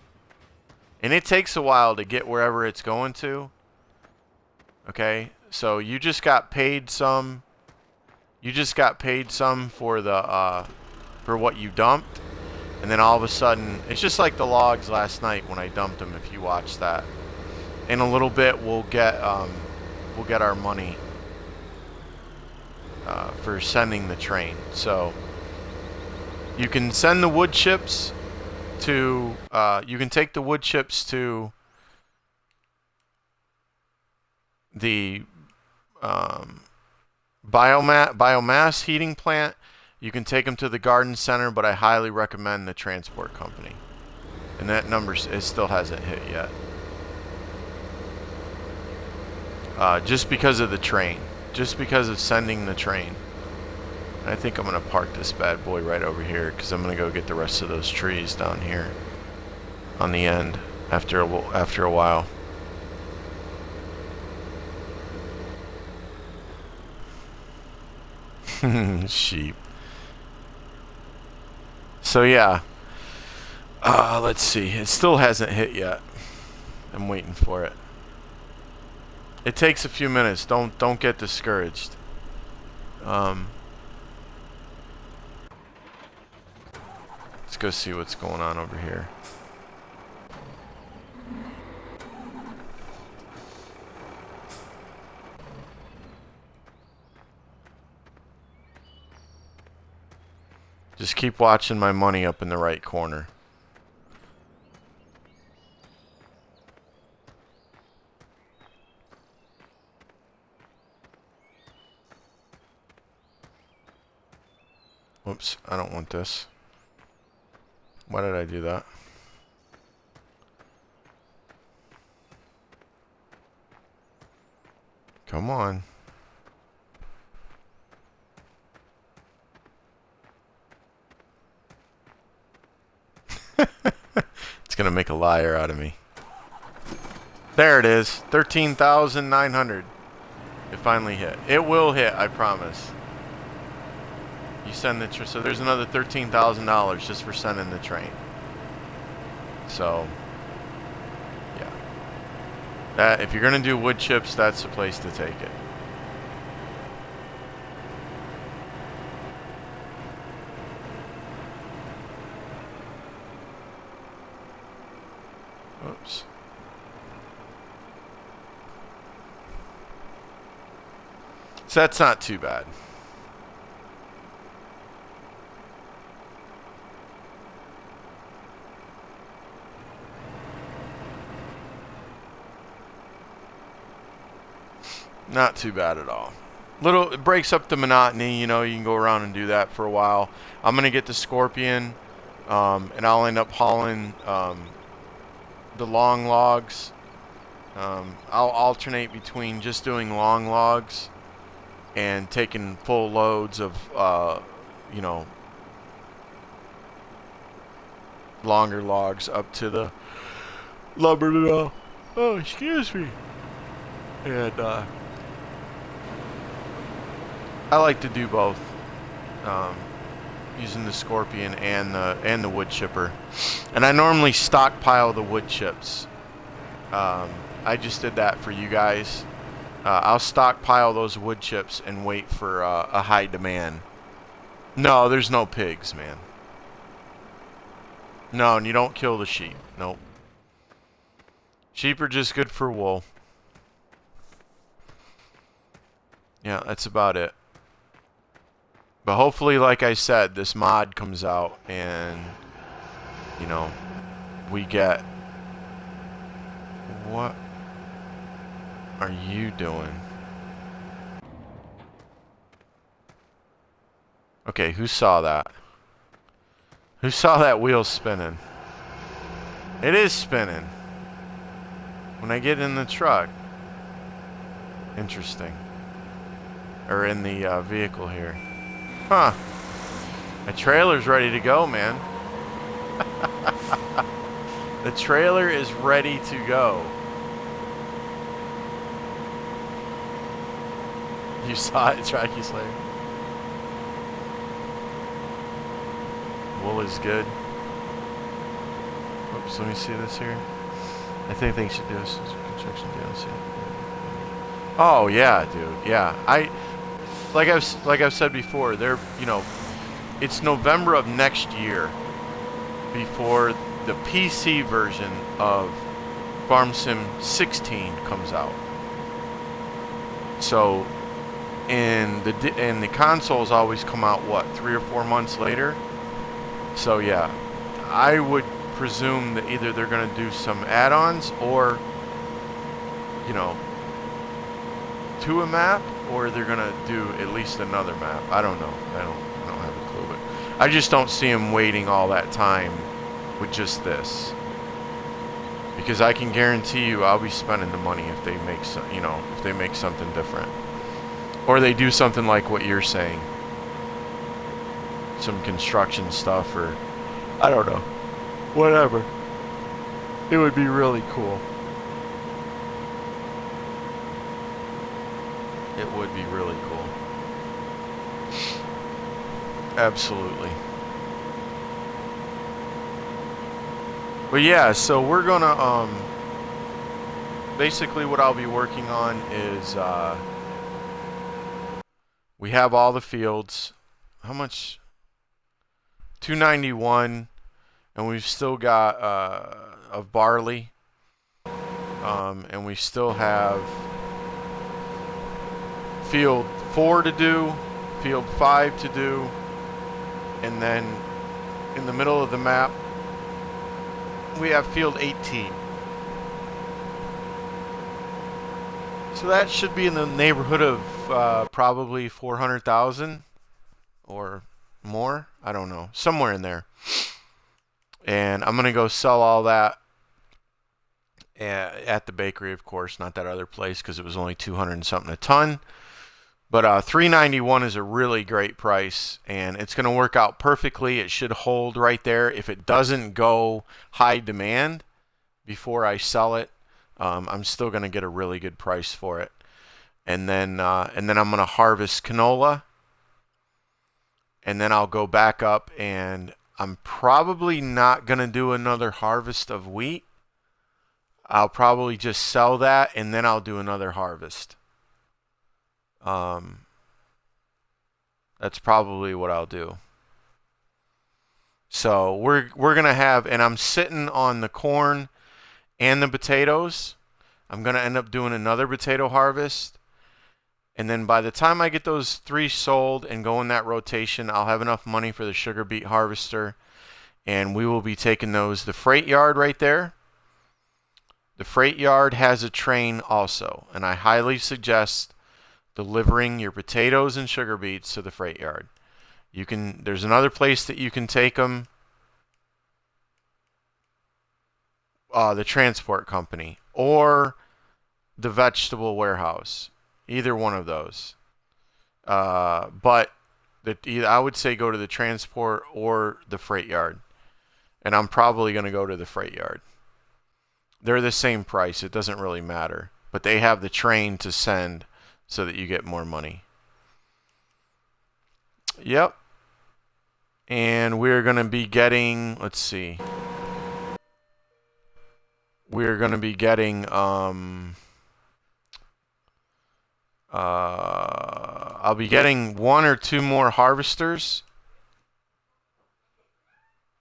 And it takes a while to get wherever it's going to. Okay? So you just got paid some. You just got paid some for the for what you dumped. And then all of a sudden, it's just like the logs last night when I dumped them, if you watch that. In a little bit we'll get our money for sending the train. So you can send the wood chips to you can take the wood chips to the biomass heating plant. You can take them to the garden center, but I highly recommend the transport company. And that number, it still hasn't hit yet. Just because of the train. Just because of sending the train. And I think I'm going to park this bad boy right over here, because I'm going to go get the rest of those trees down here on the end after a while. Sheep. So yeah, let's see. It still hasn't hit yet. I'm waiting for it. It takes a few minutes. Don't get discouraged. Let's go see what's going on over here. Just keep watching my money up in the right corner. Whoops, I don't want this. Why did I do that? Come on. It's gonna make a liar out of me. There it is. 13,900. It finally hit. It will hit, I promise. You send the so there's another $13,000 just for sending the train. So yeah. If you're gonna do wood chips, that's the place to take it. So that's not too bad. Not too bad at all. It breaks up the monotony, you know, you can go around and do that for a while. I'm going to get the Scorpion, and I'll end up hauling the long logs. I'll alternate between just doing long logs and taking full loads of, you know, longer logs up to the lumber mill. Oh, excuse me. And I like to do both, using the Scorpion and the wood chipper. And I normally stockpile the wood chips. I just did that for you guys. I'll stockpile those wood chips and wait for a high demand. No, there's no pigs, man. No, and you don't kill the sheep. Nope. Sheep are just good for wool. Yeah, that's about it. But hopefully, like I said, this mod comes out and, you know, we get... What are you doing? Okay, who saw that? Who saw that wheel spinning? It is spinning. When I get in the truck. Interesting. Or in the vehicle here. Huh. The trailer's ready to go, man. The trailer is ready to go. You saw it, Tracky Slayer. Wool is good. Oops, let me see this here. I think they should do this construction DLC. Oh yeah, dude. Yeah, like I've said before. They're, you know, it's November of next year before the PC version of Farm Sim 16 comes out. So, and the consoles always come out what, 3 or 4 months later. So yeah, I would presume that either they're going to do some add-ons or, you know, to a map, or they're going to do at least another map. I don't know. I don't have a clue, but I just don't see them waiting all that time with just this, because I can guarantee you I'll be spending the money if they make if they make something different, or they do something like what you're saying, some construction stuff, or I don't know, whatever. It would be really cool. It would be really cool. Absolutely. But yeah, so we're gonna basically what I'll be working on is we have all the fields. How much? 291, and we've still got of barley, and we still have field 4 to do, field 5 to do, and then in the middle of the map we have field 18. So that should be in the neighborhood of probably 400,000 or more. I don't know, somewhere in there. And I'm gonna go sell all that at the bakery, of course, not that other place, because it was only 200 and something a ton. But 391 is a really great price, and it's going to work out perfectly. It should hold right there. If it doesn't go high demand before I sell it, I'm still going to get a really good price for it. And then I'm going to harvest canola, and then I'll go back up, and I'm probably not going to do another harvest of wheat. I'll probably just sell that, and then I'll do another harvest. That's probably what I'll do. So we're gonna have, and I'm sitting on the corn and the potatoes. I'm gonna end up doing another potato harvest, And then by the time I get those 3 sold and go in that rotation, I'll have enough money for the sugar beet harvester. And we will be taking those. The freight yard right there. The freight yard has a train also. And I highly suggest delivering your potatoes and sugar beets to the freight yard. There's another place that you can take them. The transport company. Or the vegetable warehouse. Either one of those. But I would say go to the transport or the freight yard. And I'm probably going to go to the freight yard. They're the same price. It doesn't really matter. But they have the train to send so that you get more money. Yep. And we're going to be getting, let's see. We're going to be getting, I'll be getting 1 or 2 more harvesters.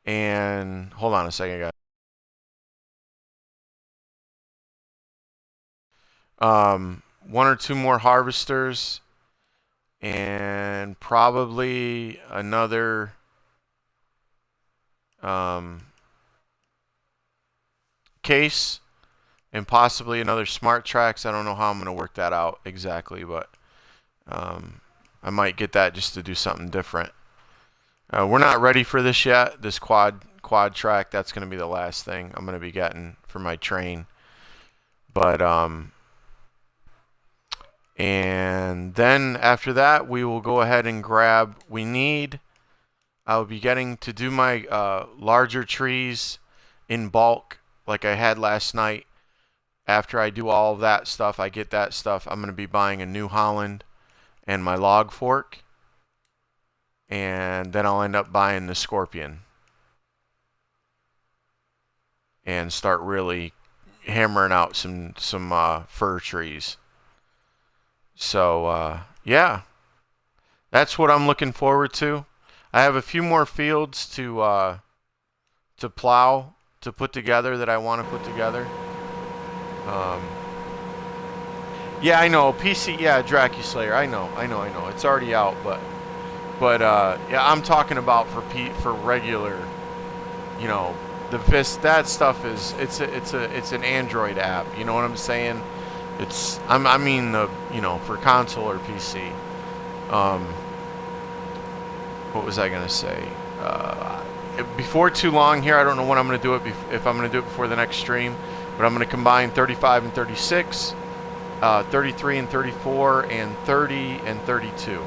And hold on a second, guys. 1 or 2 more harvesters, and probably another case, and possibly another smart tracks. I don't know how I'm going to work that out exactly, but I might get that just to do something different. We're not ready for this yet. This quad track, that's going to be the last thing I'm going to be getting for my train. But and then after that, we will go ahead and grab. I'll be getting to do my larger trees in bulk, like I had last night. After I do all of that stuff, I get that stuff. I'm going to be buying a New Holland and my log fork. And then I'll end up buying the Scorpion and start really hammering out some fir trees. So yeah, that's what I'm looking forward to. I have a few more fields to plow, to put together, that I want to put together. Yeah, I know, PC. Yeah, DracuSlayer. I know. It's already out, but yeah, I'm talking about for regular, the that stuff is it's an Android app. You know what I'm saying? I mean for console or PC. What was I gonna say? Before too long here, I don't know when I'm gonna do it. If I'm gonna do it before the next stream, but I'm gonna combine 35 and 36, 33 and 34, and 30 and 32.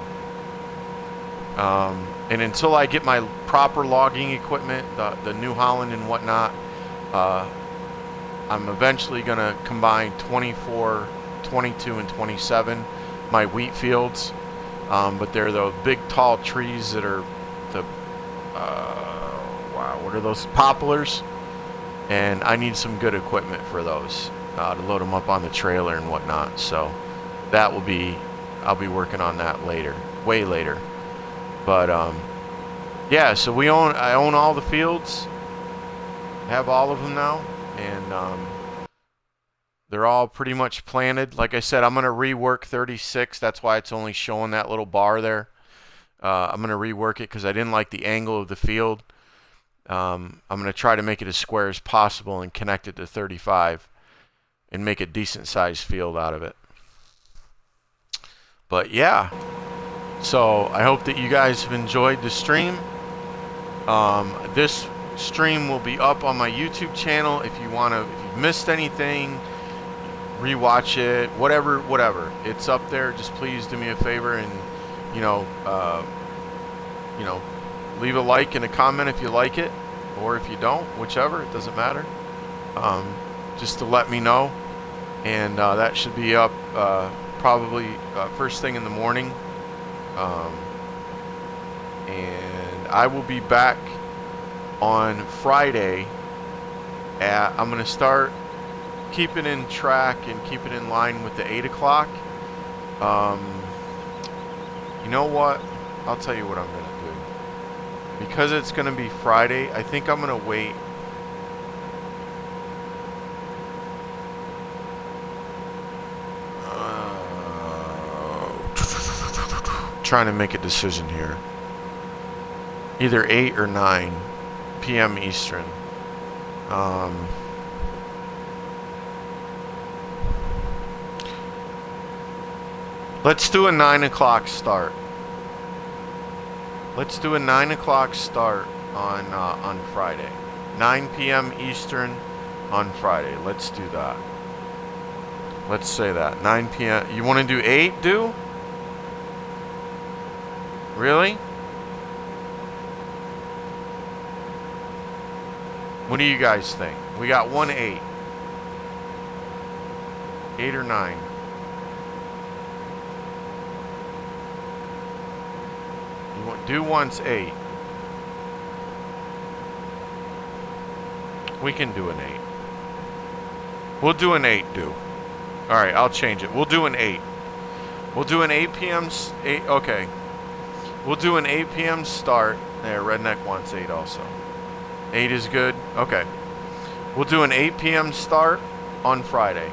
And until I get my proper logging equipment, the New Holland and whatnot, I'm eventually going to combine 24, 22, and 27, my wheat fields. But they're the big, tall trees that are what are those? Poplars. And I need some good equipment for those to load them up on the trailer and whatnot. So I'll be working on that later, way later. But yeah, so I own all the fields, have all of them now, and they're all pretty much planted. Like I said, I'm gonna rework 36. That's why it's only showing that little bar there. I'm gonna rework it because I didn't like the angle of the field. I'm gonna try to make it as square as possible and connect it to 35, and make a decent sized field out of it. But yeah. So I hope that you guys have enjoyed the stream. This stream will be up on my YouTube channel. If you've missed anything, rewatch it, whatever. It's up there. Just please do me a favor and leave a like and a comment if you like it, or if you don't, whichever. It doesn't matter. Just to let me know, and that should be up probably first thing in the morning. And I will be back on Friday. I'm going to start keeping in track and keep it in line with the 8 o'clock. You know what? I'll tell you what I'm going to do. Because it's going to be Friday, I think I'm going to wait. trying to make a decision here. Either 8 or 9 p.m. Eastern. Let's do a 9 o'clock start. Let's do a 9 o'clock start on Friday. 9 p.m. Eastern on Friday. Let's do that. Let's say that. 9 p.m. You want to do 8, do? Really? What do you guys think? We got 1 8. 8 or 9? You want do once 8. We can do an 8. We'll do an 8, do. Alright, I'll change it. We'll do an 8. We'll do an 8 p.m. 8. Okay. We'll do an 8 p.m. start. There, Redneck wants 8 also. 8 is good? Okay. We'll do an 8 p.m. start on Friday.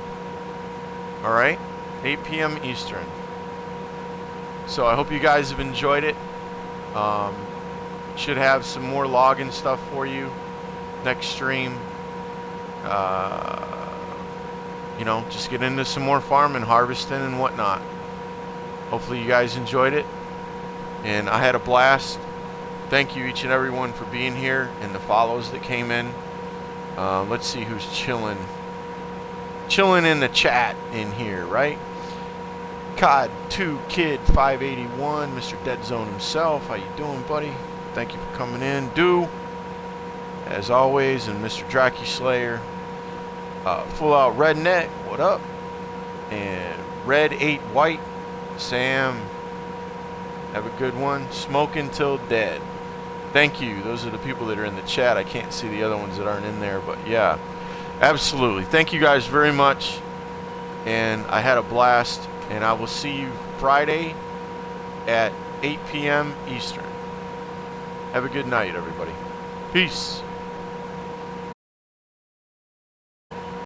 Alright? 8 p.m. Eastern. So I hope you guys have enjoyed it. Should have some more login stuff for you next stream. You know, just get into some more farming, harvesting, and whatnot. Hopefully you guys enjoyed it. And I had a blast. Thank you each and every one for being here and the follows that came in. Let's see who's chilling. Chilling in the chat in here, right? COD2 Kid 581, Mr. Dead Zone himself. How you doing, buddy? Thank you for coming in. Do, as always, and Mr. Draki Slayer. Full Out Redneck, what up? And Red 8 White, Sam. Have a good one. Smoking Till Dead. Thank you. Those are the people that are in the chat. I can't see the other ones that aren't in there, but yeah, absolutely. Thank you guys very much. And I had a blast. And I will see you Friday at 8 p.m. Eastern. Have a good night, everybody. Peace.